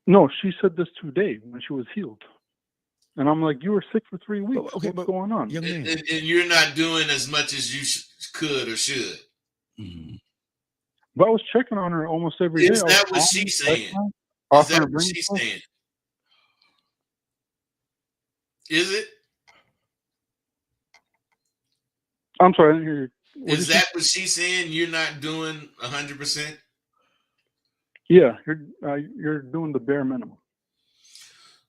No, she said this today when she was healed. And I'm like, you were sick for 3 weeks. Okay, what's going on? And you're not doing as much as you could or should. Mm-hmm. But I was checking on her almost every day. Is that what she's saying? Is that what she's saying? Is it? I'm sorry, I didn't hear you. Is that what she's saying? You're not doing 100%? Yeah, you're doing the bare minimum.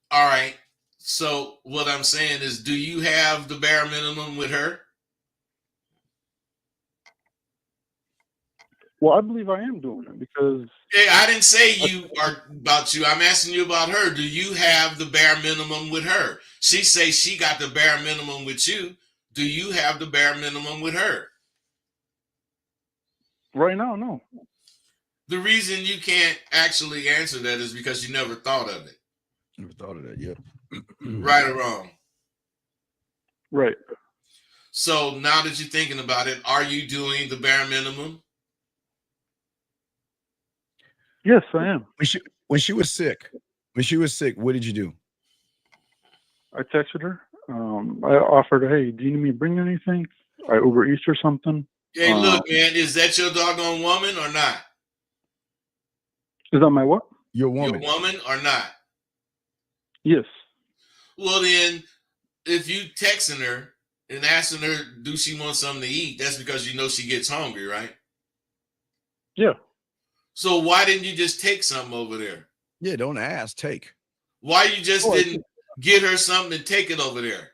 All right. So what I'm saying is, do you have the bare minimum with her? Well, I believe I am doing it because. Hey, I didn't say you are about you. I'm asking you about her. Do you have the bare minimum with her? She says she got the bare minimum with you. Do you have the bare minimum with her? Right now, no. The reason you can't actually answer that is because you never thought of it. Never thought of that, yeah. Right or wrong? Right. So now that you're thinking about it, are you doing the bare minimum? Yes, I am. When she was sick, what did you do? I texted her. I offered her, hey, do you need me to bring anything? I Uber Eats or something. Hey, look, man, is that your doggone woman or not? Is that my what? Your woman. Your woman or not? Yes. Well, then, if you texting her and asking her, do she want something to eat? That's because you know she gets hungry, right? Yeah. So why didn't you just take something over there? Yeah, don't ask, take. Why you just didn't get her something and take it over there?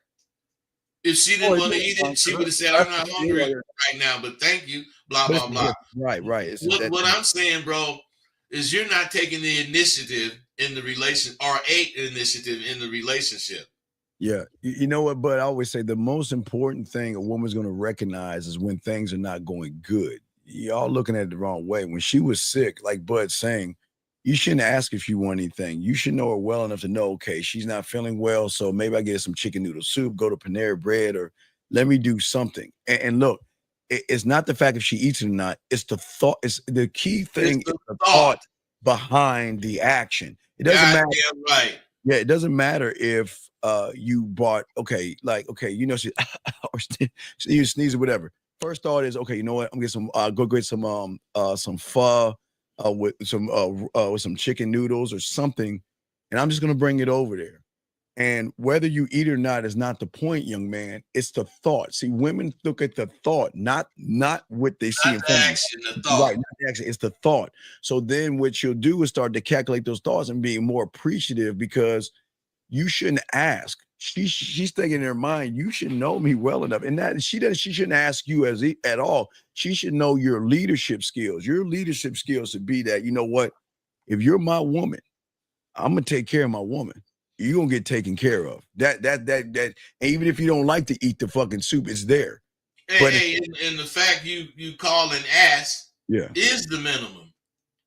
If she didn't want to eat it, she would have said, I'm not hungry right now, but thank you, blah, blah, blah. Right. What I'm saying, bro, is you're not taking the initiative in the relation or initiative in the relationship. Yeah. You know what, Bud? I always say the most important thing a woman's going to recognize is when things are not going good. Y'all looking at it the wrong way. When she was sick, like Bud's saying, you shouldn't ask if you want anything. You should know her well enough to know, okay, she's not feeling well, so maybe I get some chicken noodle soup, go to Panera Bread, or let me do something. And look, It's not the fact if she eats it or not. It's the thought. It's the key thing. It's the Is the thought. thought behind the action. It doesn't matter. Goddamn right. Yeah, it doesn't matter if you bought you know, or you sneeze or whatever. First thought is, okay, you know what? I'm gonna get some go get some pho with some chicken noodles or something, and I'm just gonna bring it over there. And whether you eat or not is not the point, young man. It's the thought. See, women look at the thought, not what they see in Not the front of them. action, the thought. Right, not the action. It's the thought. So then what you'll do is start to calculate those thoughts and being more appreciative, because you shouldn't ask. She's thinking in her mind, you should know me well enough. And that she shouldn't ask you at all. She should know your leadership skills. Your leadership skills should be that, you know what? If you're my woman, I'm gonna take care of my woman. You're gonna get taken care of. That even if you don't like to eat the fucking soup, it's there. And the fact you call and ask is the minimum.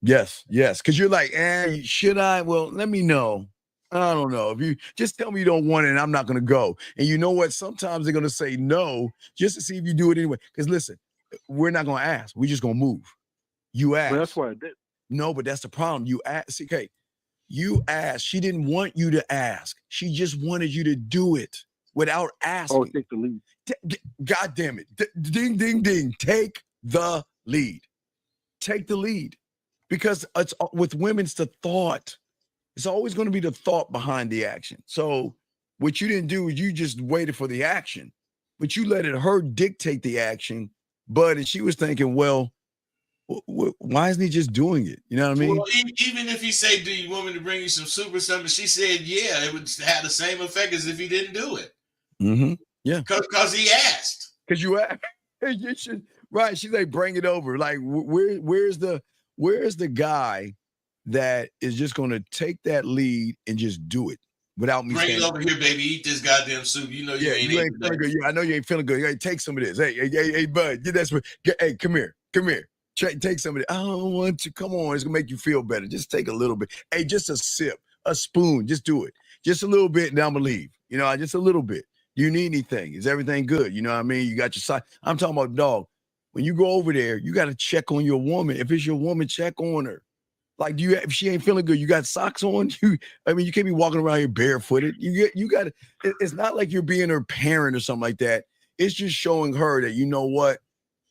Yes, because you're like, should I? Well, let me know. I don't know. If you just tell me you don't want it, and I'm not gonna go. And you know what? Sometimes they're gonna say no just to see if you do it anyway. Because listen, we're not gonna ask. We're just gonna move. You ask. Well, that's what I did. No, but that's the problem. You ask. Okay. You asked. She didn't want you to ask. She just wanted you to do it without asking. Oh, take the lead. God damn it. Ding, ding, ding. Take the lead. Take the lead. Because it's with women, it's the thought. It's always going to be the thought behind the action. So what you didn't do is you just waited for the action, but you let her dictate the action. And she was thinking, well, why isn't he just doing it? You know what I mean? Well, even if you say, do you want me to bring you some soup or something? She said, yeah, it would have the same effect as if he didn't do it. Mm-hmm. Yeah. Because he asked. Because you asked. You should, right. She's like, bring it over. Like, where's the guy that is just going to take that lead and just do it without me bring saying, it over here, baby. Eat this goddamn soup. You know you ain't feeling good. I know you ain't feeling good. Hey, take some of this. Hey, bud, get that. Hey, come here. Take some of it. I don't want to. Come on, it's gonna make you feel better. Just take a little bit. Hey, just a sip, a spoon. Just do it. Just a little bit, and I'm gonna leave. You know, just a little bit. Do you need anything? Is everything good? You know what I mean? You got your side. I'm talking about, dog. When you go over there, you got to check on your woman. If it's your woman, check on her. Like, if she ain't feeling good, you got socks on. You can't be walking around here barefooted. You got. It's not like you're being her parent or something like that. It's just showing her that, you know what,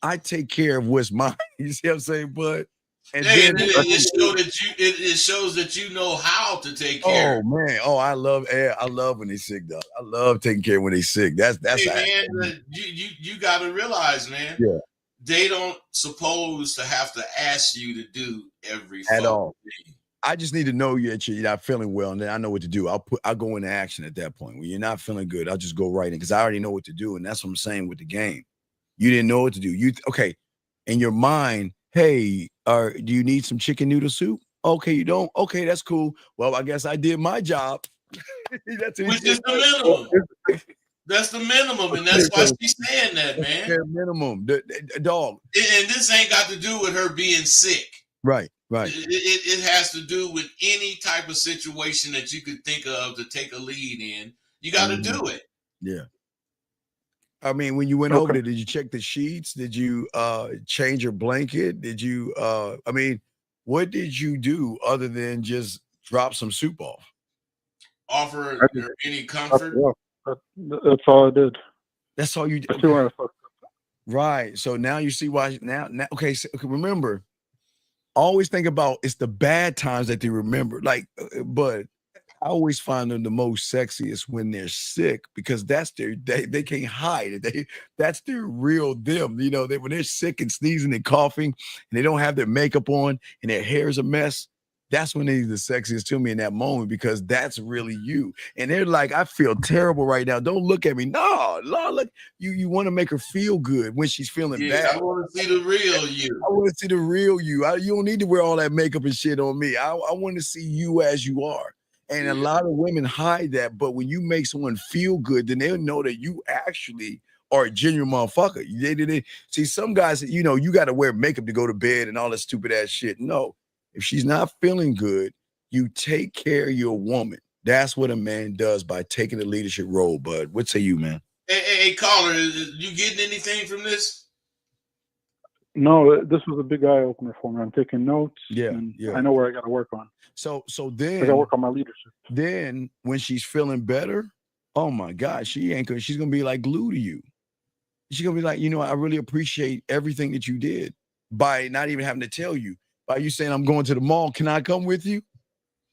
I take care of what's mine. You see what I'm saying, bud? And then it shows that you know how to take care. Oh man, I love when they sick, dog. I love taking care when they sick. That's hey, man, you got to realize, man. Yeah. They don't suppose to have to ask you to do every at all. thing. I just need to know you're not feeling well, and then I know what to do. I'll go into action at that point. When you're not feeling good, I'll just go right in, because I already know what to do, and that's what I'm saying with the game. You didn't know what to do. Okay, in your mind, hey, do you need some chicken noodle soup? Okay, you don't. Okay, that's cool. Well, I guess I did my job. Which is the minimum. That's the minimum, and that's why she's saying that, man. Bare minimum, the dog. And this ain't got to do with her being sick. Right. It has to do with any type of situation that you could think of to take a lead in. You got to do it. Yeah. I mean, when you went over there, did you check the sheets? Did you change your blanket? Did you, what did you do other than just drop some soup off? Offer her any comfort? That's all I did. That's all you did? Right. So now you see why, now okay, so remember, always think about, it's the bad times that they remember. Like, but I always find them the most sexiest when they're sick, because that's they can't hide it. That's their real them. You know, when they're sick and sneezing and coughing and they don't have their makeup on and their hair's a mess, that's when they're the sexiest to me in that moment, because that's really you. And they're like, I feel terrible right now. Don't look at me. No, look, you want to make her feel good when she's feeling bad. I want to see the real you. I want to see the real you. You don't need to wear all that makeup and shit on me. I want to see you as you are. And a lot of women hide that, but when you make someone feel good, then they'll know that you actually are a genuine motherfucker. They see, some guys, you know, you got to wear makeup to go to bed and all that stupid ass shit. No, if she's not feeling good, you take care of your woman. That's what a man does by taking the leadership role, bud. What say you, man? Hey, caller, you getting anything from this? No, this was a big eye opener for me. I'm taking notes, Yeah, and yeah. I know where I got to work on. So I got to then, work on my leadership. then when she's feeling better, oh my God, she's gonna be like glue to you. She's gonna be like, I really appreciate everything that you did by not even having to tell you, by you saying, I'm going to the mall. Can I come with you?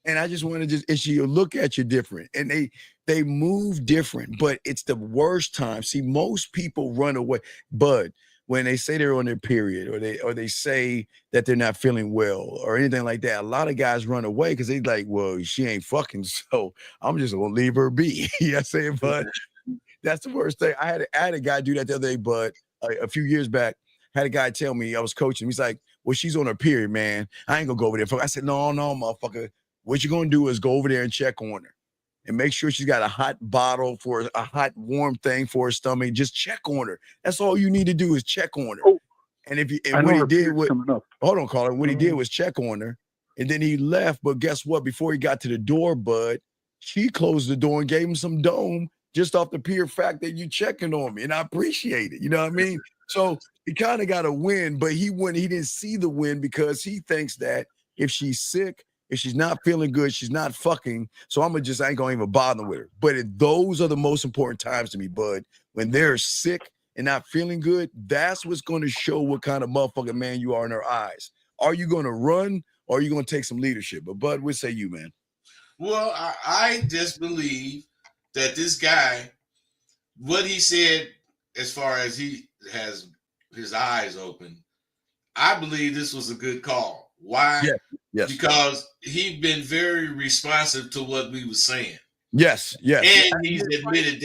And I just want to and she'll look at you different. And they move different, but it's the worst time. See, most people run away, but when they say they're on their period or they say that they're not feeling well or anything like that, a lot of guys run away because they like, well, she ain't fucking, so I'm just gonna leave her be. You know what I'm saying? But that's the worst thing. I had a guy do that the other day, but a few years back, had a guy tell me, I was coaching him. He's like, well, she's on her period, man. I ain't gonna go over there. I said, no, motherfucker. What you're gonna do is go over there and check on her and make sure she's got a hot bottle for a hot warm thing for her stomach. Just check on her. That's all you need to do is check on her. Oh, and if you I and know what he her did period's was coming up. hold on, caller. What he did was check on her, and then he left. But guess what? Before he got to the door, bud, she closed the door and gave him some dome just off the pure fact that you checking on me, and I appreciate it. You know what I mean? So he kind of got a win, but he didn't see the win because he thinks that if she's sick, if she's not feeling good, she's not fucking. So I ain't gonna even bother with her. But those are the most important times to me, bud. When they're sick and not feeling good, that's what's going to show what kind of motherfucking man you are in her eyes. Are you going to run or are you going to take some leadership? But Bud, what say you, man? Well, I just believe that this guy, what he said as far as he has his eyes open, I believe this was a good call. Why? Yes. Because he'd been very responsive to what we were saying. Yes. And he admitted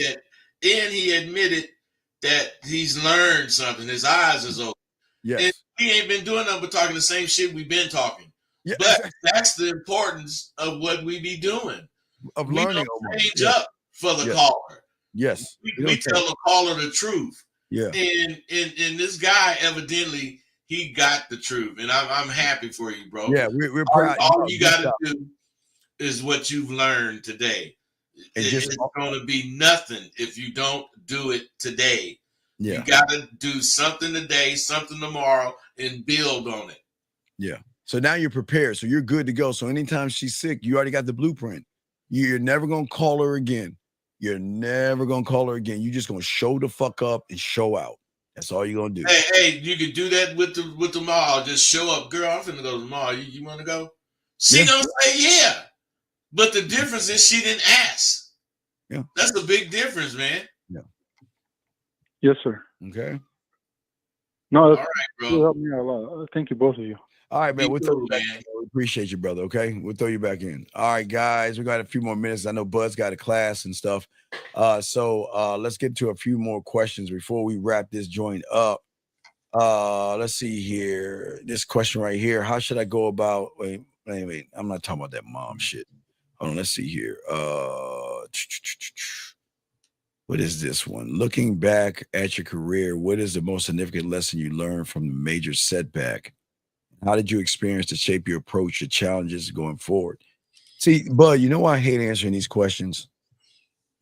that he's learned something. His eyes is open. Yes. And he ain't been doing nothing but talking the same shit we've been talking. Yeah, but that's the importance of what we be doing. Of we learning. Don't change up for the caller. Yes. We tell the caller the truth. Yeah. And this guy evidently he got the truth, and I'm happy for you, bro. Yeah, we're proud. All you got to do is what you've learned today. It's going to be nothing if you don't do it today. Yeah. You got to do something today, something tomorrow, and build on it. Yeah. So now you're prepared. So you're good to go. So anytime she's sick, you already got the blueprint. You're never going to call her again. You're never going to call her again. You're just going to show the fuck up and show out. That's all you're going to do. Hey, you can do that with the mall. Just show up. Girl, I'm finna go to the mall. You want to go? She gonna say yeah. But the difference is she didn't ask. Yeah. That's the big difference, man. Yeah. Yes, sir. Okay. No, all right, bro. You helped me out a lot. Thank you, both of you. All right, man. We'll throw you back in. We appreciate you, brother. Okay. We'll throw you back in. All right, guys. We got a few more minutes. I know Bud's got a class and stuff. So let's get to a few more questions before we wrap this joint up. Let's see here. This question right here. How should I go about wait. I'm not talking about that mom shit. Hold on, let's see here. What is this one? Looking back at your career, what is the most significant lesson you learned from the major setback? How did you experience to shape your approach to challenges going forward? See, Bud, you know why I hate answering these questions?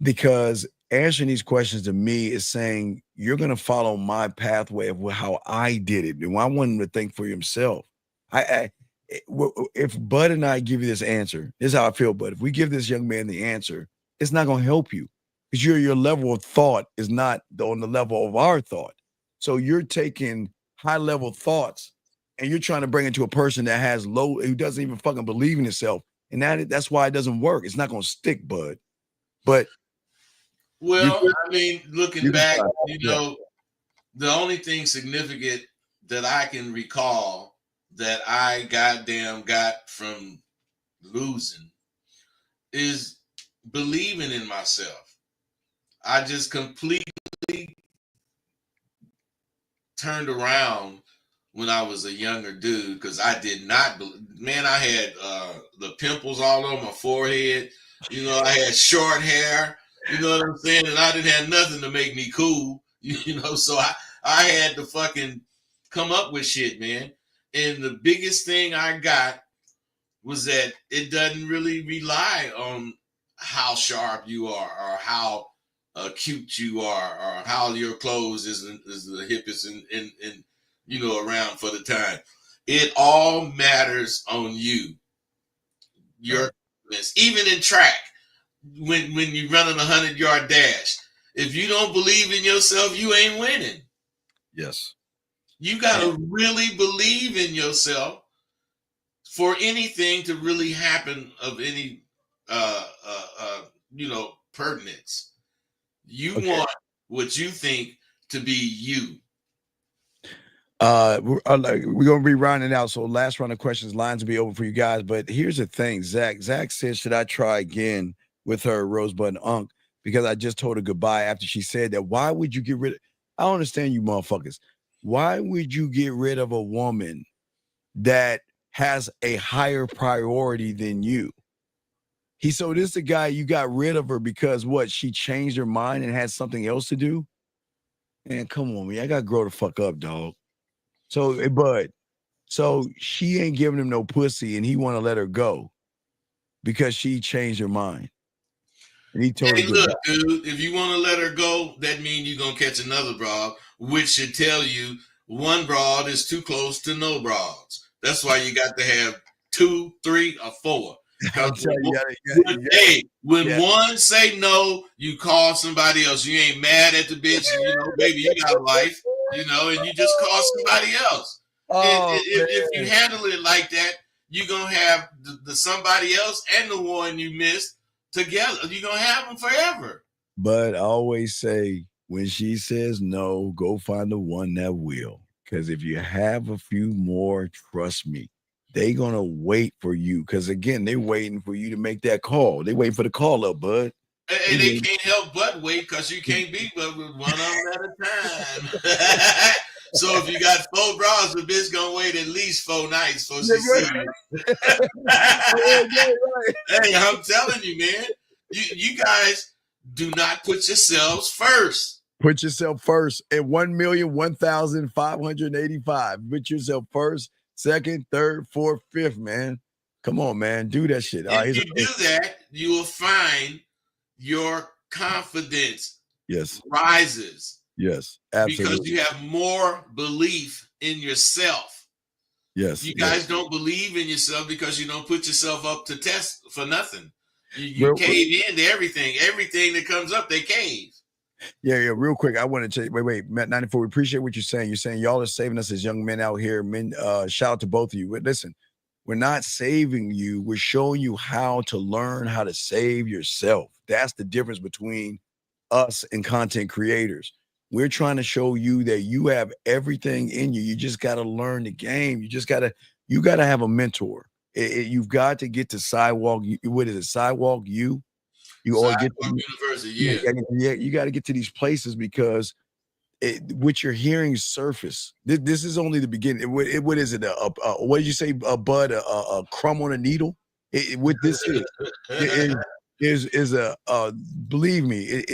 Because answering these questions to me is saying you're going to follow my pathway of how I did it. And I want him to think for himself. If Bud and I give you this answer, this is how I feel, Bud. If we give this young man the answer, it's not going to help you because your level of thought is not on the level of our thought. So you're taking high level thoughts and you're trying to bring it to a person that has low, who doesn't even fucking believe in himself. And that's why it doesn't work. It's not going to stick, Bud. But well, I mean, looking back, know, the only thing significant that I can recall that I goddamn got from losing is believing in myself. I just completely turned around when I was a younger dude because I did not man, I had the pimples all over my forehead. You know, I had short hair. You know what I'm saying? And I didn't have nothing to make me cool. You know, so I had to fucking come up with shit, man. And the biggest thing I got was that it doesn't really rely on how sharp you are or how cute you are or how your clothes is the hippest and around for the time. It all matters on you. Your confidence. Even in track, when you're running 100-yard dash, if you don't believe in yourself, you ain't winning. Yes. You got to really believe in yourself for anything to really happen of any, pertinence. You want what you think to be you. We're gonna be rounding out. So last round of questions, lines will be open for you guys. But here's the thing, Zach. Zach said, should I try again with her, Rosebud and Unk? Because I just told her goodbye after she said that. Why would you get rid of? I don't understand you motherfuckers. Why would you get rid of a woman that has a higher priority than you? So this is the guy, you got rid of her because what? She changed her mind and had something else to do? Man, come on, man. I gotta grow the fuck up, dog. So, Bud, so she ain't giving him no pussy and he want to let her go because she changed her mind. And he told her, look, dude, if you want to let her go, that means you're going to catch another broad, which should tell you one broad is too close to no broads. That's why you got to have 2, 3, or 4. When one say no, you call somebody else. You ain't mad at the bitch. Baby, you got a life, and you just call somebody else. If you handle it like that, you're going to have the somebody else and the one you missed together. You're going to have them forever. But I always say, when she says no, go find the one that will. Because if you have a few more, trust me, they going to wait for you. Because, again, they're waiting for you to make that call. They waiting for the call up, Bud. And they can't help but wait because you can't be but with one of them at a time. So if you got 4 bras, the bitch going to wait at least 4 nights before she sees you. Hey, I'm telling you, man. You guys do not put yourselves first. Put yourself first at 1,001,585. Put yourself first, second, third, fourth, fifth, man. Come on, man. Do that shit. If you do that, you will find your confidence rises. Yes, absolutely. Because you have more belief in yourself. Yes. You guys don't believe in yourself because you don't put yourself up to test for nothing. You cave into everything. Everything that comes up, they cave. Yeah. Real quick, I want to tell you, wait, Matt 94, we appreciate what you're saying. You're saying y'all are saving us as young men out here. Men, shout out to both of you. But listen, we're not saving you. We're showing you how to learn how to save yourself. That's the difference between us and content creators. We're trying to show you that you have everything in you. You just got to learn the game. You got to have a mentor. You've got to get to sidewalk. What is it? Sidewalk you? You all get to University, you got to get to these places because what you're hearing is surface. This is only the beginning. What is it? What did you say, Bud? A crumb on a needle? What this is believe me,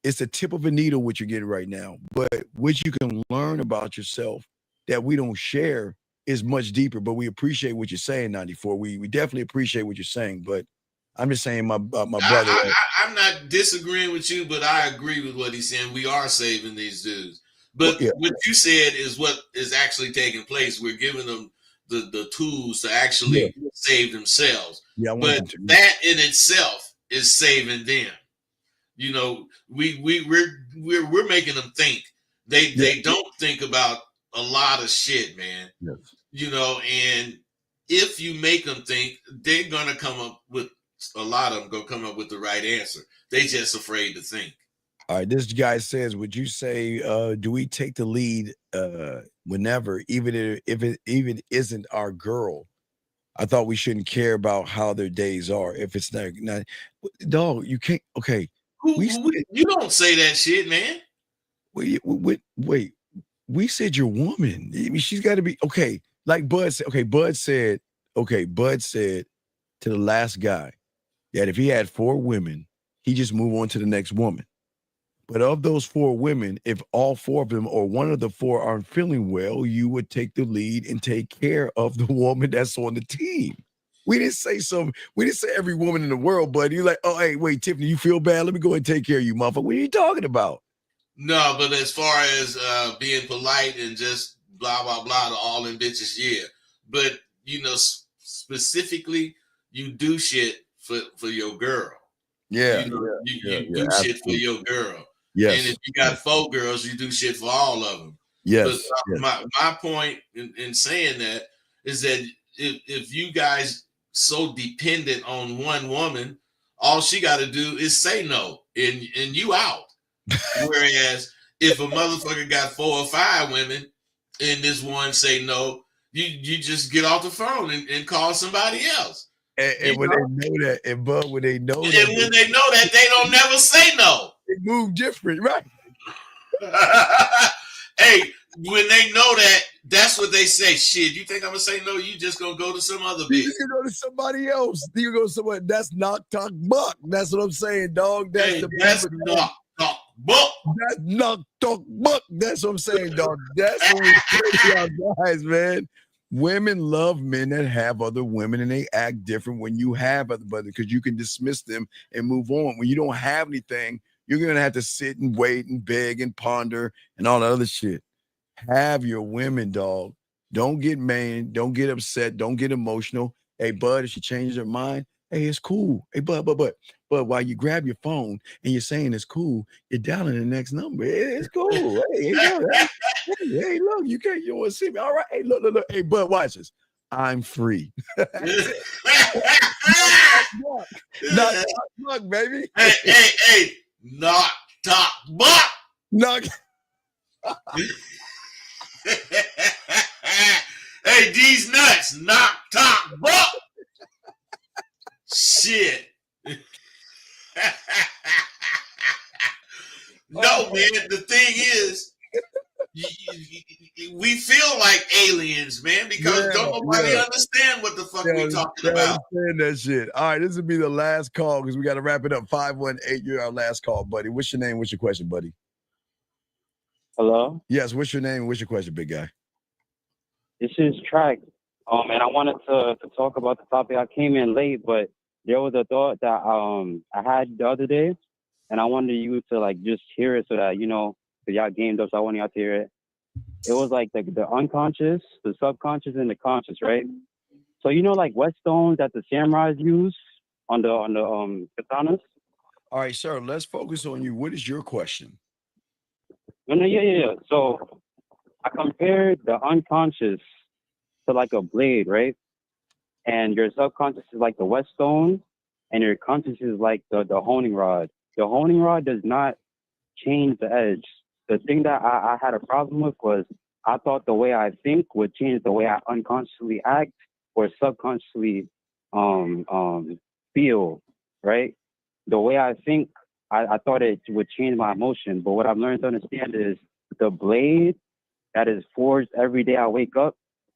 it's the tip of a needle what you're getting right now. But what you can learn about yourself that we don't share is much deeper. But we appreciate what you're saying, 94. We definitely appreciate what you're saying. But I'm just saying, my brother. I'm not disagreeing with you, but I agree with what he's saying. We are saving these dudes. But what you said is what is actually taking place. We're giving them the tools to actually save themselves. Yeah, but that in itself is saving them. We're making them think. They don't think about a lot of shit, man. Yes. And if you make them think, they're gonna come up with a lot of them gonna come up with the right answer. They just afraid to think. All right, this guy says, would you say, do we take the lead whenever, even if it isn't our girl? I thought we shouldn't care about how their days are. If it's not dog, you can't. Okay, you don't say that shit, man. Wait, we said your woman. I mean, she's got to be okay. Like Bud said. Okay, Bud said to the last guy that if he had 4 women, he just move on to the next woman. But of those 4 women, if all 4 of them or one of the 4 aren't feeling well, you would take the lead and take care of the woman that's on the team. We didn't say every woman in the world, but you're like, oh, hey, wait, Tiffany, you feel bad? Let me go and take care of you, motherfucker. What are you talking about? No, but as far as being polite and just blah blah blah to all them bitches, yeah. But specifically, you do shit for your girl. Yeah, You do shit for absolutely. your girl. Yes. And if you got 4 girls, you do shit for all of them. But Yes. my point in saying that is that if you guys so dependent on one woman, all she got to do is say no, and you out. Whereas if a motherfucker got 4 or 5 women and this one say no, you just get off the phone and call somebody else. And when they know that, and Bud, when they know And that, when they know that, they don't never say no. they move different, right? Hey, when they know that, that's what they say. Shit, you think I'm gonna say no? You just gonna go to some other bitch. You can go to somebody else. You can go somewhere. That's knock talk buck. That's what I'm saying, dog. That's that's knock talk buck. That's knock talk buck. That's what I'm saying, dog. That's what we say, y'all guys, man. Women love men that have other women, and they act different when you have other brothers because you can dismiss them and move on. When you don't have anything, you're gonna have to sit and wait and beg and ponder and all that other shit. Have your women, dog. Don't get mad. Don't get upset. Don't get emotional. Hey, bud, if she changes her mind, hey, it's cool. Hey, but while you grab your phone and you're saying it's cool, you're dialing the next number. It's cool. Hey, look, you want to see me? All right. Hey, look. Hey, bud, watch this. I'm free. Not talk, baby. Hey, not talk, buck. Knock. Hey, these nuts, knock top, buck. Shit. No, man. The thing is, we feel like aliens, man, because don't nobody understand what the fuck we talking about. Understand that shit. All right, this will be the last call because we got to wrap it up. 518, you're our last call, buddy. What's your name? What's your question, buddy? Hello? Yes, what's your name? What's your question, big guy? This is Track. And I wanted to talk about the topic. I came in late, but there was a thought that I had the other day, and I wanted you to like just hear it so that, because y'all gamed up, so I wanted y'all to hear it. It was like the unconscious, the subconscious, and the conscious, right? So like whetstones that the samurais use on the katanas? All right, sir, let's focus on you. What is your question? Yeah. So I compared the unconscious to like a blade, right? And your subconscious is like the whetstone, and your conscious is like the honing rod. The honing rod does not change the edge. The thing that I had a problem with was I thought the way I think would change the way I unconsciously act or subconsciously feel, right? The way I think, I thought it would change my emotion, but what I've learned to understand is the blade that is forged every day I wake up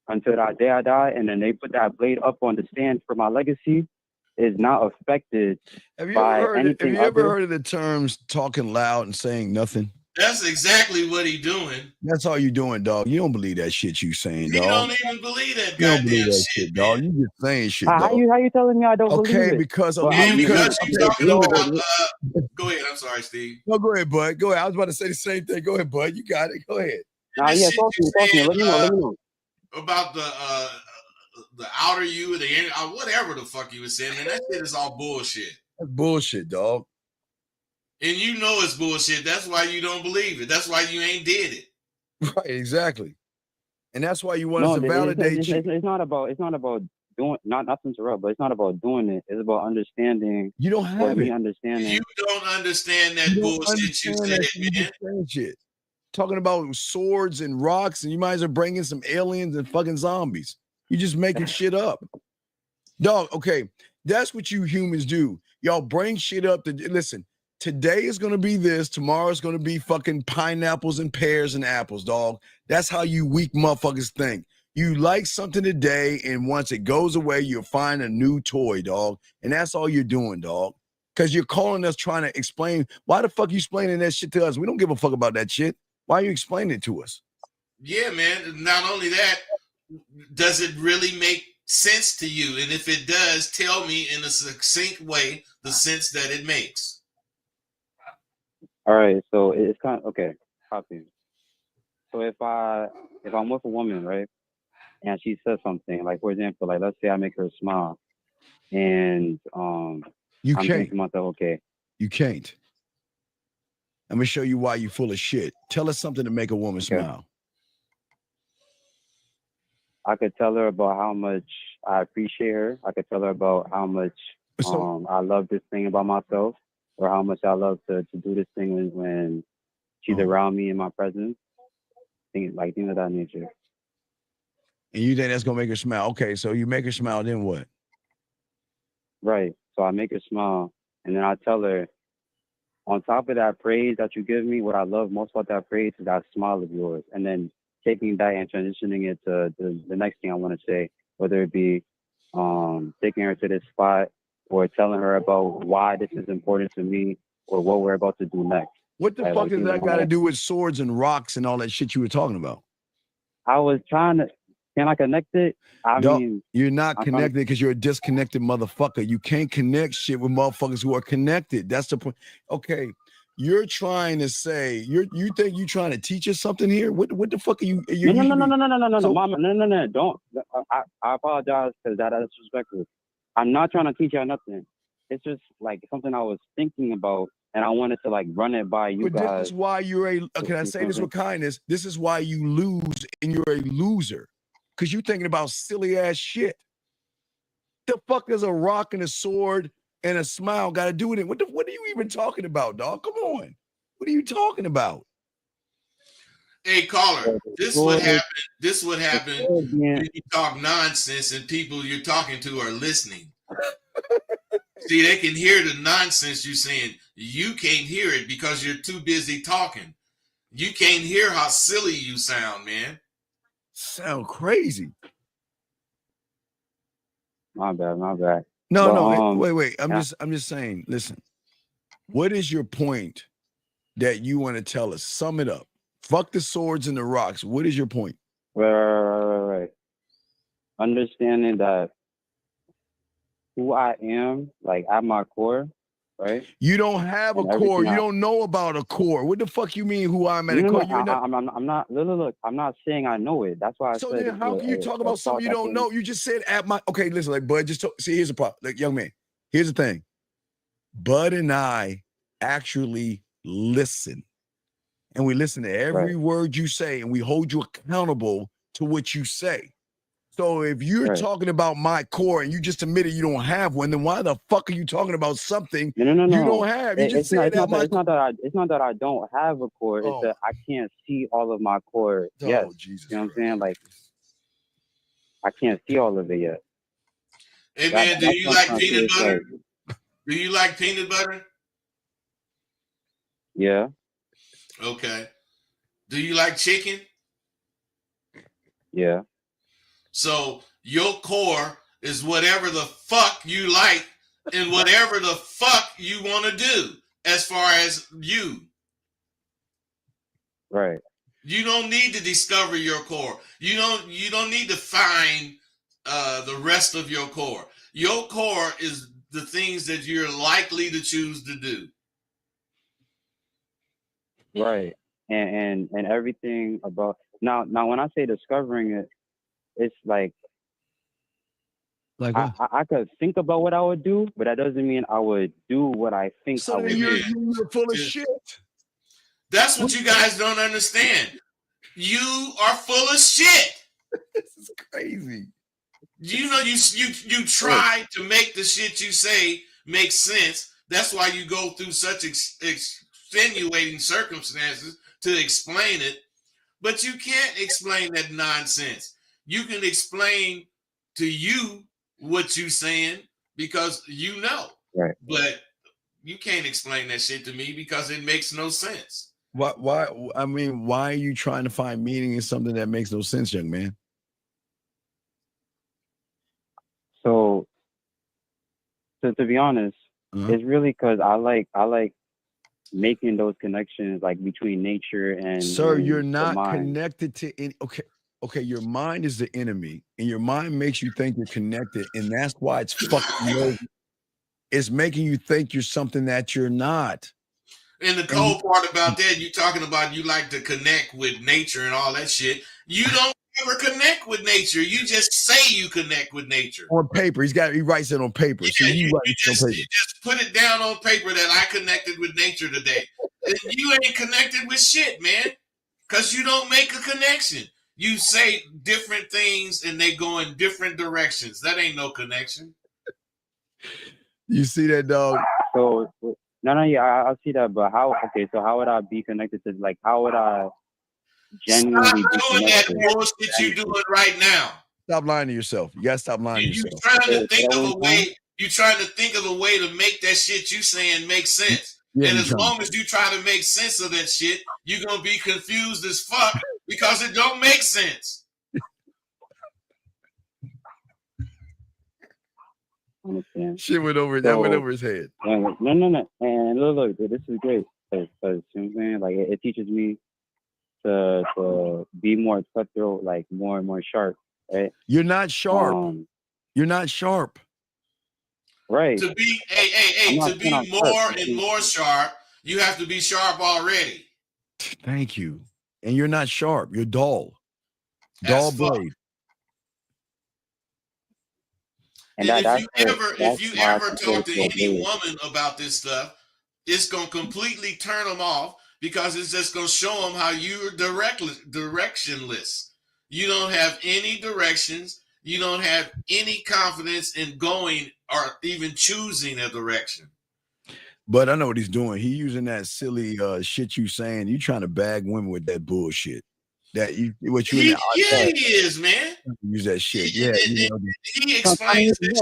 until that day I die, and then they put that blade up on the stand for my legacy, is not affected by anything. Have you ever heard of the terms talking loud and saying nothing? That's exactly what he doing. That's all you doing, dog. You don't believe that shit you saying, dog. You don't even believe that You don't goddamn believe that shit, dog. You just saying shit, dog. How you telling me I don't believe it? Okay, because you talking about. Go ahead. I'm sorry, Steve. No, go ahead, bud. Go ahead. I was about to say the same thing. Go ahead, bud. You got it. Go ahead. Yeah, talk to me. Let me know. About the outer you, the inner, whatever the fuck you was saying, man, that shit is all bullshit. That's bullshit, dog. And you know it's bullshit. That's why you don't believe it. That's why you ain't did it. Right, exactly. And that's why you want us to validate you. It's not about doing, not to interrupt, but it's not about doing it. It's about understanding. You don't have it. Understanding. You don't understand that bullshit you said, man. Shit. Talking about swords and rocks, and you might as well bring in some aliens and fucking zombies. You just making shit up. Dog, okay. That's what you humans do. Y'all bring shit up to listen. Today is going to be this. Tomorrow is going to be fucking pineapples and pears and apples, dog. That's how you weak motherfuckers think. You like something today, and once it goes away, you'll find a new toy, dog. And that's all you're doing, dog. Because you're calling us trying to explain. Why the fuck you explaining that shit to us? We don't give a fuck about that shit. Why are you explaining it to us? Yeah, man. Not only that, does it really make sense to you? And if it does, tell me in a succinct way the sense that it makes. All right, so it's kind of okay. Copy. So if I'm with a woman, right, and she says something, like for example, like let's say I make her smile, and You I'm thinking can't. to myself, okay, You can't. I'm gonna show you why you full of shit. Tell us something to make a woman okay, smile. I could tell her about how much I appreciate her. I could tell her about how much So I love this thing about myself, or how much I love to do this thing when she's Oh. around me in my presence, things of that nature. And you think that's gonna make her smile? Okay, so you make her smile, then what? Right. So I make her smile, and then I tell her, on top of that praise that you give me, what I love most about that praise is that smile of yours. And then taking that and transitioning it to the next thing I want to say, whether it be taking her to this spot or telling her about why this is important to me or what we're about to do next. What the Right, fuck like does things that like got to that. do with swords and rocks and all that shit you were talking about? I was trying to, can I connect it? I Dog, mean, you're not I'm trying connected because you're a disconnected motherfucker. You can't connect shit with motherfuckers who are connected. That's the point. Okay, you're trying to say you think you're trying to teach us something here? What the fuck are you? No, Mama, no, don't. I apologize because that is disrespectful. I'm not trying to teach y'all nothing. It's just like something I was thinking about, and I wanted to like run it by you But this guys. is why you're a. Can I say this with kindness? This is why you lose, and you're a loser, because you're thinking about silly ass shit. The fuck does a rock and a sword and a smile got to do with it? What are you even talking about, dog? Come on, what are you talking about? Hey, caller, this would happen. This would happen Yeah. when you talk nonsense and people you're talking to are listening. See, they can hear the nonsense you're saying. You can't hear it because you're too busy talking. You can't hear how silly you sound, man. Sound crazy. My bad. No, But, wait. I'm just saying. Listen, what is your point that you want to tell us? Sum it up. Fuck the swords and the rocks. What is your point? Right. Understanding that who I am, like at my core, right? You don't have And a core. everything You don't know about a core. What the fuck you mean? Who I'm at a No, core? I'm not. Look. I'm not saying I know it. That's why I So said. then, how can you talk about something you thought don't know? You just said at my. Okay, listen, like Bud just see. Here's the problem, like young man. Here's the thing. Bud and I actually listen, and we listen to every word you say, and we hold you accountable to what you say. So if you're talking about my core and you just admitted you don't have one, then why the fuck are you talking about something you don't have? You just said that it's not that I don't have a core. It's that I can't see all of my core yet. Jesus, you know what I'm saying? Like I can't see all of it yet. Hey man, do you like peanut butter? Do you like peanut butter? Yeah. Okay. Do you like chicken? Yeah. So your core is whatever the fuck you like and whatever the fuck you want to do as far as you. Right. You don't need to discover your core. You don't need to find the rest of your core. Your core is the things that you're likely to choose to do. Right. And everything about now when I say discovering it, it's like I could think about what I would do, but that doesn't mean I would do what I think I would do. You're full of shit. That's what you guys don't understand. You are full of shit. This is crazy. You know, you try to make the shit you say make sense. That's why you go through such extenuating circumstances to explain it. But you can't explain that nonsense. You can explain to you what you're saying because you know. Right. But you can't explain that shit to me because it makes no sense. Why? I mean, why are you trying to find meaning in something that makes no sense, young man? So to be honest, it's really because I like making those connections like between nature and Sir, you're the not mind. connected to any. Okay, your mind is the enemy, and your mind makes you think you're connected, and that's why it's fucking low. It's making you think you're something that you're not. And the cold part about that, you talking about you like to connect with nature and all that shit. You don't ever connect with nature. You just say you connect with nature. On paper. He writes it on paper. Yeah, See, you write it on paper. just put it down on paper that I connected with nature today. And you ain't connected with shit, man. Because you don't make a connection. You say different things and they go in different directions. That ain't no connection. You see that, dog? So no, yeah, I see that, but how? Okay, so how would I be connected to? Like, how would I genuinely be Stop doing that connected? bullshit you doing right now. Stop lying to yourself. You gotta stop lying to You yourself. trying to think of a way. You trying to think of a way to make that shit you saying make sense. Yeah, and as long as you try to make sense of that shit, you're gonna be confused as fuck because it don't make sense. Shit went over. That went over his head. No. And look, this is great because you know what I'm saying. Like it teaches me to be more cutthroat, like more and more sharp. Right? You're not sharp. You're not sharp. Right. To be to be more and more sharp, you have to be sharp already. Thank you. And you're not sharp. You're dull. Dull blade. And if you ever talk to any woman about this stuff, it's gonna completely turn them off because it's just gonna show them how you're directionless. You don't have any directions. You don't have any confidence in going or even choosing a direction. But I know what he's doing. He's using that silly shit you saying. You trying to bag women with that bullshit. That you what you he is, man. Use that shit. He explains this.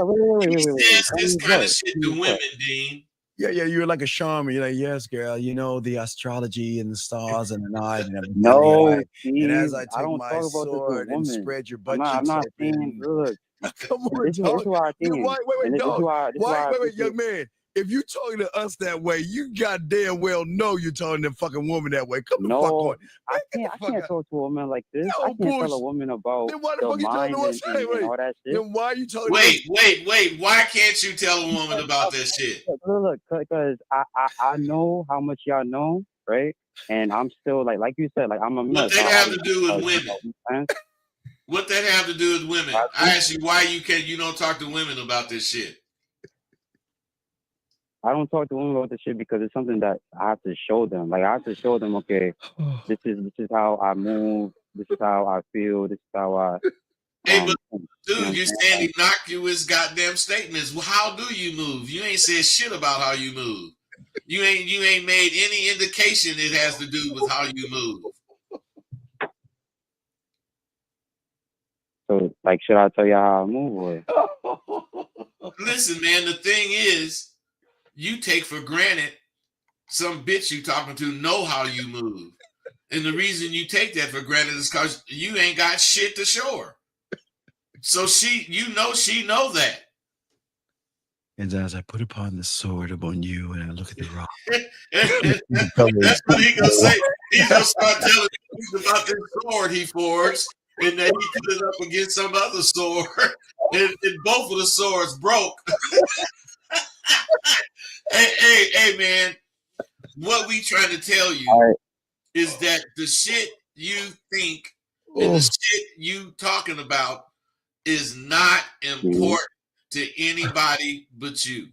He says this kind of shit to women, Dean. Yeah, you're like a shaman. You're like, yes, girl, you know the astrology and the stars and the night and everything. No, and as I take don't my talk about sword and spread your butt cheeks I'm not open. saying, look. Come on, this is what I think. Wait, dog. Wait, young man. If you talking to us that way, you goddamn well know you're talking to fucking woman that way. Come the fuck on. I can't talk to a woman like this. I can't tell a woman about then why the fuck you talking to us? and all that shit. Then why are you talking Wait. Why can't you tell a woman about that shit? Look, because I know how much y'all know, right? And I'm still like you said, like I'm a mess. What that have to do with women? What that have to do with women? I ask you why you don't talk to women about this shit. I don't talk to women about this shit because it's something that I have to show them. Like I have to show them, okay, this is how I move, this is how I feel, this is how I. Hey, but dude, you're saying innocuous goddamn statements. Well, how do you move? You ain't said shit about how you move. You ain't made any indication it has to do with how you move. So, like, should I tell you how I move? Listen, man, the thing is, you take for granted some bitch you talking to know how you move. And the reason you take that for granted is because you ain't got shit to show her. So she know that. And as I put upon the sword upon you and I look at the rock. That's what he gonna say. He's gonna start telling you about this sword he forged and then he put it up against some other sword and both of the swords broke. Hey, man, what we trying to tell you is that the shit you think and the shit you talking about is not important to anybody but you.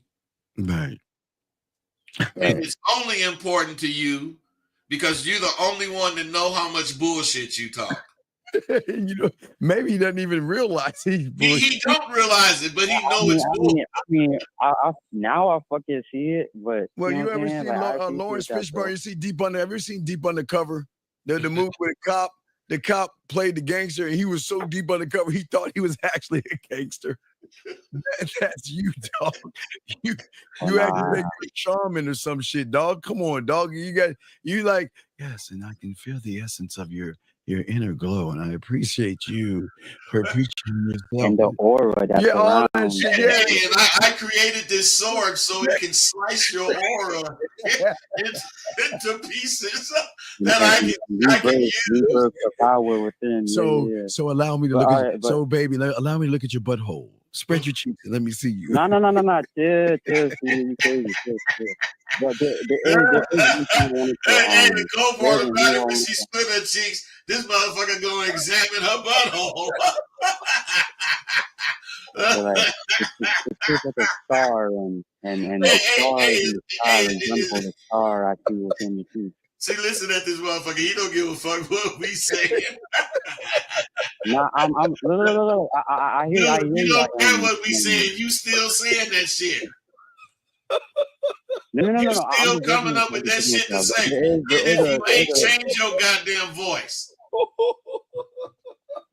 Right. And it's only important to you because you're the only one that know how much bullshit you talk. Maybe he doesn't even realize he don't realize it, but he know it's bullshit. Now I fucking see it, but well, you ever seen Lawrence Fishburne? You see Deep Under? Have you seen Deep Undercover? The movie with the cop. The cop played the gangster, and he was so deep undercover he thought he was actually a gangster. That's you, dog. You actually like you're charming or some shit, dog. Come on, dog. You like yes, and I can feel the essence of your inner glow, and I appreciate you for appreciating yourself. And the aura that's all around. that shit. Hey, and I created this sword so it can slice your aura into pieces that I can use. The power within. So allow me to look at so baby, allow me to look at your butthole. Spread your cheeks and let me see you. No. Chill, Steve. You crazy. Chill. But there is one thing I wanted to, Hey, the cold part there's a about it, new, when she split her cheeks, this motherfucker gonna examine her butthole. so like, it's shaped like a star, and the stars in the sky resemble the star I see within the teeth. See, listen at this motherfucker. He don't give a fuck what we saying. Nah, no. I hear Dude, you. you don't care what we saying. You still saying that shit. No. You I'm still just coming up with that shit to say. And if you ain't change your goddamn voice.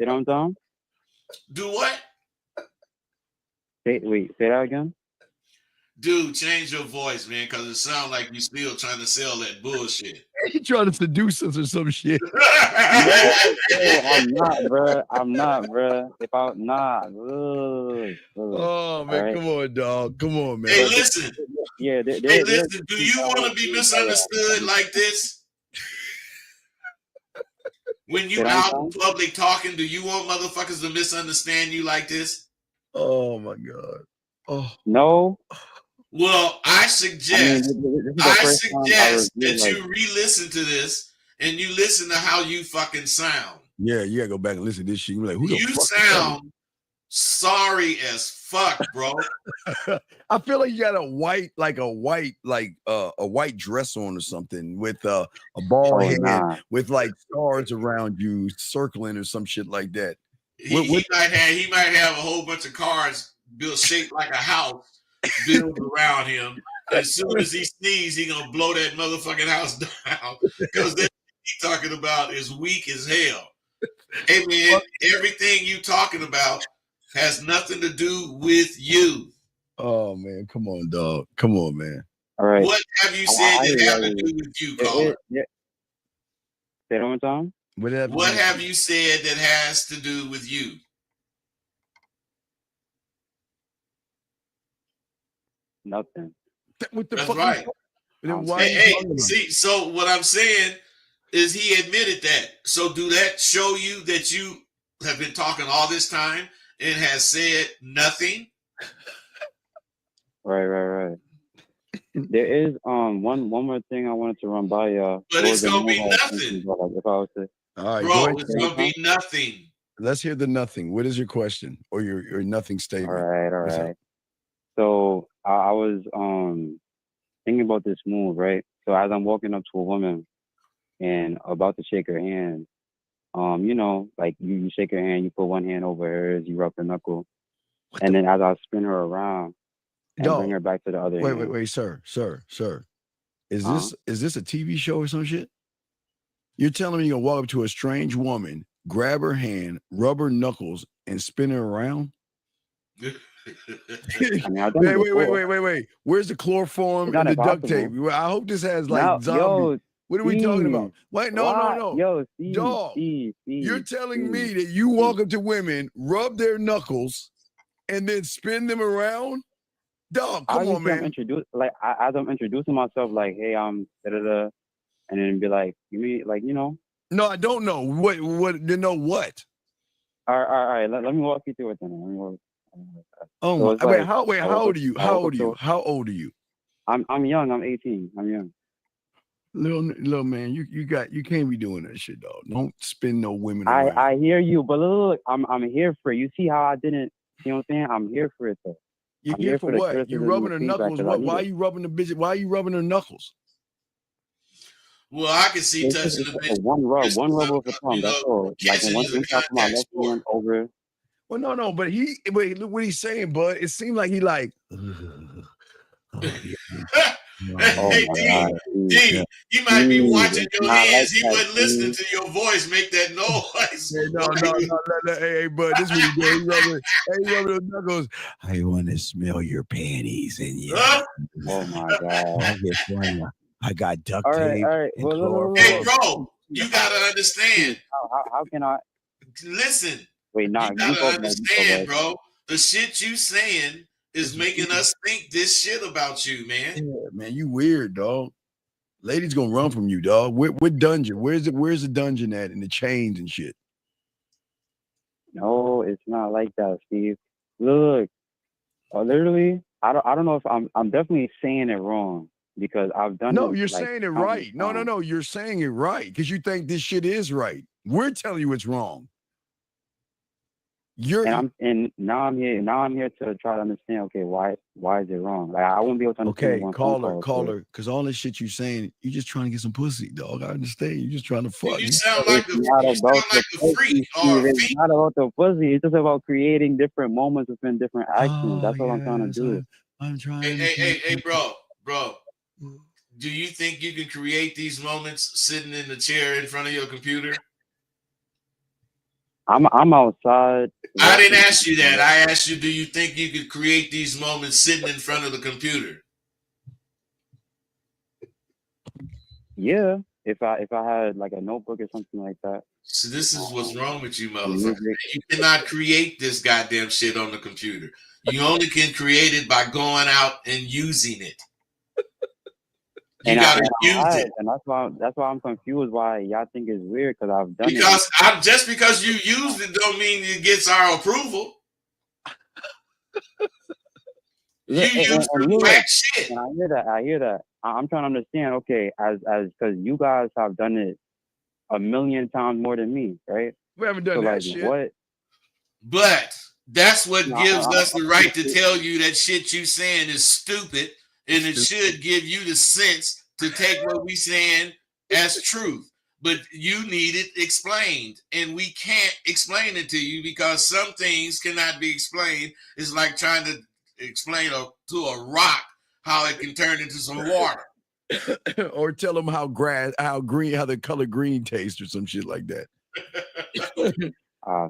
You know what I'm saying? Do what? Say that again. Dude, change your voice, man, because it sounds like you still trying to sell that bullshit. He trying to seduce us or some shit. No, I'm not, bro. If I'm not, oh man, right. Come on, dog. Come on, man. Hey, listen. Yeah. Hey, listen. Do you want to be misunderstood like this? When you out in public talking, do you want motherfuckers to misunderstand you like this? Oh my God. Oh no. Well, I suggest that you re-listen to this and you listen to how you fucking sound. Yeah, you gotta go back and listen to this shit. You're like, who the You fuck sound sorry as fuck, bro. I feel like you got a white dress on or something with a bald head with like stars around you circling or some shit like that. He might have a whole bunch of cars built shaped like a house built around him. As soon as he sneezes, he gonna blow that motherfucking house down because that he talking about is weak as hell. Hey man, everything you talking about has nothing to do with you. Oh man, come on, dog. Come on, man. All right. What have you said that have to do with you, caller? Say that one time. What have you said that has to do with you? Nothing. What the That's fuck? right. Hey, see, so what I'm saying is he admitted that. So do that show you that you have been talking all this time and has said nothing? Right. There is one more thing I wanted to run by y'all. But it's gonna be nothing. If I was to, all right, bro, it's gonna be nothing. Let's hear the nothing. What is your question or your nothing statement? All right. So I was thinking about this move, right? So as I'm walking up to a woman and about to shake her hand, you know, like you shake her hand, you put one hand over hers, you rub her knuckle, and then as I spin her around and bring her back to the other hand. Wait, sir. Is this a TV show or some shit? You're telling me you're gonna walk up to a strange woman, grab her hand, rub her knuckles, and spin her around? Wait. Where's the chloroform and the duct tape? I hope this has like zombie. What are we talking about? Wait, no. Yo, Steve, dog. Steve, you're telling me that you walk up to women, rub their knuckles, and then spin them around? Dog, come on, man. As I'm introducing myself, like, hey, I'm da-da-da, and then be like, you mean, like, you know? No, I don't know. What? You know what? All right. Let me walk you through it then. Oh, so wait, how old are you? How old are you? I'm young. I'm 18. I'm young. Little man, you can't be doing that shit, dog. Don't spin no women around. I hear you, but look, I'm here for it. You see how I didn't, you know what I'm saying? I'm here for it though. You're here for what? You rubbing her knuckles? Why are you rubbing the bitch? Why are you rubbing her knuckles? Well, I can see touching the bitch. One rub of the tongue. That's all. Like one top of my left hand over. Well, no, but look what he's saying, bud. It seemed like he like. Hey, D, you might be watching your hands. He wasn't listening to your voice make that noise. No. Hey, bud, this is what he did. He rubbing those knuckles. I want to smell your panties and you. Oh my God. I got duct tape. All right. Well, hey, bro, you gotta understand. How can I listen? Wait, nah. You gotta understand, bro. The shit you saying is making us think this shit about you, man. Yeah, man, you weird, dog. Ladies gonna run from you, dog. What dungeon? Where's the dungeon at and the chains and shit? No, it's not like that, Steve. Look, literally, I don't know if I'm definitely saying it wrong because I've done No, it you're like saying it countless right. No, times. you're saying it right because you think this shit is right. We're telling you it's wrong. And now I'm here to try to understand. Okay, why is it wrong? Like I won't be able to understand Okay, one phone call. caller, because all this shit you saying, you just trying to get some pussy, dog. I understand. You just trying to fuck. You sound It's like not about the a freak pussy, or Steve. a It's fiend. not about the pussy. It's just about creating different moments within different actions. That's all I'm trying to yes, do. I'm trying. Hey, bro. Do you think you can create these moments sitting in the chair in front of your computer? I'm outside. I didn't ask you that. I asked you, do you think you could create these moments sitting in front of the computer? Yeah, if I had like a notebook or something like that. So this is what's wrong with you, motherfucker. You cannot create this goddamn shit on the computer. You only can create it by going out and using it. You gotta use it. And that's why I'm confused why y'all think it's weird because I've done because just because you used it don't mean it gets our approval. You use some whack shit. And I hear that. I'm trying to understand. Okay, as because you guys have done it a million times more than me, right? We haven't done that shit. What? But that's what gives us the right to tell you that shit you saying is stupid, and it should give you the sense to take what we saying as truth. But you need it explained, and we can't explain it to you because some things cannot be explained. It's like trying to explain to a rock how it can turn into some water. Or tell them how the color green tastes or some shit like that.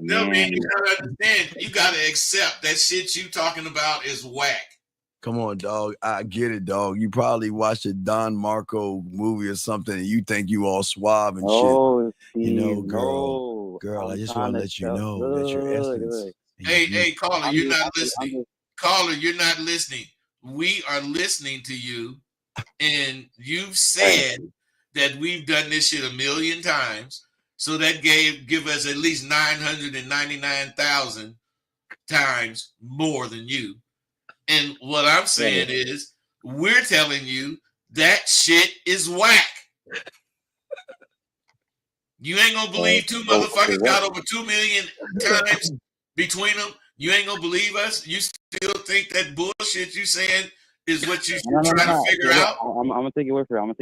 No, man, you gotta understand. You gotta accept that shit you talking about is whack. Come on, dog. I get it, dog. You probably watched a Don Marco movie or something, and you think you all suave and shit. Steve, you know, girl. I just want to let you know that your essence. Hey, caller, you're not listening. Caller, you're not listening. We are listening to you, and you've said that we've done this shit a million times. So that give us at least 999,000 times more than you. And what I'm saying is, we're telling you that shit is whack. You ain't gonna believe two motherfuckers got over 2 million times between them. You ain't gonna believe us. You still think that bullshit you saying is what you trying to figure out? I'm gonna take your word for it.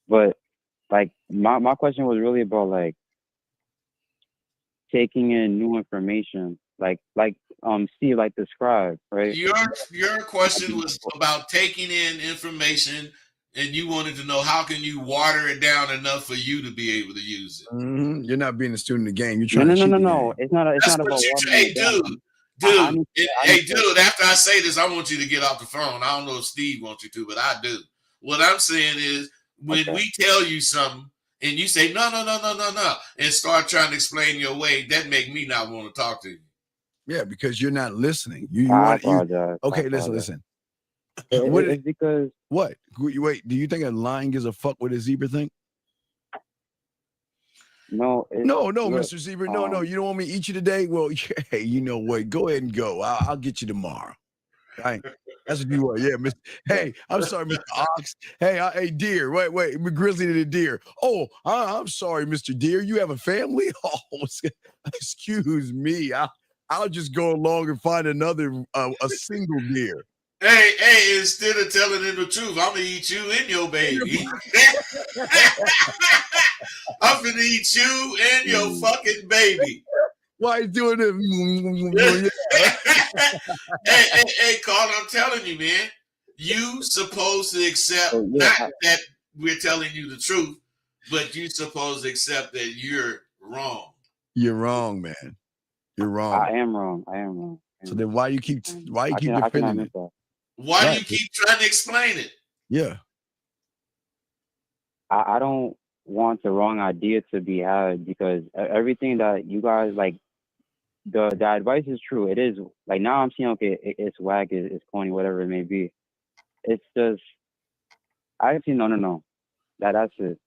But like my question was really about like taking in new information, like Steve like described, right? Your question was about taking in information, and you wanted to know how can you water it down enough for you to be able to use it. Mm-hmm. You're not being a student of the game. You're trying No. It's not about hey, dude. After I say this, I want you to get off the phone. I don't know if Steve wants you to, but I do. What I'm saying is, when we tell you something and you say no, and start trying to explain your way, that make me not want to talk to you. Yeah, because you're not listening. Okay, listen. It's because what? Wait, do you think a lion gives a fuck what a zebra think? No, Mr. Zebra. No. You don't want me to eat you today? Well, hey, you know what? Go ahead and go. I'll get you tomorrow. Right? That's what you want. Yeah, Mr. Hey, I'm sorry, Mr. Ox. Hey, deer. Wait, Grizzly to the deer. Oh, I'm sorry, Mr. Deer. You have a family? Oh, excuse me. I'll just go along and find another a single deer. Hey, instead of telling him the truth, I'm gonna eat you and your baby. I'm gonna eat you and your fucking baby. Why is doing it? hey, Carl, I'm telling you, man. You supposed to accept not that we're telling you the truth, but you supposed to accept that you're wrong. You're wrong, man. You're wrong. I am wrong. So then why you keep defending it? Why do you keep trying to explain it? Yeah. I don't want the wrong idea to be had because everything that you guys like, the advice is true. It is like now I'm seeing it's whack, it's corny, whatever it may be. It's just I actually no. That's it.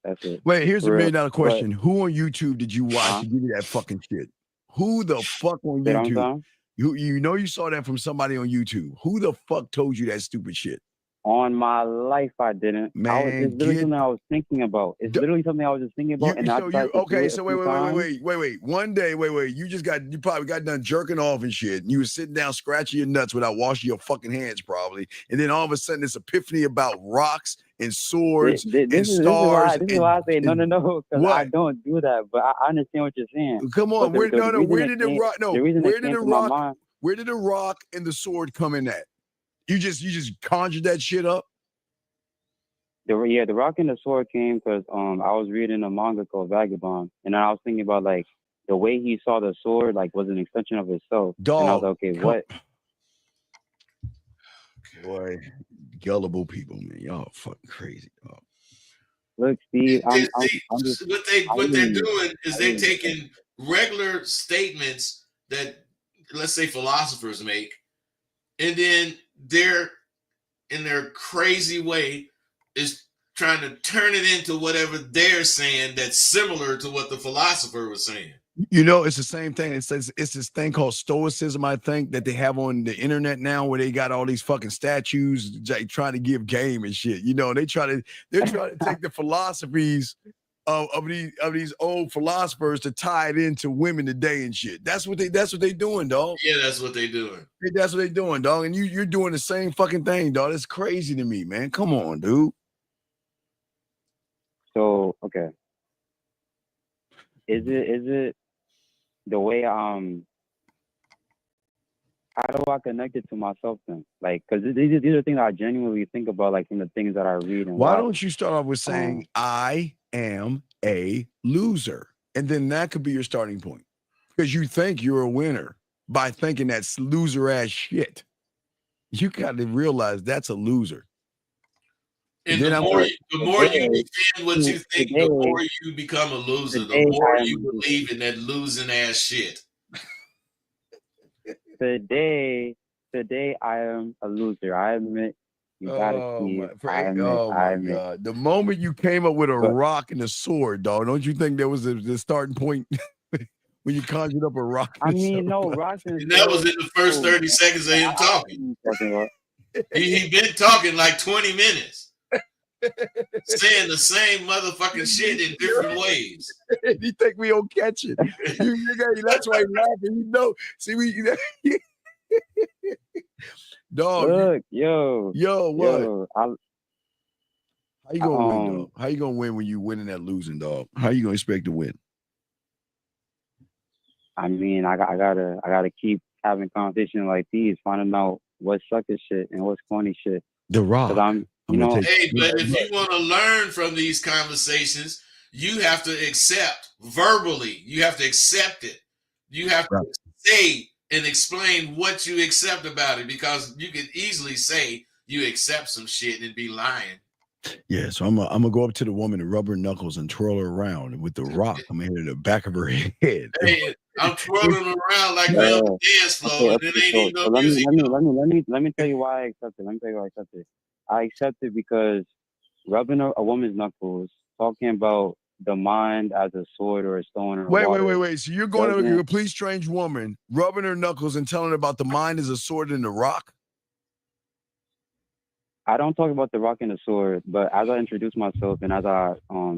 Wait, here's a $1 million question. Who on YouTube did you watch to give you that fucking shit? Who the fuck on Say what I'm YouTube? saying? You know you saw that from somebody on YouTube. Who the fuck told you that stupid shit? On my life, I didn't. It's Man, literally something I was thinking about. It's literally something I was just thinking about, and I decided to do it so a few times. wait. One day, you probably got done jerking off and shit, and you were sitting down scratching your nuts without washing your fucking hands, probably. And then all of a sudden, this epiphany about rocks and swords and stars. This is why I say no, because I what? don't do that. But I understand what you're saying. Come on, But where did the rock? No, the reason where it did came the to my rock? mind. Where did the rock and the sword come in at? You just conjured that shit up. The rock and the sword came because I was reading a manga called Vagabond, and I was thinking about like the way he saw the sword like was an extension of himself. Dog, and I was like, okay, what? Boy, gullible people, man, y'all fucking crazy, dog. Look, Steve, I'm just what they're doing is they're taking regular statements that, let's say, philosophers make, and then they're in their crazy way is trying to turn it into whatever they're saying that's similar to what the philosopher was saying. You know, it's the same thing. It's this thing called stoicism, I think, that they have on the internet now, where they got all these fucking statues like, trying to give game and shit. You know, they're trying to take the philosophies of these old philosophers to tie it into women today and shit. That's what they doing, dog. Yeah, that's what they doing. That's what they doing, dog. And you're doing the same fucking thing, dog. That's crazy to me, man. Come on, dude. So okay, is it the way how do I connect it to myself then? Like, because these are things I genuinely think about, like from the things that I read and Why watch. don't you start off with saying I am a loser, and then that could be your starting point, because you think you're a winner by thinking that's loser ass shit. You got to realize that's a loser. And the more you defend what you think, the more you become a loser. The more you believe in that losing ass shit. Today I am a loser. I admit. You gotta see it. I admit. God. The moment you came up with a rock and a sword, dog, don't you think that was the starting point when you conjured up a rock? I mean, no, rocks and that was in the first 30 seconds of him talking. He been talking like 20 minutes. Saying the same motherfucking shit in different ways. You think we don't catch it? That's why he's laughing. You know, see, dog. Look, what? How you gonna win, dog? How you gonna win when you winning that losing, dog? How you gonna expect to win? I mean, I gotta keep having conversations like these, finding out what's sucker shit and what's corny shit. The Rock. Hey, but if you want to learn from these conversations, you have to accept verbally. You have to accept it. You have to say and explain what you accept about it, because you can easily say you accept some shit and be lying. Yeah, so I'm gonna go up to the woman and rub her knuckles and twirl her around, and with the rock, I'm gonna hit her in the back of her head. Hey, I'm twirling around like we're on the dance floor, and it ain't even no music. Let me tell you why I accept it. Let me tell you why I accept it. I accept it because rubbing a woman's knuckles, talking about the mind as a sword or a stone or wait. So you're going to a complete strange woman, rubbing her knuckles and telling her about the mind as a sword and the rock? I don't talk about the rock and the sword, but as I introduce myself and as I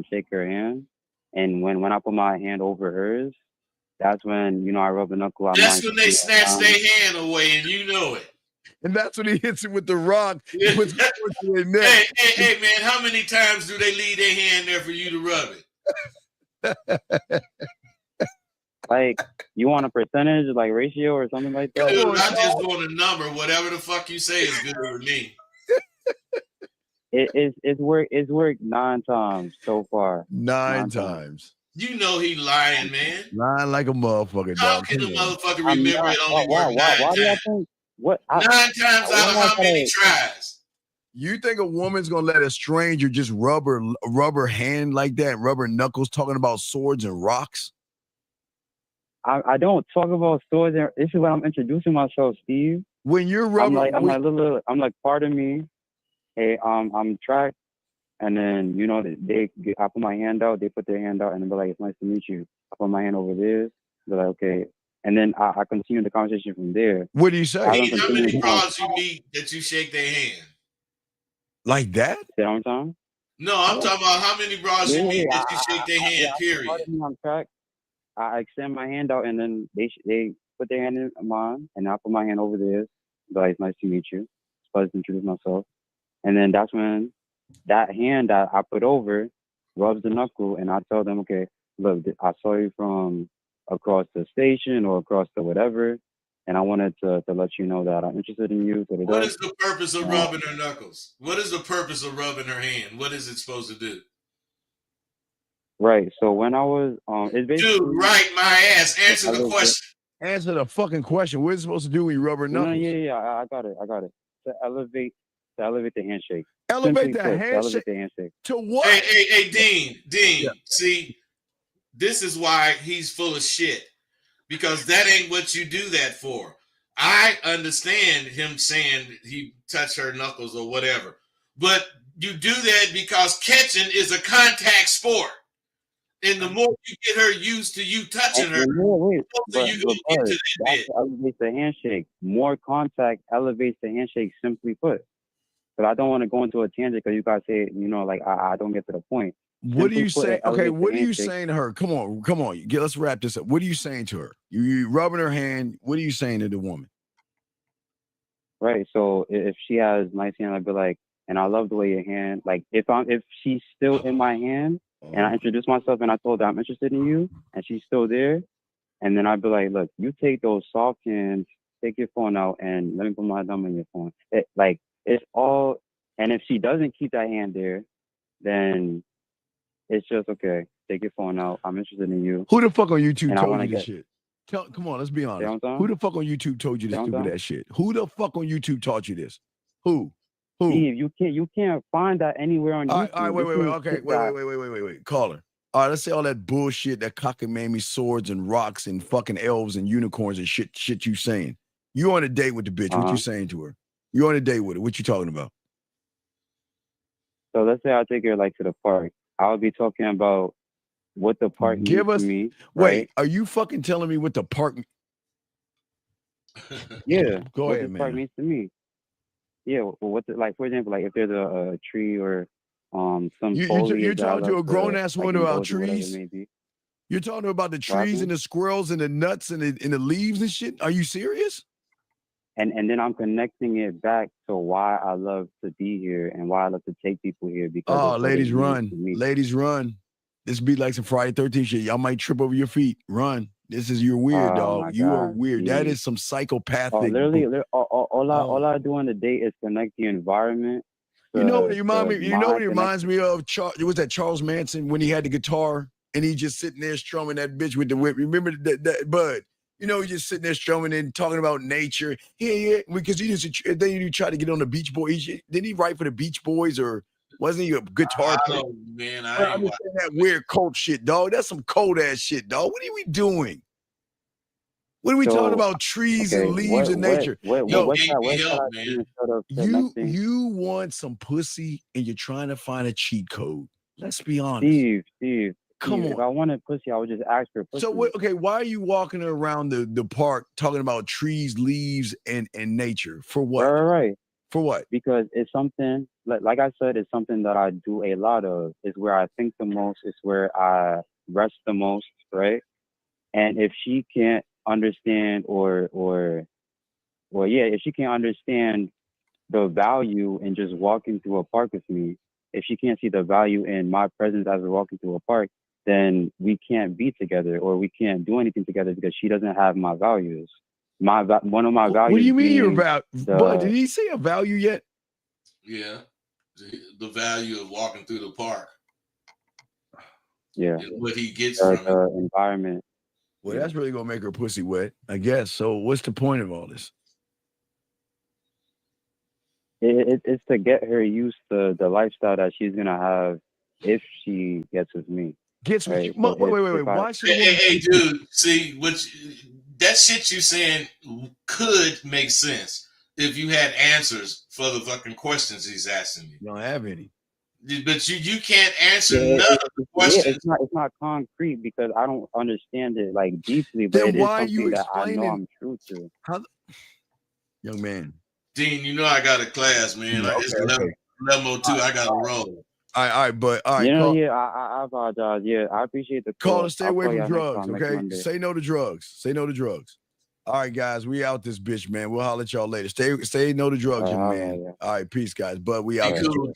shake her hand, and when I put my hand over hers, that's when, I rub a knuckle. That's when they snatch their hand away, and you know it. And that's when he hits it with the rock. Hey, man, how many times do they leave their hand there for you to rub it? Like, you want a percentage, like ratio or something like that? Dude, I just want a number. Whatever the fuck you say is good with me. It's worked 9 times so far. 9 times. You know he lying, man. Lying like a motherfucker, dog. How can a motherfucker remember it only worked 9 times? Why do you think? What? 9 times out of how many tries? You think a woman's gonna let a stranger just rub her hand like that, rub her knuckles, talking about swords and rocks? I don't talk about swords. This is when I'm introducing myself, Steve. When you're rubbing, I'm like, pardon me. Hey, I'm track, and then I put my hand out. They put their hand out, and they're like, it's nice to meet you. I put my hand over theirs. They're like, okay, And then I continued the conversation from there. What do you say? How many bras you meet that you shake their hand? Like that? You know what I'm saying? No, I'm talking about how many bras you meet that you shake their hand, period. On track. I extend my hand out, and then they put their hand in mine, and I put my hand over theirs. Guys, nice to meet you. So I just introduce myself. And then that's when that hand that I put over rubs the knuckle, and I tell them, okay, look, I saw you from across the station or across the whatever, and I wanted to let you know that I'm interested in you. What is the purpose of rubbing her knuckles? What is the purpose of rubbing her hand? What is it supposed to do? Right. So when I was it's basically dude, right my ass. Answer the question. Answer the fucking question. What is it supposed to do when you rub her knuckles? Yeah. I got it. To elevate the handshake. Elevate the handshake. To handshake. elevate the handshake. To what? Hey, Dean. Yeah. See, this is why he's full of shit. Because that ain't what you do that for. I understand him saying he touched her knuckles or whatever. But you do that because catching is a contact sport. And the more you get her used to you touching her, the closer you gonna get to that bit. Elevates the handshake. More contact elevates the handshake, simply put. But I don't want to go into a tangent because you guys say, like I don't get to the point. What are you saying? Okay, what are you saying to her? Come on. Let's wrap this up. What are you saying to her? You rubbing her hand. What are you saying to the woman? Right. So if she has nice hand, I'd be like, and I love the way your hand. Like if she's still in my hand, and I introduce myself and I told her I'm interested in you, and she's still there, and then I'd be like, look, you take those soft hands, take your phone out, and let me put my thumb in your phone. It's all. And if she doesn't keep that hand there, then it's just okay. Take your phone out. I'm interested in you. Who the fuck on YouTube told you this shit? Come on, let's be honest. You know who the fuck on YouTube told you this stupid ass shit? Who the fuck on YouTube taught you this? Who? Steve, you can't find that anywhere on YouTube. All right, wait. Okay, wait. Caller. All right, let's say all that bullshit, that cockamamie swords and rocks and fucking elves and unicorns and shit you saying. You on a date with the bitch. What you saying to her? You on a date with her. What you talking about? So let's say I take her to the park. I'll be talking about what the park means to me. Wait, are you fucking telling me what the park? Yeah. Go ahead, what the man. park means to me. Yeah. Well, for example, if there's a tree or some foliage. You're talking to a grown ass woman about trees. You're talking about the trees and the squirrels and the nuts and the leaves and shit. Are you serious? And then I'm connecting it back to why I love to be here and why I love to take people here. Because ladies run. Ladies run. This be like some Friday 13th shit. Y'all might trip over your feet. Run. You're weird, dog. You are weird. Dude. That is some psychopathic. Literally, all I do on the date is connect the environment. You know what it reminds me of? It was that Charles Manson when he had the guitar and he just sitting there strumming that bitch with the whip. Remember that Bud? He just sitting there strumming and talking about nature. Yeah, because then you try to get on the Beach Boys. Didn't he write for the Beach Boys or wasn't he a guitar player? Man, I understand that weird cult shit, dog. That's some cold ass shit, dog. What are we doing? What are we talking about? Trees and leaves and nature. You want some pussy and you're trying to find a cheat code. Let's be honest. Steve. Come on. If I wanted pussy, I would just ask for pussy. So why are you walking around the park talking about trees, leaves, and nature? For what? Right. For what? Because it's something, like I said, it's something that I do a lot of. It's where I think the most. It's where I rest the most, right? And if she can't understand if she can't understand the value in just walking through a park with me, if she can't see the value in my presence as we're walking through a park, then we can't be together or we can't do anything together because she doesn't have my values. One of my values. What do you mean your value? But did he say a value yet? Yeah, the value of walking through the park. Yeah, and what he gets from the environment. Well, that's really gonna make her pussy wet, I guess. So, what's the point of all this? It's to get her used to the lifestyle that she's gonna have if she gets with me. Gets with you? Wait. Why should hey, dude? See, that shit you saying could make sense if you had answers for the fucking questions he's asking you. You don't have any. But you can't answer Yeah, none of the questions. it's not concrete because I don't understand it like deeply, but Then it is why are you something that I know explaining I'm true to. how, young man? Dean, you know I got a class, man. Yeah, It's okay. level 2. I got to roll. All right, You know, call, yeah, I apologize. Yeah, I appreciate the call call. and stay I'll away call from y'all next drugs, time, next okay? Monday. Say no to drugs. Say no to drugs. All right, guys, we out this bitch, man. We'll holler at y'all later. Stay no to drugs, young man. Yeah. All right, peace, guys. But we Be out this cool.